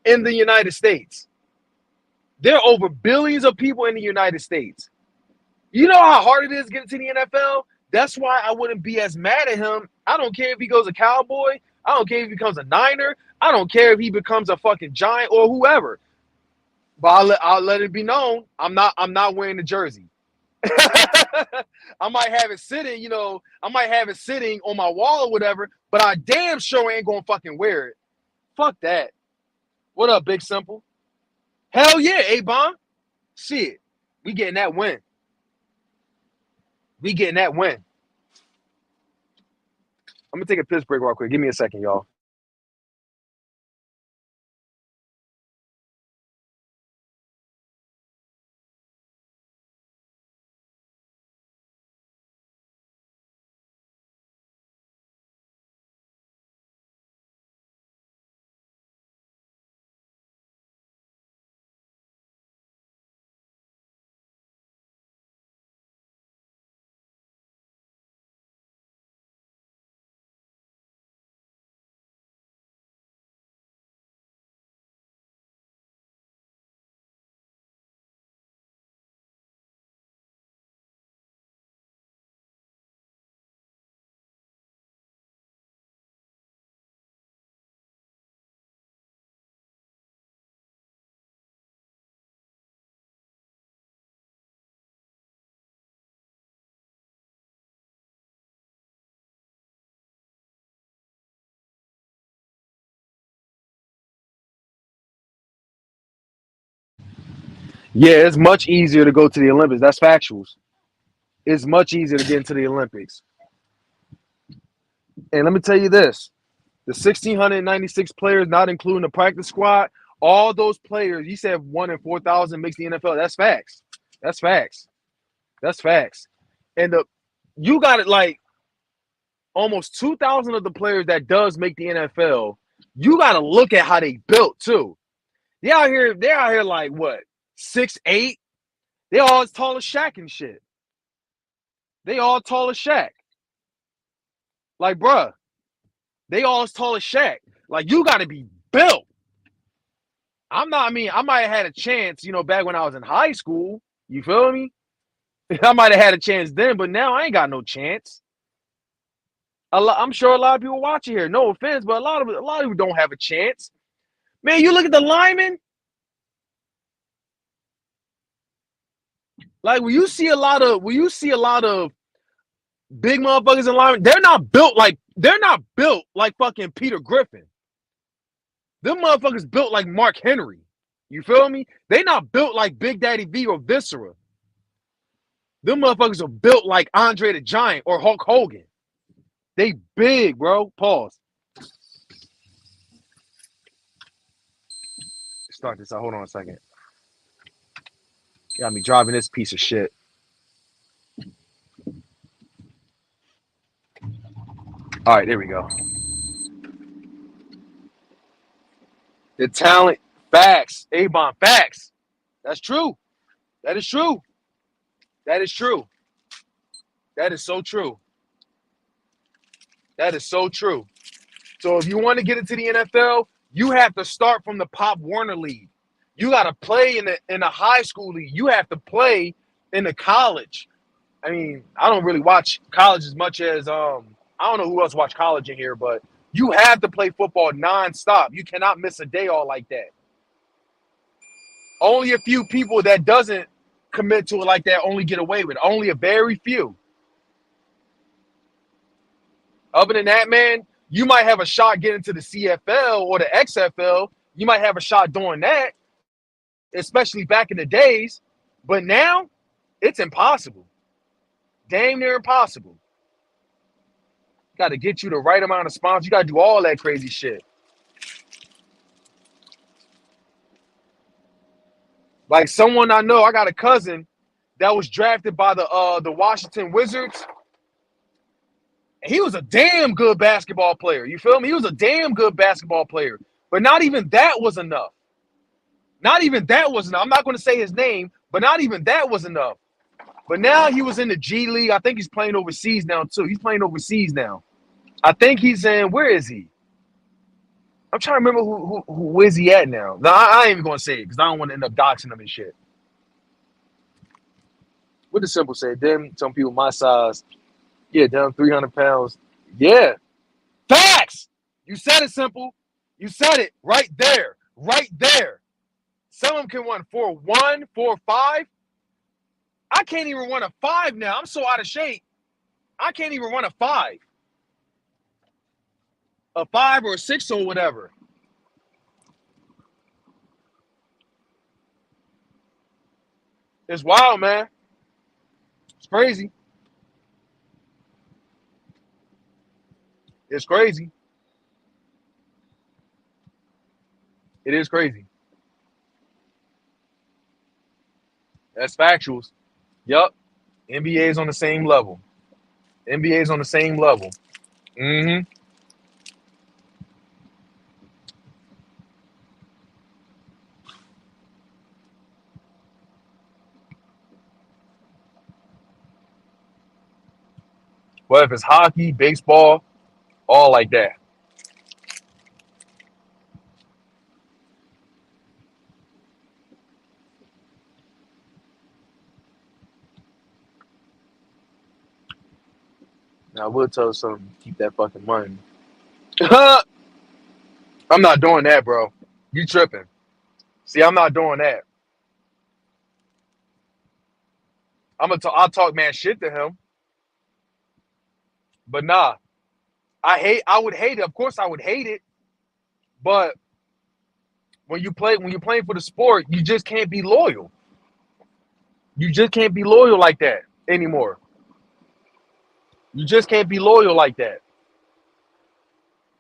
in the United States. There are over billions of people in the United States. You know how hard it is getting to the NFL? That's why I wouldn't be as mad at him. I don't care if he goes a Cowboy. I don't care if he becomes a Niner. I don't care if he becomes a fucking Giant or whoever. But I'll let it be known, I'm not wearing the jersey. I might have it sitting, I might have it sitting on my wall or whatever, but I damn sure ain't gonna fucking wear it. Fuck that. What up, Big Simple? Hell yeah, A-Bomb. Shit. We getting that win. We getting that win. I'm gonna take a piss break real quick. Give me a second, y'all. Yeah, it's much easier to go to the Olympics. That's factuals. It's much easier to get into the Olympics. And let me tell you this. The 1,696 players, not including the practice squad, all those players, you said 1 in 4,000 makes the NFL. That's facts. That's facts. That's facts. And you got it like almost 2,000 of the players that does make the NFL. You got to look at how they built too. They're out here like what, 6'8"? They all as tall as Shaq and shit. They all tall as Shaq. Like, bruh, they all as tall as Shaq. Like, you got to be built. I might have had a chance, back when I was in high school. You feel me? I might have had a chance then, but now I ain't got no chance. I'm sure a lot of people watching here. No offense, but a lot of people don't have a chance. Man, you look at the linemen. Like when you see a lot of big motherfuckers in linemen, they're not built like fucking Peter Griffin. Them motherfuckers built like Mark Henry. You feel me? They not built like Big Daddy V or Viscera. Them motherfuckers are built like Andre the Giant or Hulk Hogan. They big, bro. Pause. Start this out. Hold on a second. Got me driving this piece of shit. All right, there we go. The talent, facts, Avon, facts. That's true. That is true. That is true. That is so true. That is so true. So if you want to get into the NFL, you have to start from the Pop Warner League. You got to play in the high school league. You have to play in the college. I mean, I don't really watch college as much as I don't know who else watch college in here, but you have to play football nonstop. You cannot miss a day all like that. Only a few people that doesn't commit to it like that only get away with it. Only a very few. Other than that, man, you might have a shot getting to the CFL or the XFL. You might have a shot doing that, especially back in the days. But now, it's impossible. Damn near impossible. Got to get you the right amount of sponsors. You got to do all that crazy shit. Like someone I know, I got a cousin that was drafted by the Washington Wizards. And he was a damn good basketball player. You feel me? He was a damn good basketball player. But not even that was enough. Not even that was enough. I'm not going to say his name, but not even that was enough. But now he was in the G League. I think he's playing overseas now, too. He's playing overseas now. I think he's in, where is he? I'm trying to remember who is he at now. No, I ain't even going to say it because I don't want to end up doxing him and shit. What does Simple say? Them, some people my size, yeah, down 300 pounds. Yeah. Facts! You said it, Simple. You said it right there. Right there. Some of them can run 4.1, 4.5. I can't even run a 5 now. I'm so out of shape. I can't even run a 5. A 5 or a 6 or whatever. It's wild, man. It's crazy. It's crazy. It is crazy. That's factuals. Yup. NBA's on the same level. NBA's on the same level. Mm-hmm. Well, if it's hockey, baseball, all like that. Now, I will tell something. Keep that fucking money. I'm not doing that, bro. You tripping. See, I'm not doing that. I'll talk man shit to him. But nah. I would hate it. Of course I would hate it. But when you're playing for the sport, you just can't be loyal. You just can't be loyal like that anymore. You just can't be loyal like that.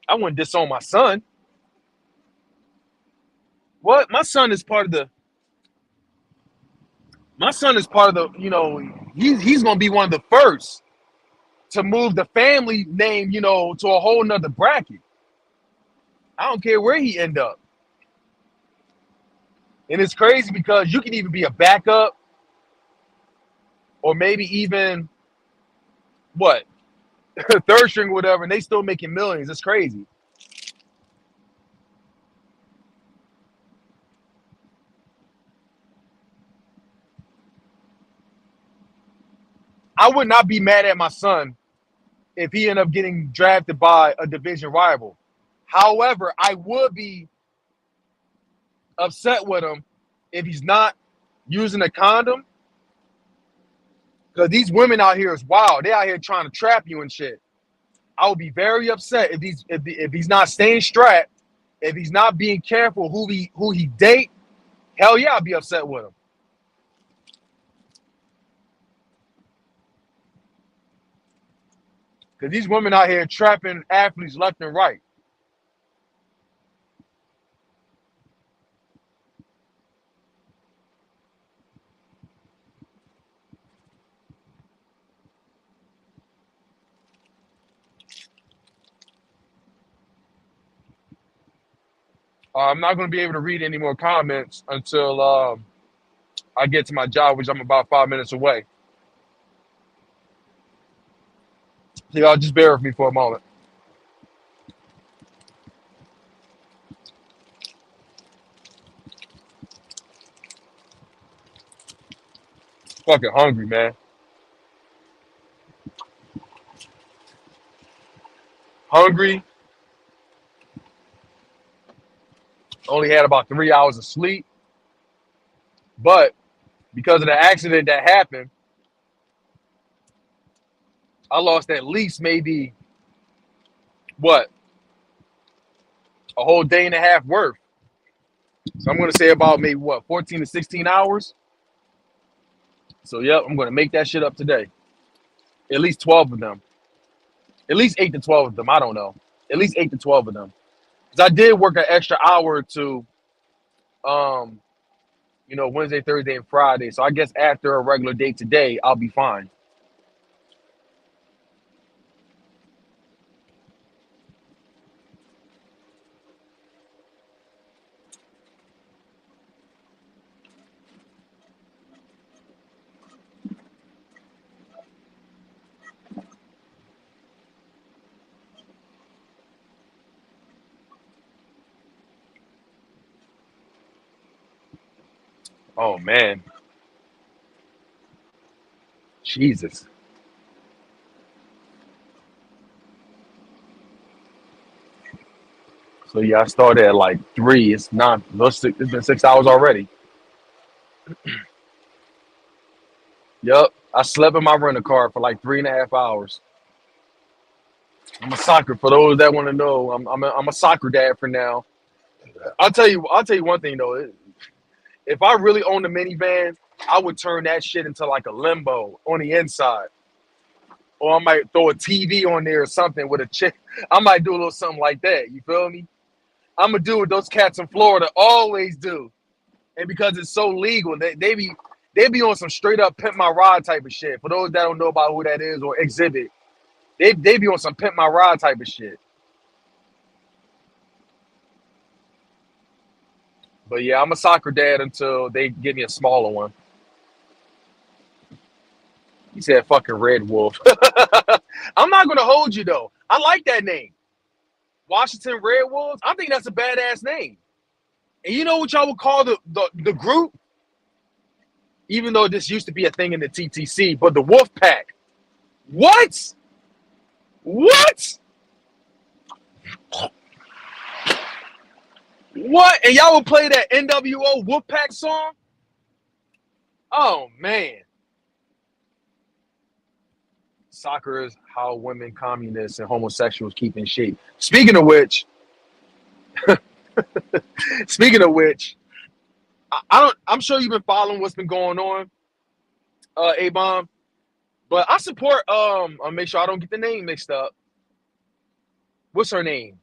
I wouldn't disown my son. What? My son is part of the, he's gonna be one of the first to move the family name, to a whole nother bracket. I don't care where he end up. And it's crazy because you can even be a backup or maybe even what? Third string or whatever, and they still making millions. It's crazy. I would not be mad at my son if he ended up getting drafted by a division rival. However, I would be upset with him if he's not using a condom. Because these women out here is wild. They out here trying to trap you and shit. I would be very upset if he's not staying strapped, if he's not being careful who he date. Hell yeah, I'd be upset with him. Because these women out here trapping athletes left and right. I'm not going to be able to read any more comments until I get to my job, which I'm about 5 minutes away. So y'all just bear with me for a moment. Fucking hungry, man. Hungry. Only had about 3 hours of sleep. But because of the accident that happened, I lost at least maybe, what, a whole day and a half worth. So I'm going to say about maybe, what, 14 to 16 hours? So, yep, I'm going to make that shit up today. At least 12 of them. At least 8 to 12 of them. I don't know. At least 8 to 12 of them. Because I did work an extra hour or two, Wednesday, Thursday, and Friday. So I guess after a regular day today, I'll be fine. Oh, man. Jesus. So, yeah, I started at like 3. It's been 6 hours already. Yep. I slept in my rental car for like 3.5 hours. I'm a soccer. For those that want to know, I'm a soccer dad for now. I'll tell you one thing though. If I really owned a minivan, I would turn that shit into like a limbo on the inside. Or I might throw a TV on there or something with a chick. I might do a little something like that. You feel me? I'm gonna do what those cats in Florida always do. And because it's so legal, they be on some straight up pimp my ride type of shit. For those that don't know about who that is or Exhibit, they be on some pimp my ride type of shit. But yeah, I'm a soccer dad until they give me a smaller one. He said fucking Red Wolf. I'm not gonna hold you though. I like that name. Washington Red Wolves. I think that's a badass name. And you know what y'all would call the group? Even though this used to be a thing in the TTC, but the Wolf Pack. What? What? What? And y'all would play that NWO Wolf Pack song? Oh man. Soccer is how women, communists, and homosexuals keep in shape. Speaking of which, I'm sure you've been following what's been going on, A-Bomb. But I support I'll make sure I don't get the name mixed up. What's her name?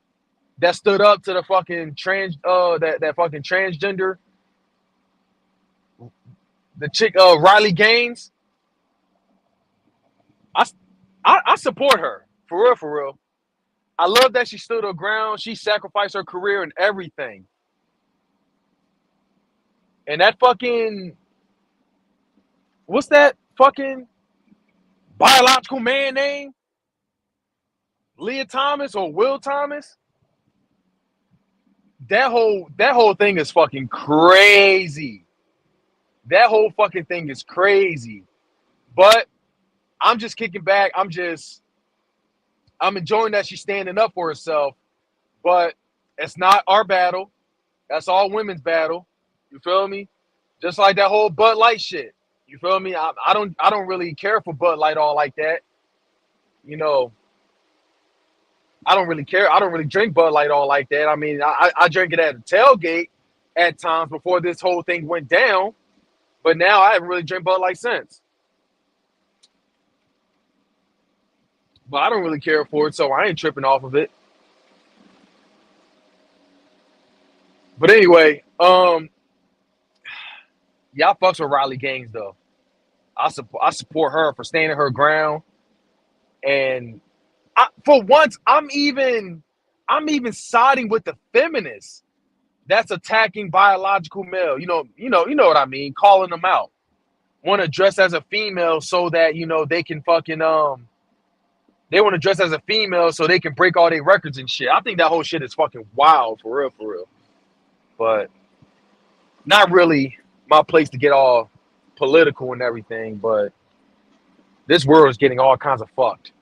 That stood up to the fucking that fucking transgender. The chick Riley Gaines. I support her. For real, for real. I love that she stood her ground. She sacrificed her career and everything. And that fucking, what's that fucking biological man name? Leah Thomas or Will Thomas? That whole thing is fucking crazy. That whole fucking thing is crazy. But I'm just kicking back. I'm enjoying that she's standing up for herself. But it's not our battle. That's all women's battle. You feel me? Just like that whole Bud Light shit. You feel me? I don't really care for Bud Light all like that. You know, I don't really care. I don't really drink Bud Light all like that. I mean, I drink it at a tailgate at times before this whole thing went down. But now I haven't really drank Bud Light since. But I don't really care for it, so I ain't tripping off of it. But anyway, yeah, I fucks with Riley Gaines though. I support her for standing her ground, and for once, I'm even siding with the feminists That's attacking biological male. You know what I mean. Calling them out. Want to dress as a female so that they can fucking They want to dress as a female so they can break all their records and shit. I think that whole shit is fucking wild, for real, for real. But not really my place to get all political and everything. But this world is getting all kinds of fucked.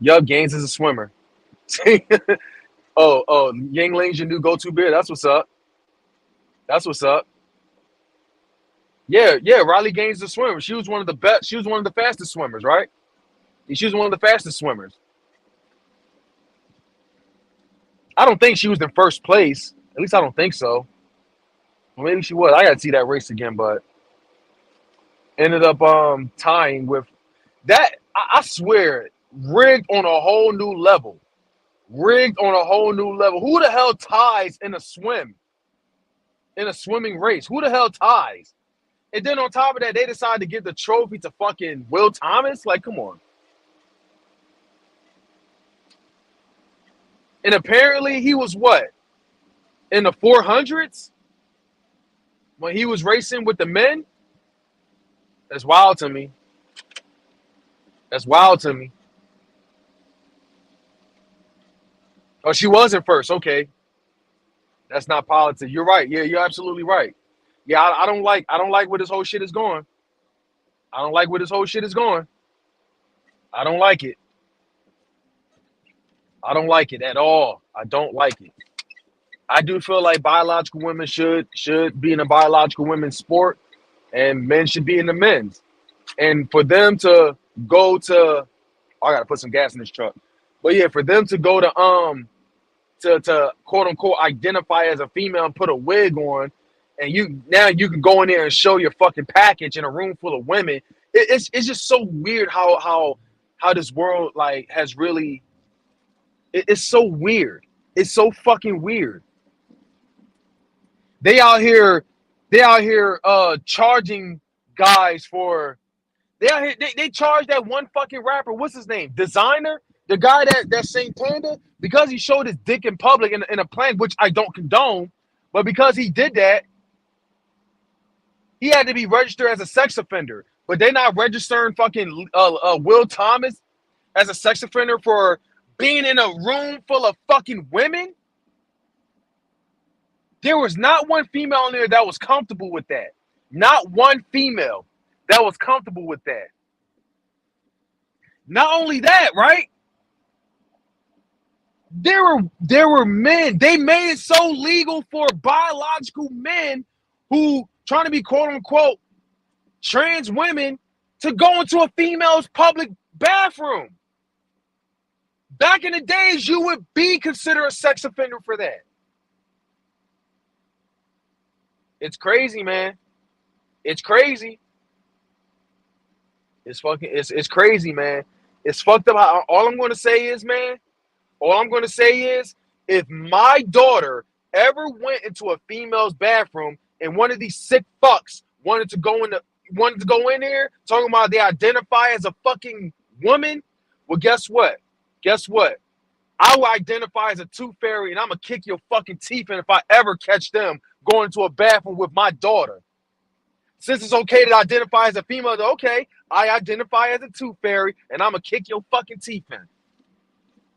Yup, Gaines is a swimmer. oh, Yang Ling's your new go-to beer. That's what's up. That's what's up. Yeah, Riley Gaines is a swimmer. She was one of the best. She was one of the fastest swimmers, right? She was one of the fastest swimmers. I don't think she was in first place. At least I don't think so. Well, maybe she was. I gotta see that race again, but ended up tying with that. I swear, rigged on a whole new level. Rigged on a whole new level. Who the hell ties in a swim? In a swimming race? Who the hell ties? And then on top of that, they decided to give the trophy to fucking Will Thomas? Like, come on. And apparently he was what? In the 400s? When he was racing with the men? That's wild to me. That's wild to me. Oh, she was in first. Okay. That's not politics. You're right. Yeah, you're absolutely right. Yeah, I don't like where this whole shit is going. I don't like where this whole shit is going. I don't like it. I don't like it at all. I don't like it. I do feel like biological women should be in a biological women's sport, and men should be in the men's. And for them to go to, I gotta put some gas in this truck. But yeah, for them to go to quote unquote identify as a female and put a wig on, and you can go in there and show your fucking package in a room full of women. It's just so weird how this world like has really. It's so weird. It's so fucking weird. They out here charging guys for. They charge that one fucking rapper. What's his name? Designer, the guy that sang Panda, because he showed his dick in public in a plan, which I don't condone, but because he did that. He had to be registered as a sex offender, but they're not registering fucking Will Thomas as a sex offender for being in a room full of fucking women. There was not one female in there that was comfortable with that. Not one female that was comfortable with that. Not only that, right? There were men. They made it so legal for biological men who trying to be quote unquote trans women to go into a female's public bathroom. Back in the days, you would be considered a sex offender for that. It's crazy, man. It's crazy. It's crazy, man. It's fucked up. All I'm going to say is, man, if my daughter ever went into a female's bathroom and one of these sick fucks wanted to go in there talking about they identify as a fucking woman, well, guess what? I will identify as a tooth fairy, and I'm gonna kick your fucking teeth in if I ever catch them going into a bathroom with my daughter. Since it's okay to identify as a female, okay, I identify as a tooth fairy, and I'm gonna kick your fucking teeth in.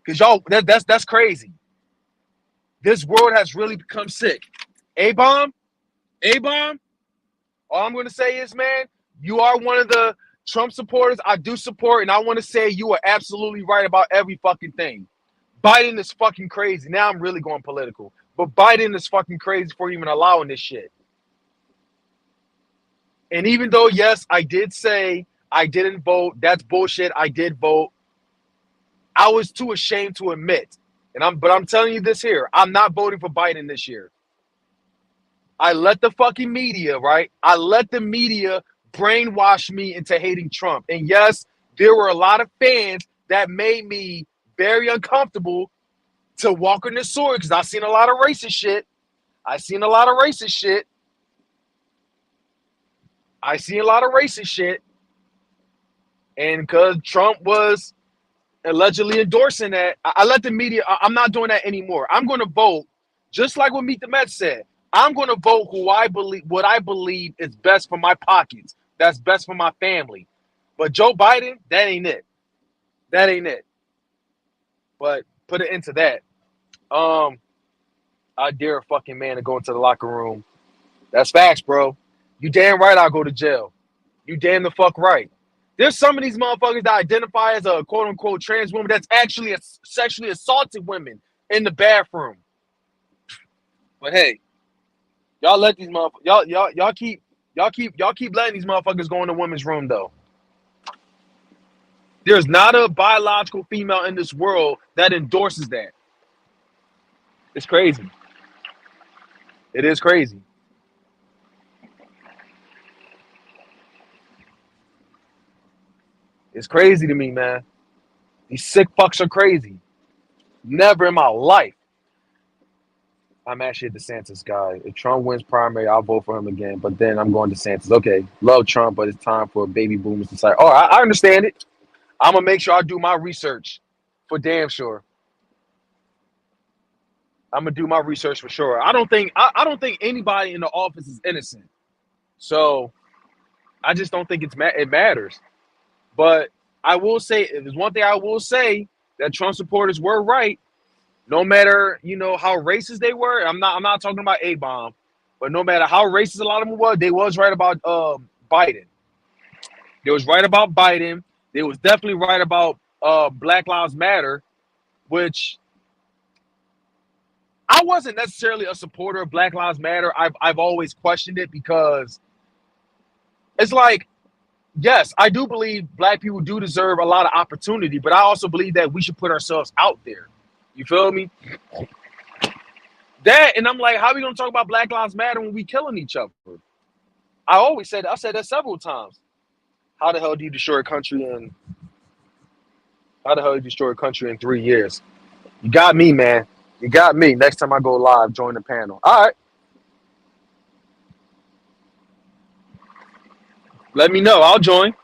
Cause y'all, that's crazy. This world has really become sick. A-bomb. All I'm gonna say is, man, you are one of the Trump supporters I do support, and I want to say you are absolutely right about every fucking thing. Biden is fucking crazy. Now I'm really going political. But Biden is fucking crazy for even allowing this shit. And even though, yes, I did say I didn't vote, that's bullshit, I did vote, I was too ashamed to admit. But I'm telling you this here, I'm not voting for Biden this year. I let the fucking media, right? I let the media brainwash me into hating Trump. And yes, there were a lot of fans that made me very uncomfortable to walk on this sword because I seen a lot of racist shit. And because Trump was allegedly endorsing that. I let the media. I'm not doing that anymore. I'm going to vote, just like what Meet the Mets said. I'm going to vote what I believe is best for my pockets. That's best for my family. But Joe Biden, that ain't it. That ain't it. But put it into that. I dare a fucking man to go into the locker room. That's facts, bro. You damn right I'll go to jail. You damn the fuck right. There's some of these motherfuckers that identify as a quote unquote trans woman that's actually sexually assaulted women in the bathroom. But hey, y'all let these motherfuckers y'all keep letting these motherfuckers go in the women's room though. There's not a biological female in this world that endorses that. It's crazy. It is crazy. It's crazy to me, man. These sick fucks are crazy. Never in my life. I'm actually a DeSantis guy. If Trump wins primary, I'll vote for him again. But then I'm going DeSantis. Okay, love Trump, but it's time for baby boomers to say, oh, I understand it. I'm going to make sure I do my research for damn sure. I'm going to do my research for sure. I don't think anybody in the office is innocent. So I just don't think it matters. But I will say, if there's one thing I will say, that Trump supporters were right. No matter, how racist they were, I'm not talking about A-bomb, but no matter how racist a lot of them were, they was right about Biden. They was right about Biden. They was definitely right about Black Lives Matter, which I wasn't necessarily a supporter of Black Lives Matter. I've always questioned it because it's like, yes, I do believe black people do deserve a lot of opportunity, but I also believe that we should put ourselves out there. You feel me? That, and I'm like, how are we gonna talk about Black Lives Matter when we killing each other? I said that several times. How the hell do you destroy a country in 3 years? You got me, man. You got me. Next time I go live, join the panel. All right. Let me know. I'll join.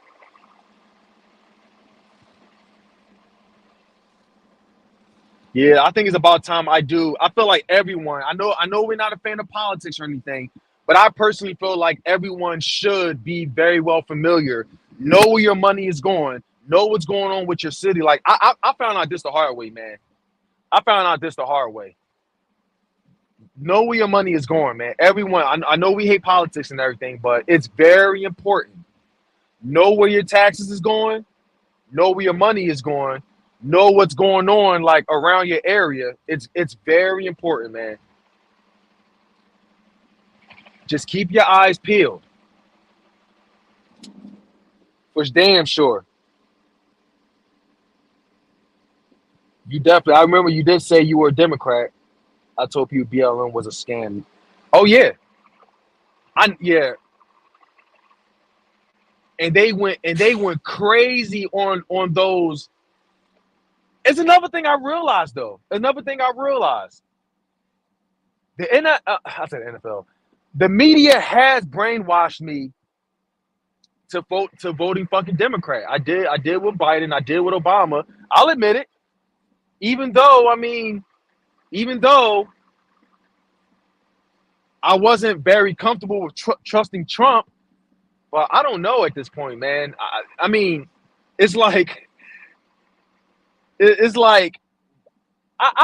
Yeah, I think it's about time I do. I feel like everyone, I know we're not a fan of politics or anything, but I personally feel like everyone should be very well familiar, know where your money is going, know what's going on with your city. Like I found out this the hard way, man. I found out this the hard way. Know where your money is going, man. Everyone, I know we hate politics and everything, but it's very important. Know where your taxes is going, know where your money is going. Know what's going on like around your area. It's very important, man. Just keep your eyes peeled. For damn sure. You definitely. I remember you did say you were a Democrat. I told people BLM was a scam. Oh yeah. Yeah. And they went crazy on those. It's another thing I realized though. The I said NFL. The media has brainwashed me to voting fucking Democrat. I did with Biden. I did with Obama. I'll admit it. Even though I wasn't very comfortable with trusting Trump, but I don't know at this point, man. I mean, it's like I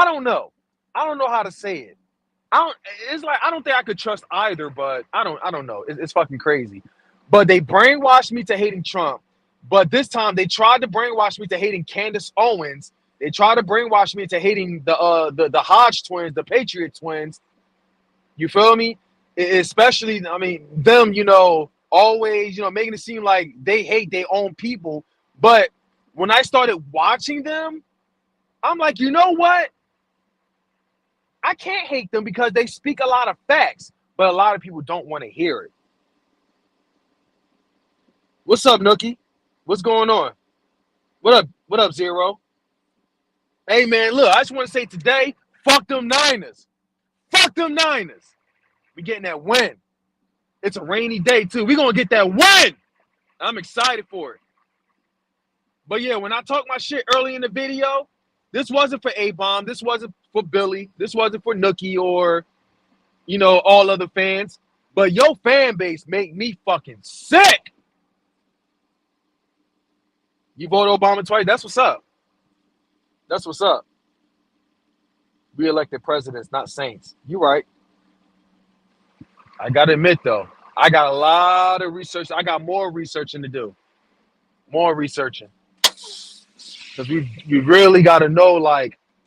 don't know. I don't know how to say it. I don't think I could trust either, but I don't know. It's fucking crazy. But they brainwashed me to hating Trump. But this time they tried to brainwash me to hating Candace Owens. They tried to brainwash me to hating the Hodge twins, the Patriot twins. You feel me? Especially, I mean, them, always, making it seem like they hate their own people. But when I started watching them, I'm like, you know what? I can't hate them because they speak a lot of facts, but a lot of people don't want to hear it. What's up, Nookie? What's going on? What up, Zero? Hey, man, look, I just want to say today, fuck them Niners. Fuck them Niners. We getting that win. It's a rainy day, too. We're going to get that win. I'm excited for it. But yeah, when I talk my shit early in the video, this wasn't for A-Bomb. This wasn't for Billy. This wasn't for Nookie or, all other fans. But your fan base make me fucking sick. You voted Obama twice. That's what's up. That's what's up. We elected presidents, not saints. You right. I got to admit, though, I got a lot of research. I got more researching to do. More researching. Because we really got to know,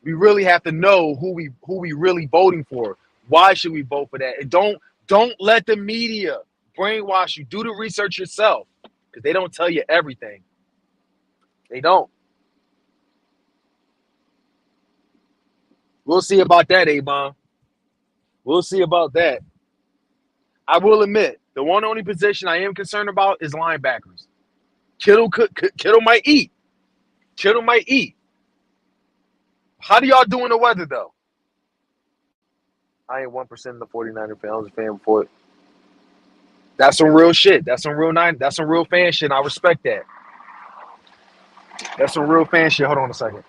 we really have to know who we really voting for. Why should we vote for that? And don't let the media brainwash you. Do the research yourself. Because they don't tell you everything. They don't. We'll see about that, A-Bomb. We'll see about that. I will admit, the one only position I am concerned about is linebackers. Kittle might eat. Kittle might eat. How do y'all do in the weather, though? I ain't 1% of the 49er fan. I was a fan before it. That's some real shit. That's some real fan shit. I respect that. That's some real fan shit. Hold on a second.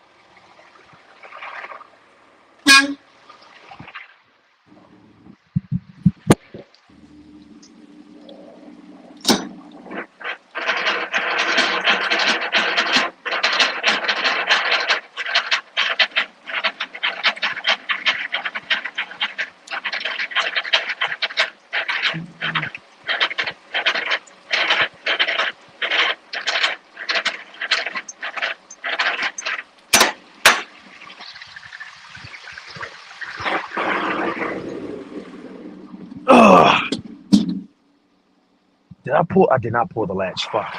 Ugh. Did I pull? I did not pull the latch. Fuck.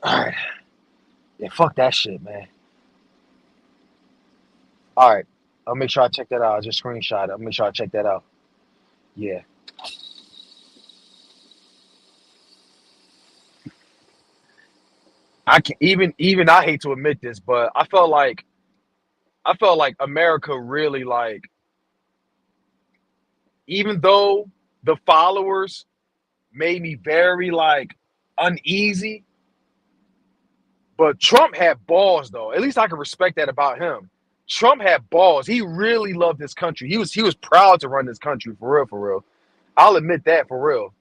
All right. Yeah, fuck that shit, man. All right. I'll make sure I check that out. I'll just screenshot it. I'll make sure I check that out. Yeah. I can even I hate to admit this, but I felt like America really even though the followers made me very uneasy, but Trump had balls though. At least I can respect that about him. Trump had balls. He really loved this country. He was proud to run this country for real, for real. I'll admit that for real.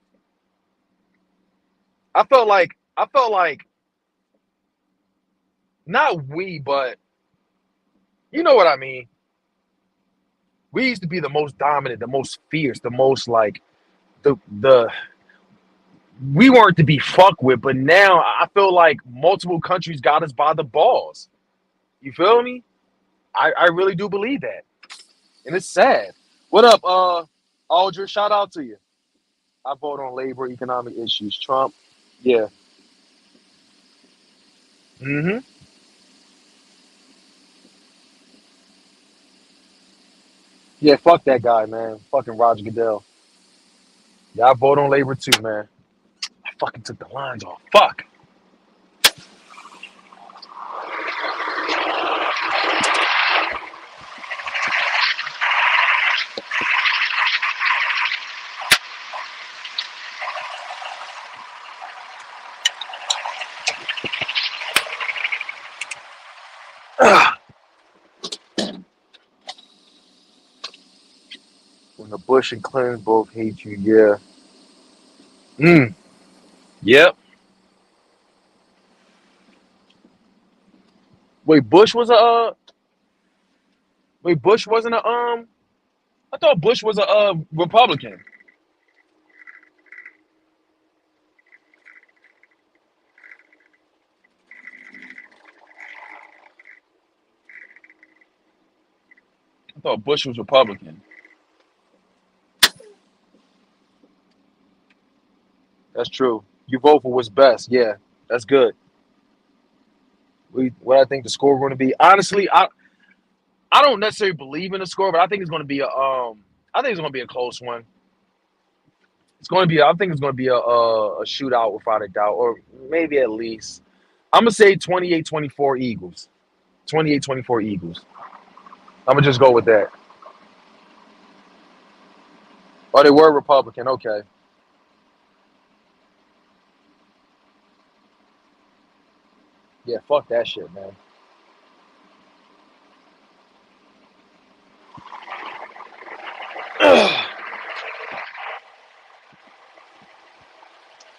I felt like not we, but you know what I mean. We used to be the most dominant, the most fierce, the most the we weren't to be fucked with, but now I feel like multiple countries got us by the balls. You feel me? I really do believe that. And it's sad. What up, Aldrin? Shout out to you. I vote on labor, economic issues. Trump. Yeah. Mm-hmm. Yeah, fuck that guy, man. Fucking Roger Goodell. Yeah, I vote on labor too, man. I fucking took the lines off. Fuck. When the Bush and Clinton both hate you, yeah. Yep. Wait, Bush was a wait, Bush wasn't a I thought Bush was a Republican. I thought Bush was Republican. That's true. You vote for what's best. Yeah, that's good. What I think the score going to be. Honestly, I don't necessarily believe in the score, but I think it's going to be a close one. I think it's going to be a shootout without a doubt, or maybe at least. I'm going to say 28-24 Eagles. 28-24 Eagles. I'm going to just go with that. Oh, they were Republican. Okay. Yeah, fuck that shit, man.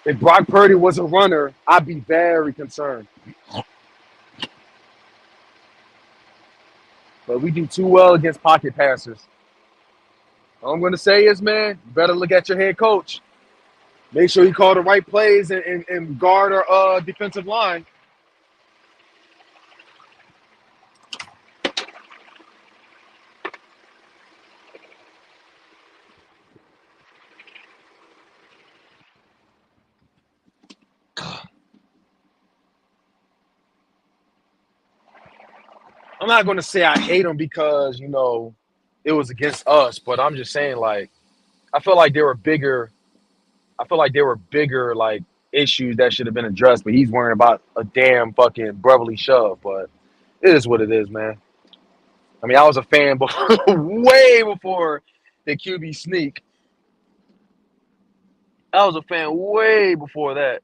If Brock Purdy was a runner, I'd be very concerned. But we do too well against pocket passers. All I'm going to say is, man, you better look at your head coach. Make sure you call the right plays and guard our defensive line. I'm not going to say I hate them because, it was against us, but I'm just saying, like, I feel like there were bigger like issues that should have been addressed, but he's worrying about a damn fucking brotherly shove. But it is what it is, man. I mean, I was a fan before, way before the QB sneak. I was a fan way before that.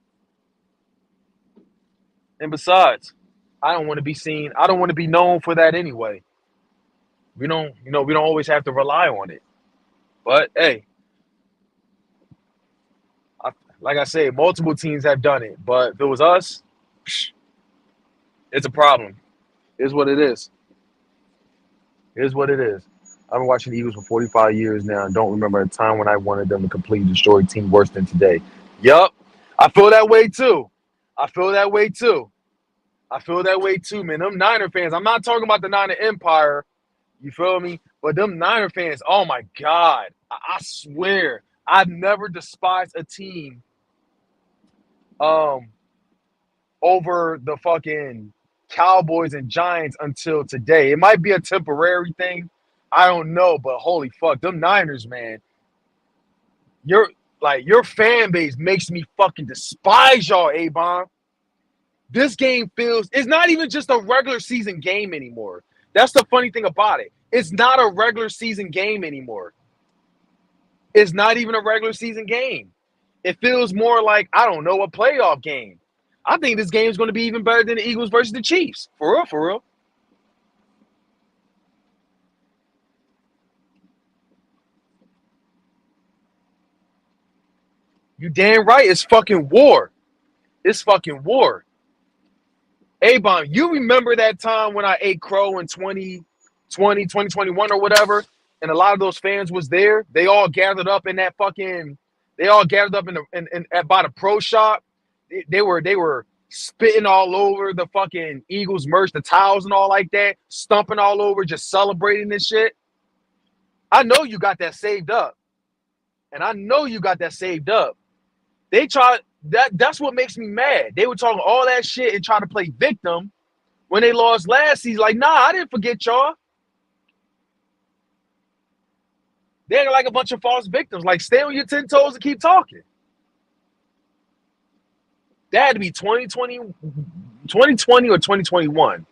And besides, I don't want to be seen. I don't want to be known for that anyway. We don't always have to rely on it. But hey, like I said, multiple teams have done it. But if it was us, it's a problem. It's what it is. It is what it is. I've been watching the Eagles for 45 years now and don't remember a time when I wanted them to completely destroy a team worse than today. Yup. I feel that way too. I feel that way too, man. Them Niner fans, I'm not talking about the Niner Empire. You feel me? But them Niner fans, oh my God. I swear, I've never despised a team over the fucking Cowboys and Giants until today. It might be a temporary thing. I don't know, but holy fuck, them Niners, man. Your fan base makes me fucking despise y'all, A-Bomb. This game it's not even just a regular season game anymore. That's the funny thing about it. It's not a regular season game anymore. It's not even a regular season game. It feels more like, I don't know, a playoff game. I think this game is going to be even better than the Eagles versus the Chiefs. For real, for real. You damn right. It's fucking war. It's fucking war. A-Bomb, you remember that time when I ate crow in 2021 or whatever, and a lot of those fans was there? They all gathered up in that fucking, by the pro shop. They were spitting all over the fucking Eagles merch, the towels and all like that, stumping all over, just celebrating this shit. I know you got that saved up. And I know you got that saved up. That's what makes me mad. They were talking all that shit and trying to play victim when they lost last season. Like, nah, I didn't forget y'all. They're like a bunch of false victims. Like, stay on your 10 toes and keep talking. That had to be 2020 or 2021.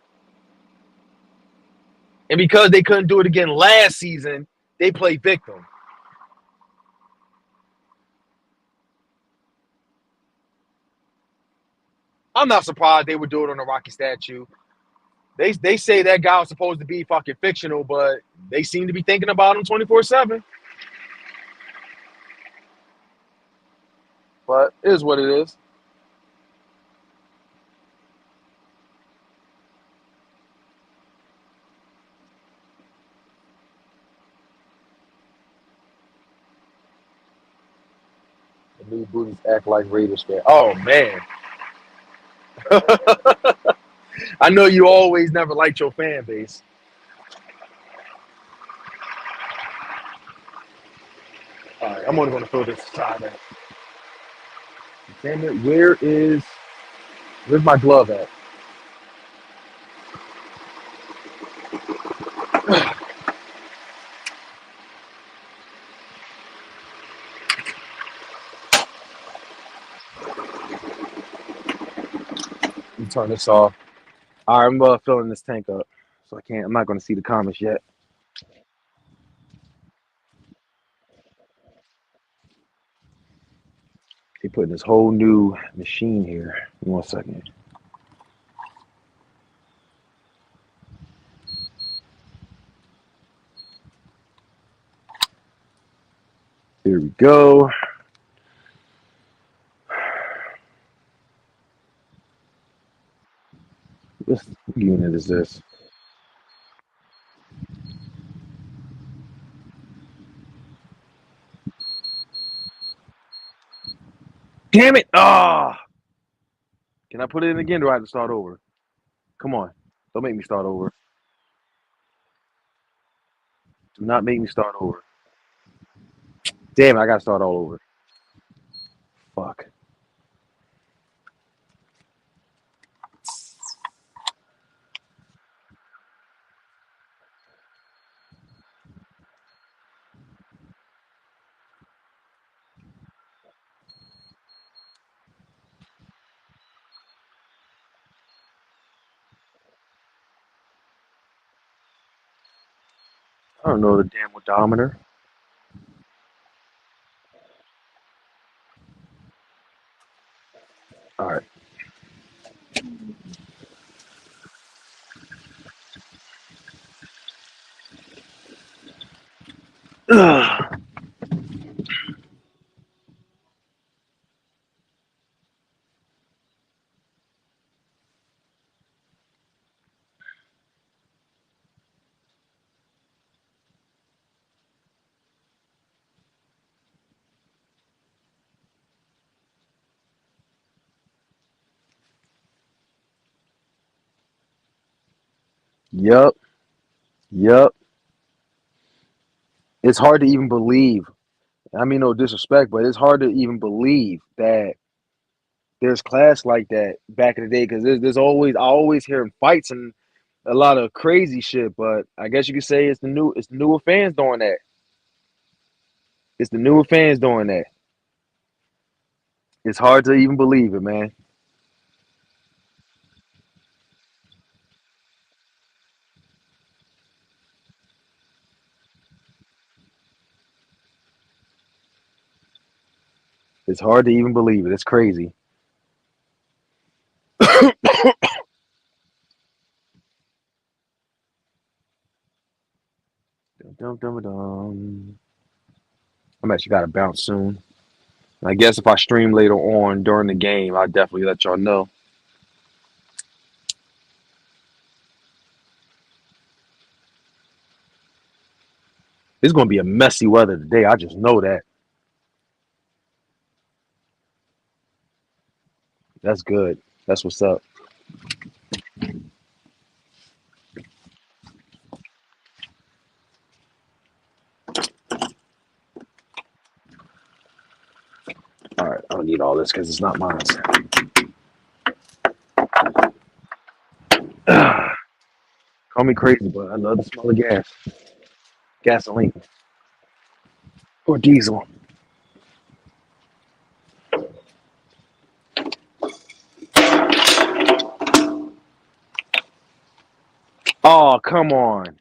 And because they couldn't do it again last season, they played victim. I'm not surprised they would do it on the Rocky statue. They say that guy was supposed to be fucking fictional, but they seem to be thinking about him 24/7. But it is what it is. The new booties act like Raiders fan. Oh man. I know you always never liked your fan base. All right, I'm only going to throw this aside. Damn it, where's my glove at? me turn this off. All right, I'm filling this tank up, so I'm not going to see the comments yet. They putting this whole new machine here. Give me 1 second. Here we go. What unit is this? Damn it! Ah! Can I put it in again, or do I have to start over? Come on. Don't make me start over. Do not make me start over. Damn it, I gotta start all over. Fuck. I don't know the damn odometer. All right. Ugh. Yep. Yep. It's hard to even believe. I mean, no disrespect, but it's hard to even believe that there's class like that back in the day. Because there's always I always hear fights and a lot of crazy shit. But I guess you could say it's the newer fans doing that. It's the newer fans doing that. It's hard to even believe it, man. It's hard to even believe it. It's crazy. Dum, dum, dum. I'm actually got to bounce soon. I guess if I stream later on during the game, I'll definitely let y'all know. It's going to be a messy weather today. I just know that. That's good. That's what's up. All right. I don't need all this because it's not mine. Call me crazy, but I love the smell of gas. Gasoline. Or diesel. Oh, come on.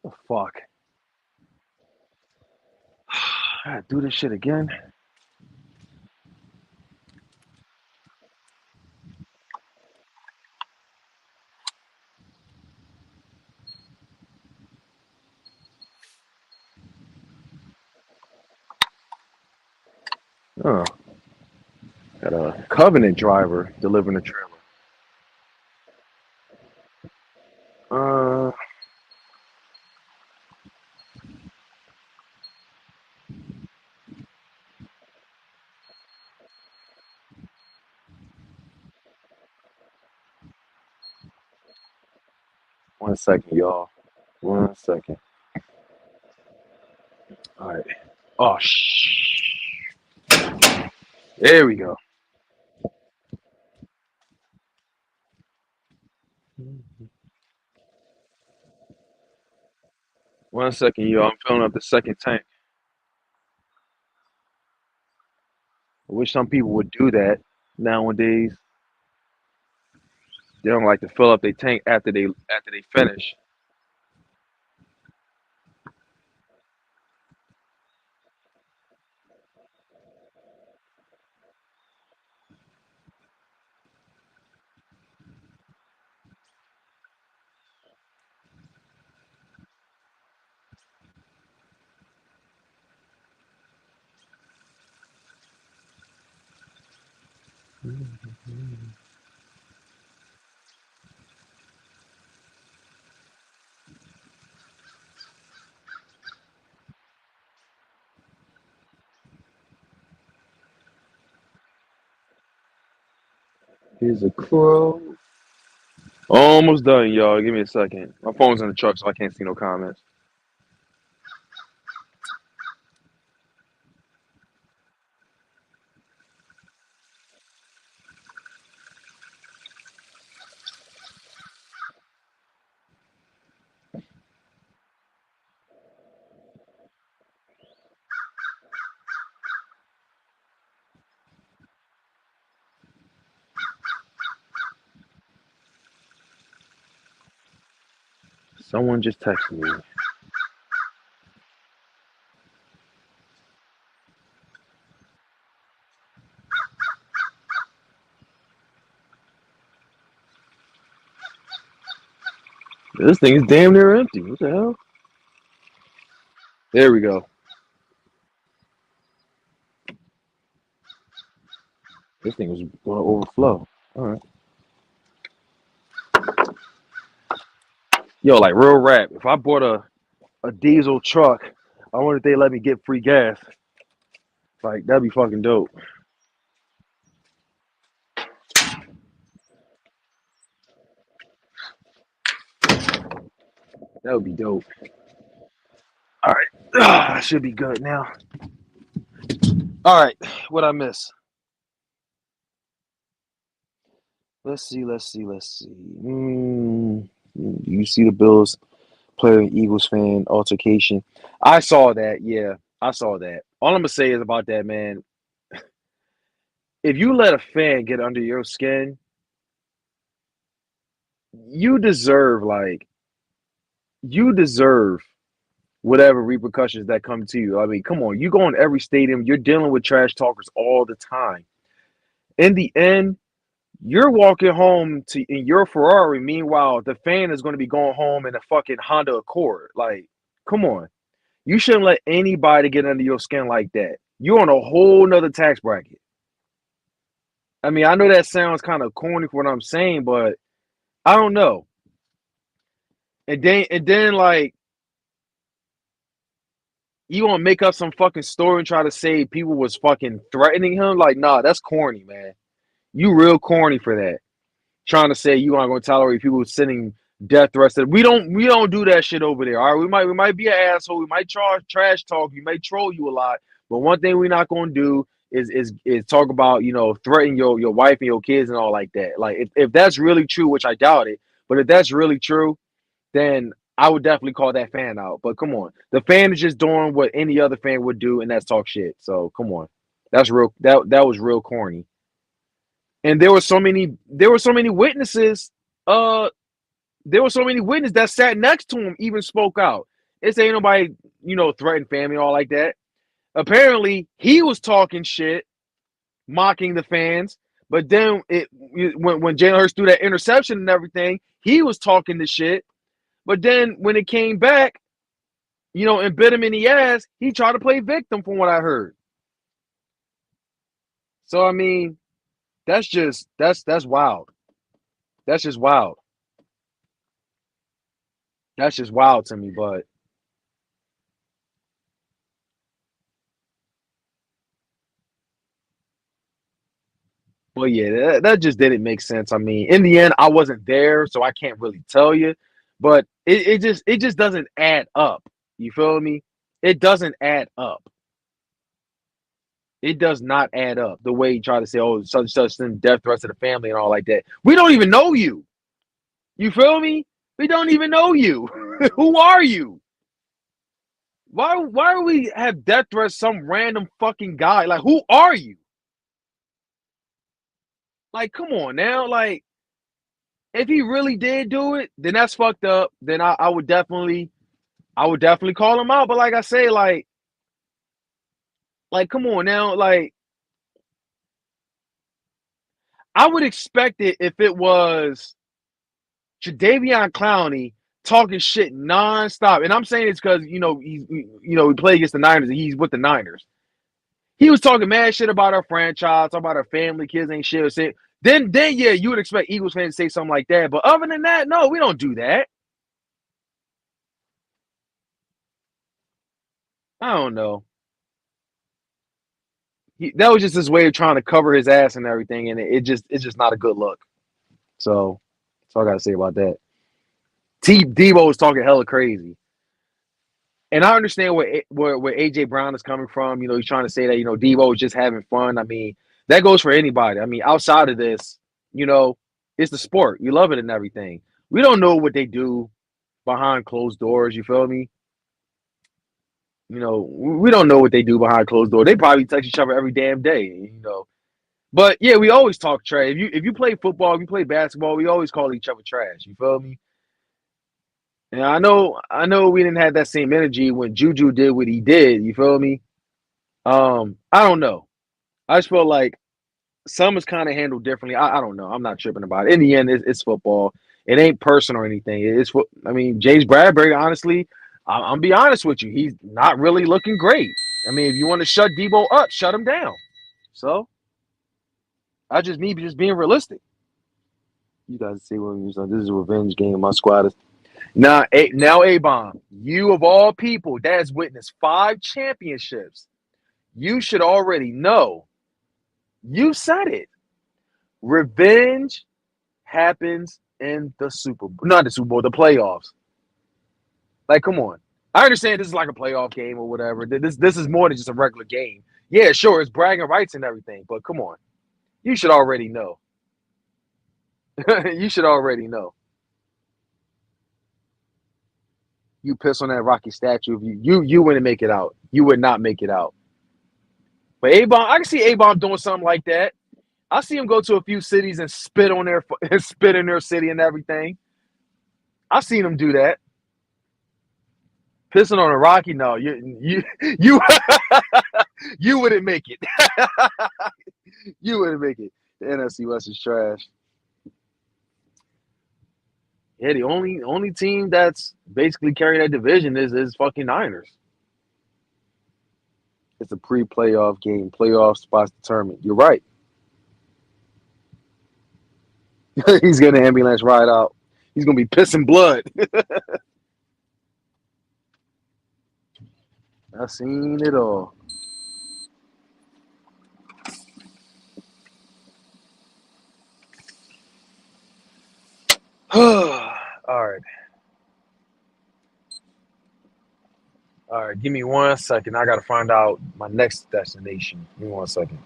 Oh, fuck. I gotta do this shit again. Oh. Got a Covenant driver delivering a trailer. 1 second, y'all. 1 second. All right. Oh, there we go. 1 second, y'all. I'm filling up the second tank. I wish some people would do that nowadays. They don't like to fill up their tank after they finish. Here's a crow. Almost done, y'all. Give me a second. My phone's in the truck, so I can't see no comments. Someone just texted me. This thing is damn near empty. What the hell? There we go. This thing was going to overflow. All right. Yo, like real rap. If I bought a diesel truck, I wonder if they let me get free gas. Like, that'd be fucking dope. That would be dope. All right. I should be good now. All right. What I miss? Let's see. You see the Bills player and Eagles fan altercation. I saw that. Yeah, I saw that. All I'm going to say is about that, man. If you let a fan get under your skin, you deserve whatever repercussions that come to you. I mean, come on, you go in every stadium, you're dealing with trash talkers all the time. In the end, you're walking home in your Ferrari. Meanwhile, the fan is going to be going home in a fucking Honda Accord. Like, come on. You shouldn't let anybody get under your skin like that. You're on a whole nother tax bracket. I mean, I know that sounds kind of corny for what I'm saying, but I don't know. And then like you want to make up some fucking story and try to say people was fucking threatening him? Like, nah, that's corny, man. You real corny for that. Trying to say you aren't going to tolerate people sending death threats. We don't do that shit over there. All right, we might be an asshole. We might trash talk. We may troll you a lot. But one thing we're not going to do is talk about, threatening your wife and your kids and all like that. Like if that's really true, which I doubt it, but if that's really true, then I would definitely call that fan out. But come on, the fan is just doing what any other fan would do, and that's talk shit. So come on, that's real. That was real corny. And there were so many witnesses. There were so many witnesses that sat next to him even spoke out. It's ain't nobody, threatened family all like that. Apparently, he was talking shit, mocking the fans. But then when Jalen Hurts threw that interception and everything, he was talking the shit. But then when it came back, and bit him in the ass, he tried to play victim from what I heard. So I mean, that's wild. That's just wild. That's just wild to me, but yeah, that just didn't make sense. I mean, in the end, I wasn't there, so I can't really tell you. But it just doesn't add up. You feel me? It doesn't add up. It does not add up the way you try to say, oh, such and such send death threats to the family and all like that. We don't even know you. You feel me? We don't even know you. Who are you? Why do we have death threats some random fucking guy? Like, who are you? Like, come on now. Like, if he really did do it, then that's fucked up. Then I would definitely call him out. But like I say, like come on now, like I would expect it if it was Jadeveon Clowney talking shit nonstop. And I'm saying it's because we play against the Niners and he's with the Niners. He was talking mad shit about our franchise, talking about our family, kids ain't shit. Then yeah, you would expect Eagles fans to say something like that. But other than that, no, we don't do that. I don't know. That was just his way of trying to cover his ass and everything, and it's just not a good look. So that's all I gotta say about that. Debo was talking hella crazy. And I understand where AJ Brown is coming from. He's trying to say that, Debo is just having fun. I mean, that goes for anybody. I mean, outside of this, it's the sport. You love it and everything. We don't know what they do behind closed doors. You feel me? We don't know what they do behind closed doors. They probably text each other every damn day. But yeah, we always talk trash. If you play football, if you play basketball, we always call each other trash. You feel me? And I know we didn't have that same energy when Juju did what he did. You feel me? I don't know. I just feel like some is kind of handled differently. I don't know. I'm not tripping about it. In the end, it's football. It ain't personal or anything. I mean, James Bradbury, honestly, I'm be honest with you. He's not really looking great. I mean, if you want to shut Debo up, shut him down. So I just being realistic. You guys see what this is a revenge game. My squad is now A-Bomb. You of all people that has witnessed 5 championships, you should already know. You said it. Revenge happens in the Super Bowl. Not the Super Bowl, the playoffs. Like, come on. I understand this is like a playoff game or whatever. This is more than just a regular game. Yeah, sure, it's bragging rights and everything, but come on. You should already know. You should already know. You piss on that Rocky statue. You wouldn't make it out. You would not make it out. But A-Bomb, I can see A-Bomb doing something like that. I see him go to a few cities and spit in their city and everything. I've seen him do that. Pissing on a Rocky, no, you you wouldn't make it. You wouldn't make it. The NFC West is trash. Yeah, the only team that's basically carrying that division is fucking Niners. It's a pre-playoff game. Playoff spots determined. You're right. He's getting an ambulance ride out. He's gonna be pissing blood. I've seen it all. All right. All right. Give me 1 second. I gotta find out my next destination. Give me 1 second.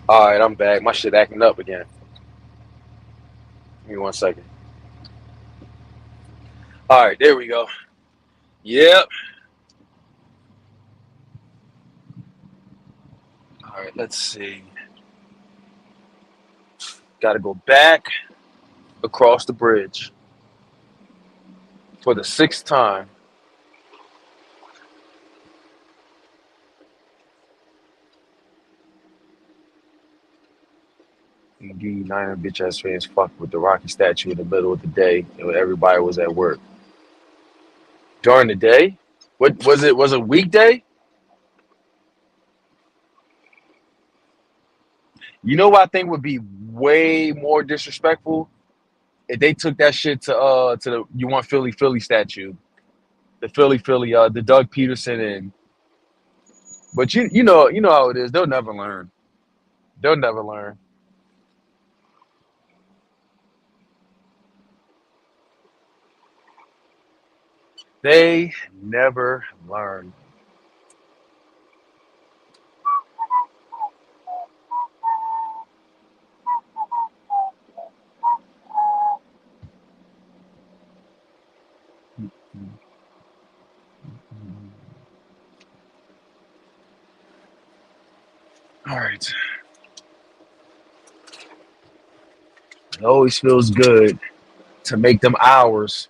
All right, I'm back. My shit acting up again. Give me 1 second. All right, there we go. Yep. All right, let's see. Got to go back across the bridge for the 6th time. Indeed, Niner bitch ass fans fucked with the Rocky statue in the middle of the day when everybody was at work. During the day? What was it? Was it a weekday? You know what I think would be way more disrespectful? If they took that shit to the You Want Philly Philly statue, the Philly the Doug Peterson and but you know how it is. They'll never learn. They'll never learn. They never learn. All right. It always feels good to make them hours,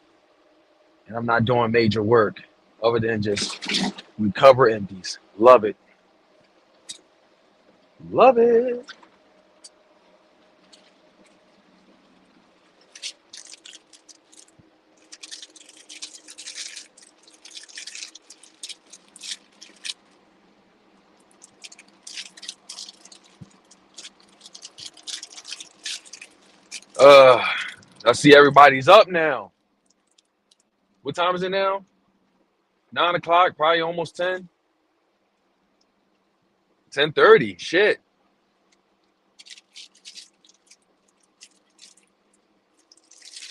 and I'm not doing major work other than just recover empties. Love it. Love it. Uh, I see everybody's up now. What time is it now? 9 o'clock, probably almost 10. 10:30. Shit.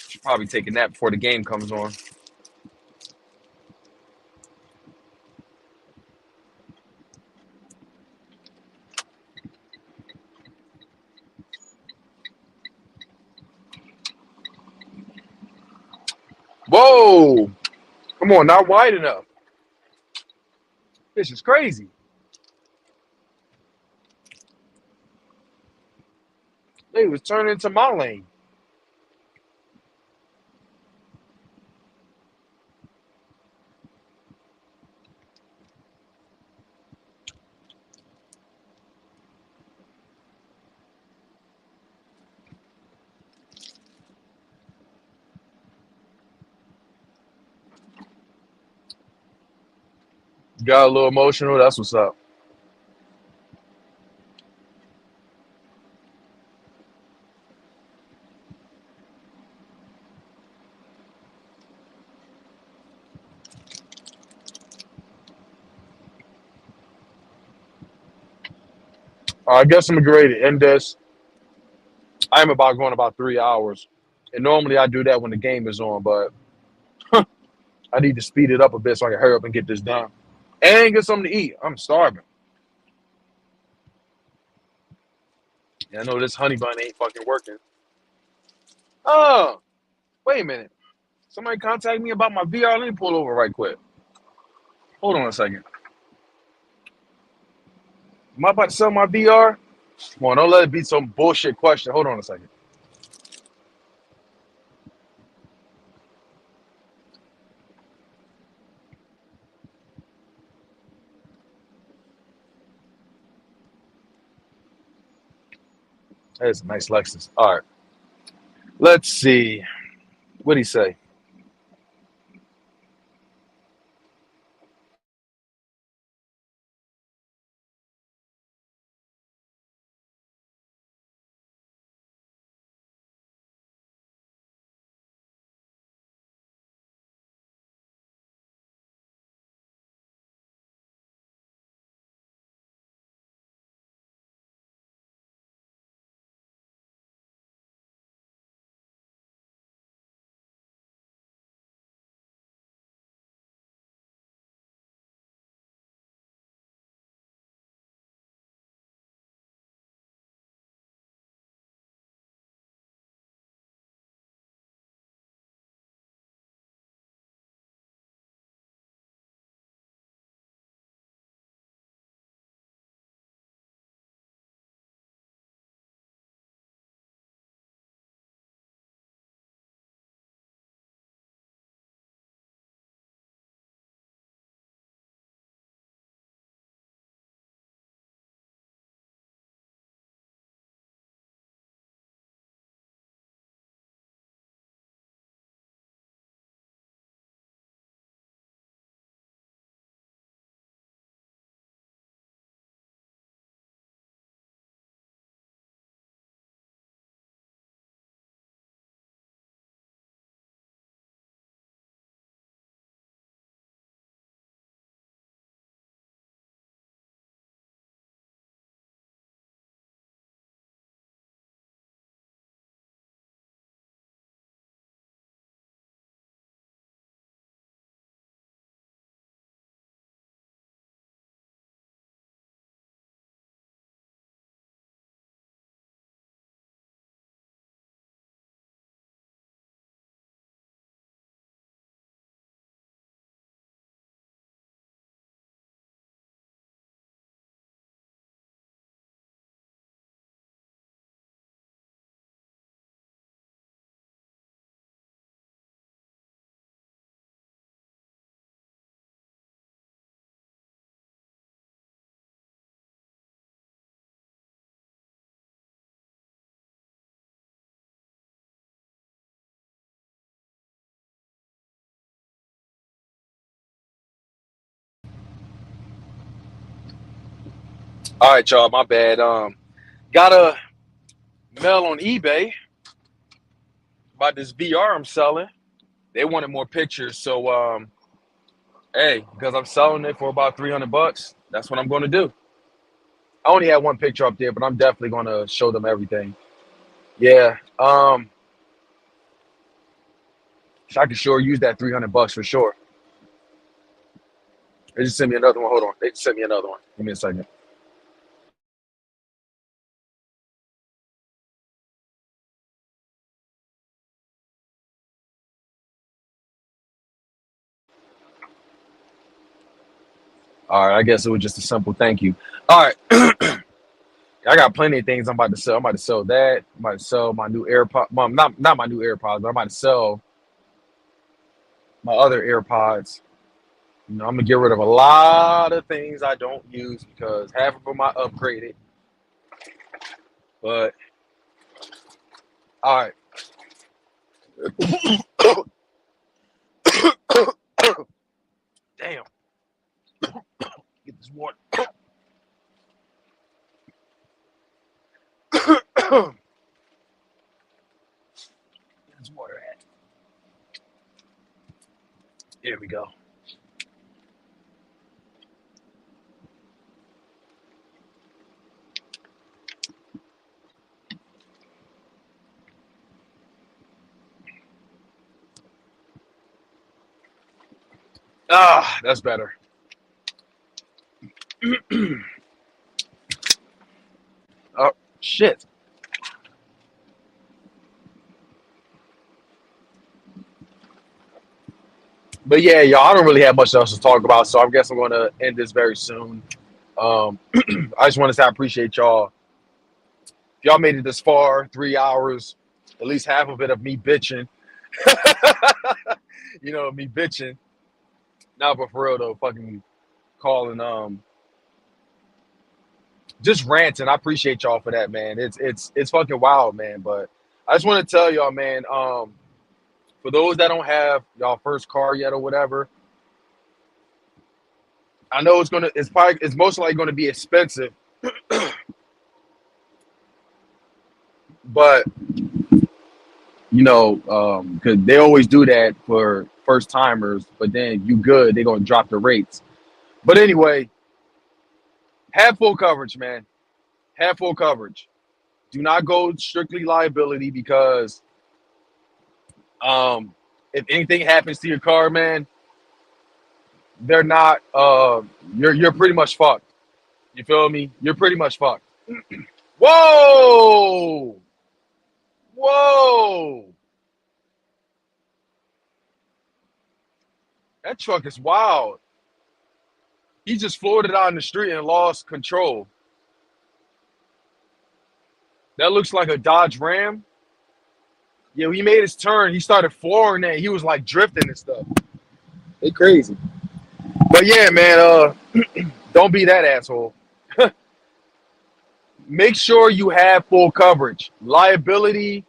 Should probably take a nap before the game comes on. Whoa! Come on, not wide enough. This is crazy. They was turning into my lane. Got a little emotional. That's what's up. I guess I'm great to end this. I'm about going about 3 hours. And normally I do that when the game is on, but I need to speed it up a bit so I can hurry up and get this done. And get something to eat. I'm starving. And I know this honey bun ain't fucking working. Oh, wait a minute. Somebody contact me about my VR. Let me pull over right quick. Hold on a second. Am I about to sell my VR? Come on, don't let it be some bullshit question. Hold on a second. That's a nice Lexus. All right. Let's see. What'd he say? All right, y'all. My bad. Got a mail on eBay about this VR I'm selling. They wanted more pictures, so hey, because I'm selling it for about $300, that's what I'm going to do. I only had one picture up there, but I'm definitely going to show them everything. Yeah. So I can sure use that $300 for sure. They just sent me another one. Hold on. They just sent me another one. Give me a second. All right. I guess it was just a simple thank you. All right. I got plenty of things I'm about to sell. I'm about to sell that. I'm about to sell my new AirPod. Not my new AirPods, but I'm about to sell my other AirPods. You know, I'm gonna get rid of a lot of things I don't use because half of them I upgraded. But all right. Damn. Get this water. Get this water at. Here we go. Ah, that's better. Oh shit. But yeah, y'all, I don't really have much else to talk about, so I guess I'm gonna end this very soon. I just want to say I appreciate y'all. If y'all made it this far, 3 hours, at least half of it of me bitching. You know, me bitching. Not but for real though, fucking calling just ranting. I appreciate y'all for that, man. It's fucking wild, man. But I just want to tell y'all, man, for those that don't have y'all first car yet or whatever, I know it's most likely gonna be expensive, but you know, because they always do that for first timers, but then you good, they're gonna drop the rates. But anyway, have full coverage, man. Have full coverage. Do not go strictly liability because if anything happens to your car, man, they're not you're pretty much fucked. You feel me? You're pretty much fucked. Whoa! Whoa! That truck is wild. He just floored it out in the street and lost control. That looks like a Dodge Ram. Yeah, he made his turn. He started flooring that. He was like drifting and stuff. They crazy. But yeah, man, don't be that asshole. Make sure you have full coverage. Liability,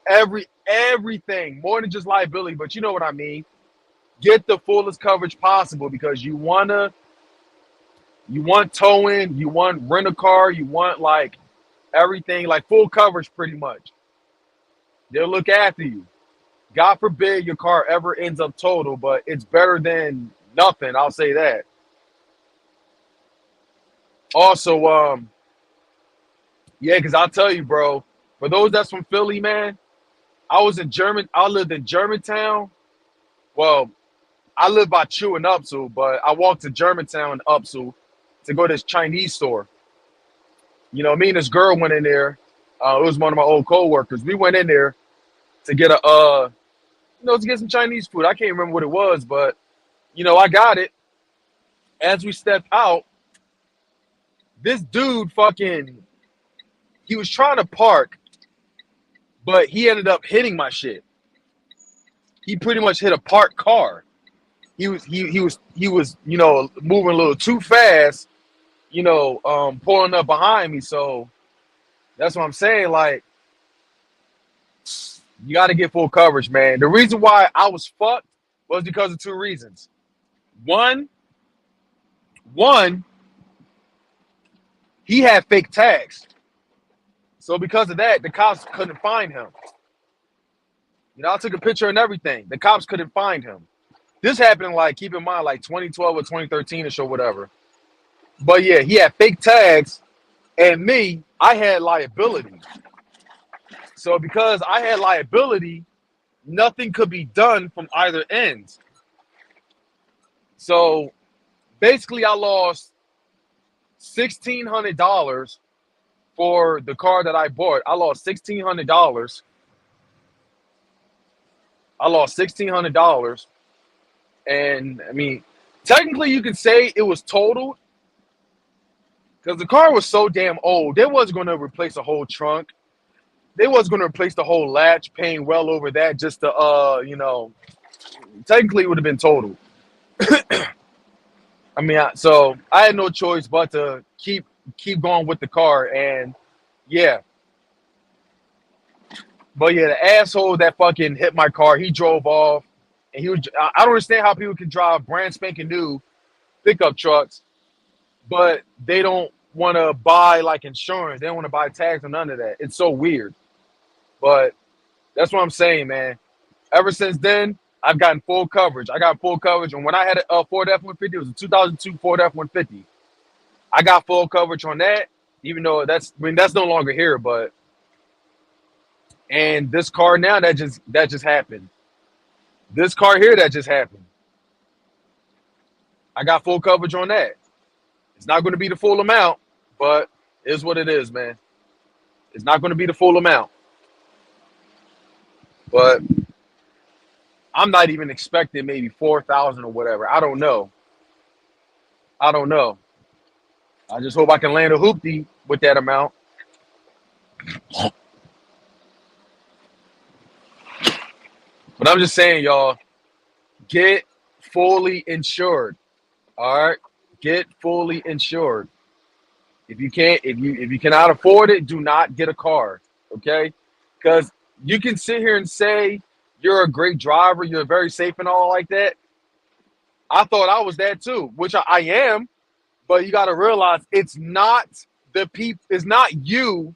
everything. More than just liability, but you know what I mean. Get the fullest coverage possible because you want towing, you want rent a car, you want like everything, like full coverage pretty much. They'll look after you. God forbid your car ever ends up total, but it's better than nothing. I'll say that. Also, yeah, because I'll tell you, bro, for those that's from Philly, man, I lived in Germantown. Well, I live by Chew and Upsall, but I walked to Germantown and Upsall to go to this Chinese store. You know, me and this girl went in there. It was one of my old co-workers. We went in there to get to get some Chinese food. I can't remember what it was, but I got it. As we stepped out, this dude he was trying to park, but he ended up hitting my shit. He pretty much hit a parked car. He was moving a little too fast, pulling up behind me. So that's what I'm saying. Like, you got to get full coverage, man. The reason why I was fucked was because of two reasons. One, he had fake tags. So because of that, the cops couldn't find him. You know, I took a picture and everything. The cops couldn't find him. This happened like, keep in mind, like 2012 or 2013ish or whatever. But yeah, he had fake tags, and me, I had liability. So because I had liability, nothing could be done from either end. So basically, I lost $1,600 for the car that I bought. I lost $1,600. I lost $1,600. And I mean, technically, you could say it was totaled because the car was so damn old. They wasn't going to replace a whole trunk. They wasn't going to replace the whole latch, paying well over that just to, you know, technically it would have been totaled. I mean, so I had no choice but to keep going with the car, and yeah. But yeah, the asshole that fucking hit my car, he drove off, and he was. I don't understand how people can drive brand spanking new pickup trucks, but they don't want to buy like insurance. They don't want to buy tags or none of that. It's so weird. But that's what I'm saying, man. Ever since then, I've gotten full coverage. I got full coverage, and when I had a Ford F-150, it was a 2002 Ford F-150. I got full coverage on that, even though that's no longer here. But and this car now that just happened. This car here that just happened. I got full coverage on that. It's not going to be the full amount, but it is what it is, man. It's not going to be the full amount. But I'm not even expecting maybe 4,000 or whatever. I don't know. I just hope I can land a hoopty with that amount. But I'm just saying, y'all, get fully insured. All right, get fully insured. If you cannot afford it, do not get a car. Okay, because you can sit here and say you're a great driver, you're very safe and all like that. I thought I was that too, which I am. But you got to realize it's not the people. It's not you.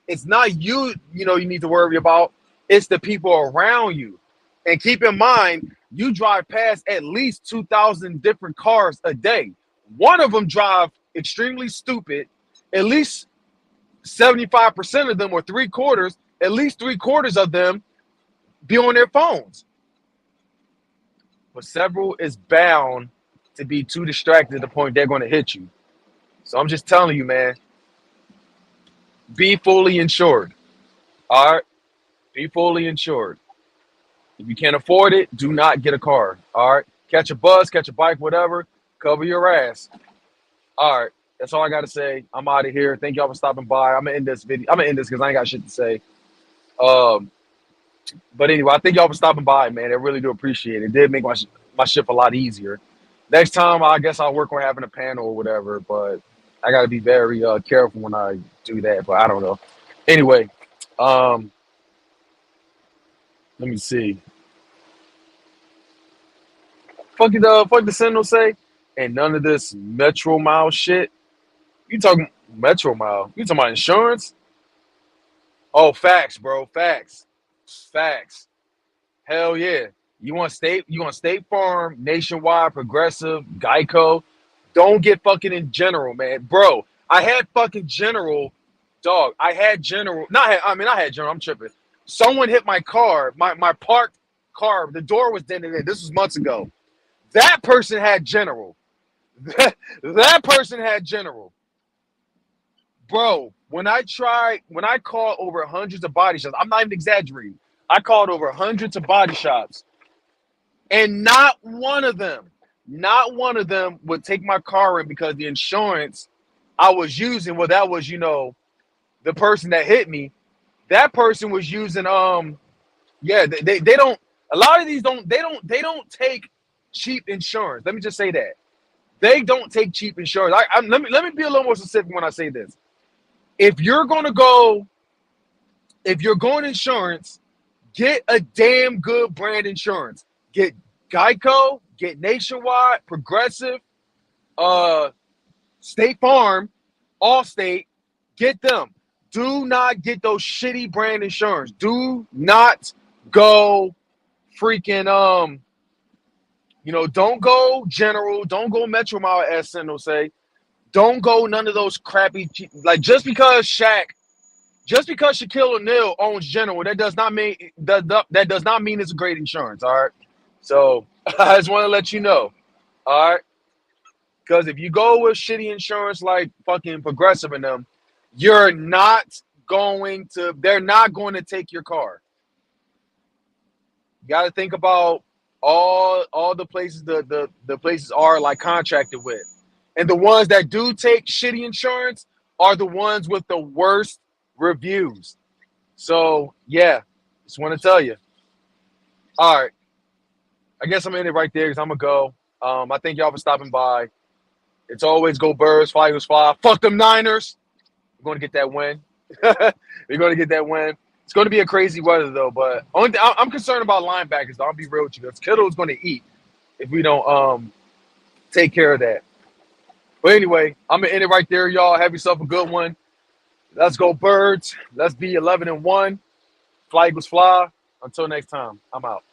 It's not you. You know, you need to worry about. It's the people around you. And keep in mind, you drive past at least 2,000 different cars a day. One of them drive extremely stupid. At least 75% of them, or three quarters, at least three quarters of them be on their phones. But several is bound to be too distracted to the point they're going to hit you. So I'm just telling you, man, be fully insured. All right? Be fully insured. If you can't afford it, do not get a car. All right? Catch a bus, catch a bike, whatever. Cover your ass. All right. That's all I got to say. I'm out of here. Thank y'all for stopping by. I'm going to end this video. I'm going to end this because I ain't got shit to say. But anyway, I thank y'all for stopping by, man. I really do appreciate it. It did make my shift a lot easier. Next time, I guess I'll work on having a panel or whatever, but I got to be very careful when I do that, but I don't know. Anyway, let me see. Fuck the Sentinel say? And none of this Metro Mile shit. You talking Metro Mile? You talking about insurance? Oh, facts, bro. Facts. Hell yeah. You want State Farm, Nationwide, Progressive, Geico. Don't get fucking in General, man. Bro, I had fucking General, dog. I had General. I had General. I'm tripping. Someone hit my car, my parked car. The door was dented in. This was months ago. That person had General. That person had General. Bro, when I called over hundreds of body shops, I'm not even exaggerating. I called over hundreds of body shops, and not one of them would take my car in because the insurance I was using, well, that was, the person that hit me. That person was using, they don't, a lot of these they don't take cheap insurance. Let me just say that. They don't take cheap insurance. Let me be a little more specific when I say this. If you're going insurance, get a damn good brand insurance. Get Geico, get Nationwide, Progressive, State Farm. Allstate, get them. Do not get those shitty brand insurance. Do not go freaking don't go General, don't go Metro Mile as Sendo say. Don't go none of those crappy like just because Shaquille O'Neal owns General, that does not mean that does not mean it's a great insurance. All right. So I just want to let you know. All right. Because if you go with shitty insurance like fucking Progressive and them, they're not going to take your car. You got to think about all the places the places are like contracted with. And the ones that do take shitty insurance are the ones with the worst reviews. So, yeah, just want to tell you. All right. I guess I'm in it right there because I'm going to go. I thank y'all for stopping by. It's always go Birds, fly Eagles fly. Fuck them Niners. We're going to get that win. We're going to get that win. It's going to be a crazy weather, though. But I'm concerned about linebackers, though. I'll be real with you. Because Kittle is going to eat if we don't take care of that. But anyway, I'm going to end it right there, y'all. Have yourself a good one. Let's go Birds. Let's be 11-1. Fly Eagles fly. Until next time, I'm out.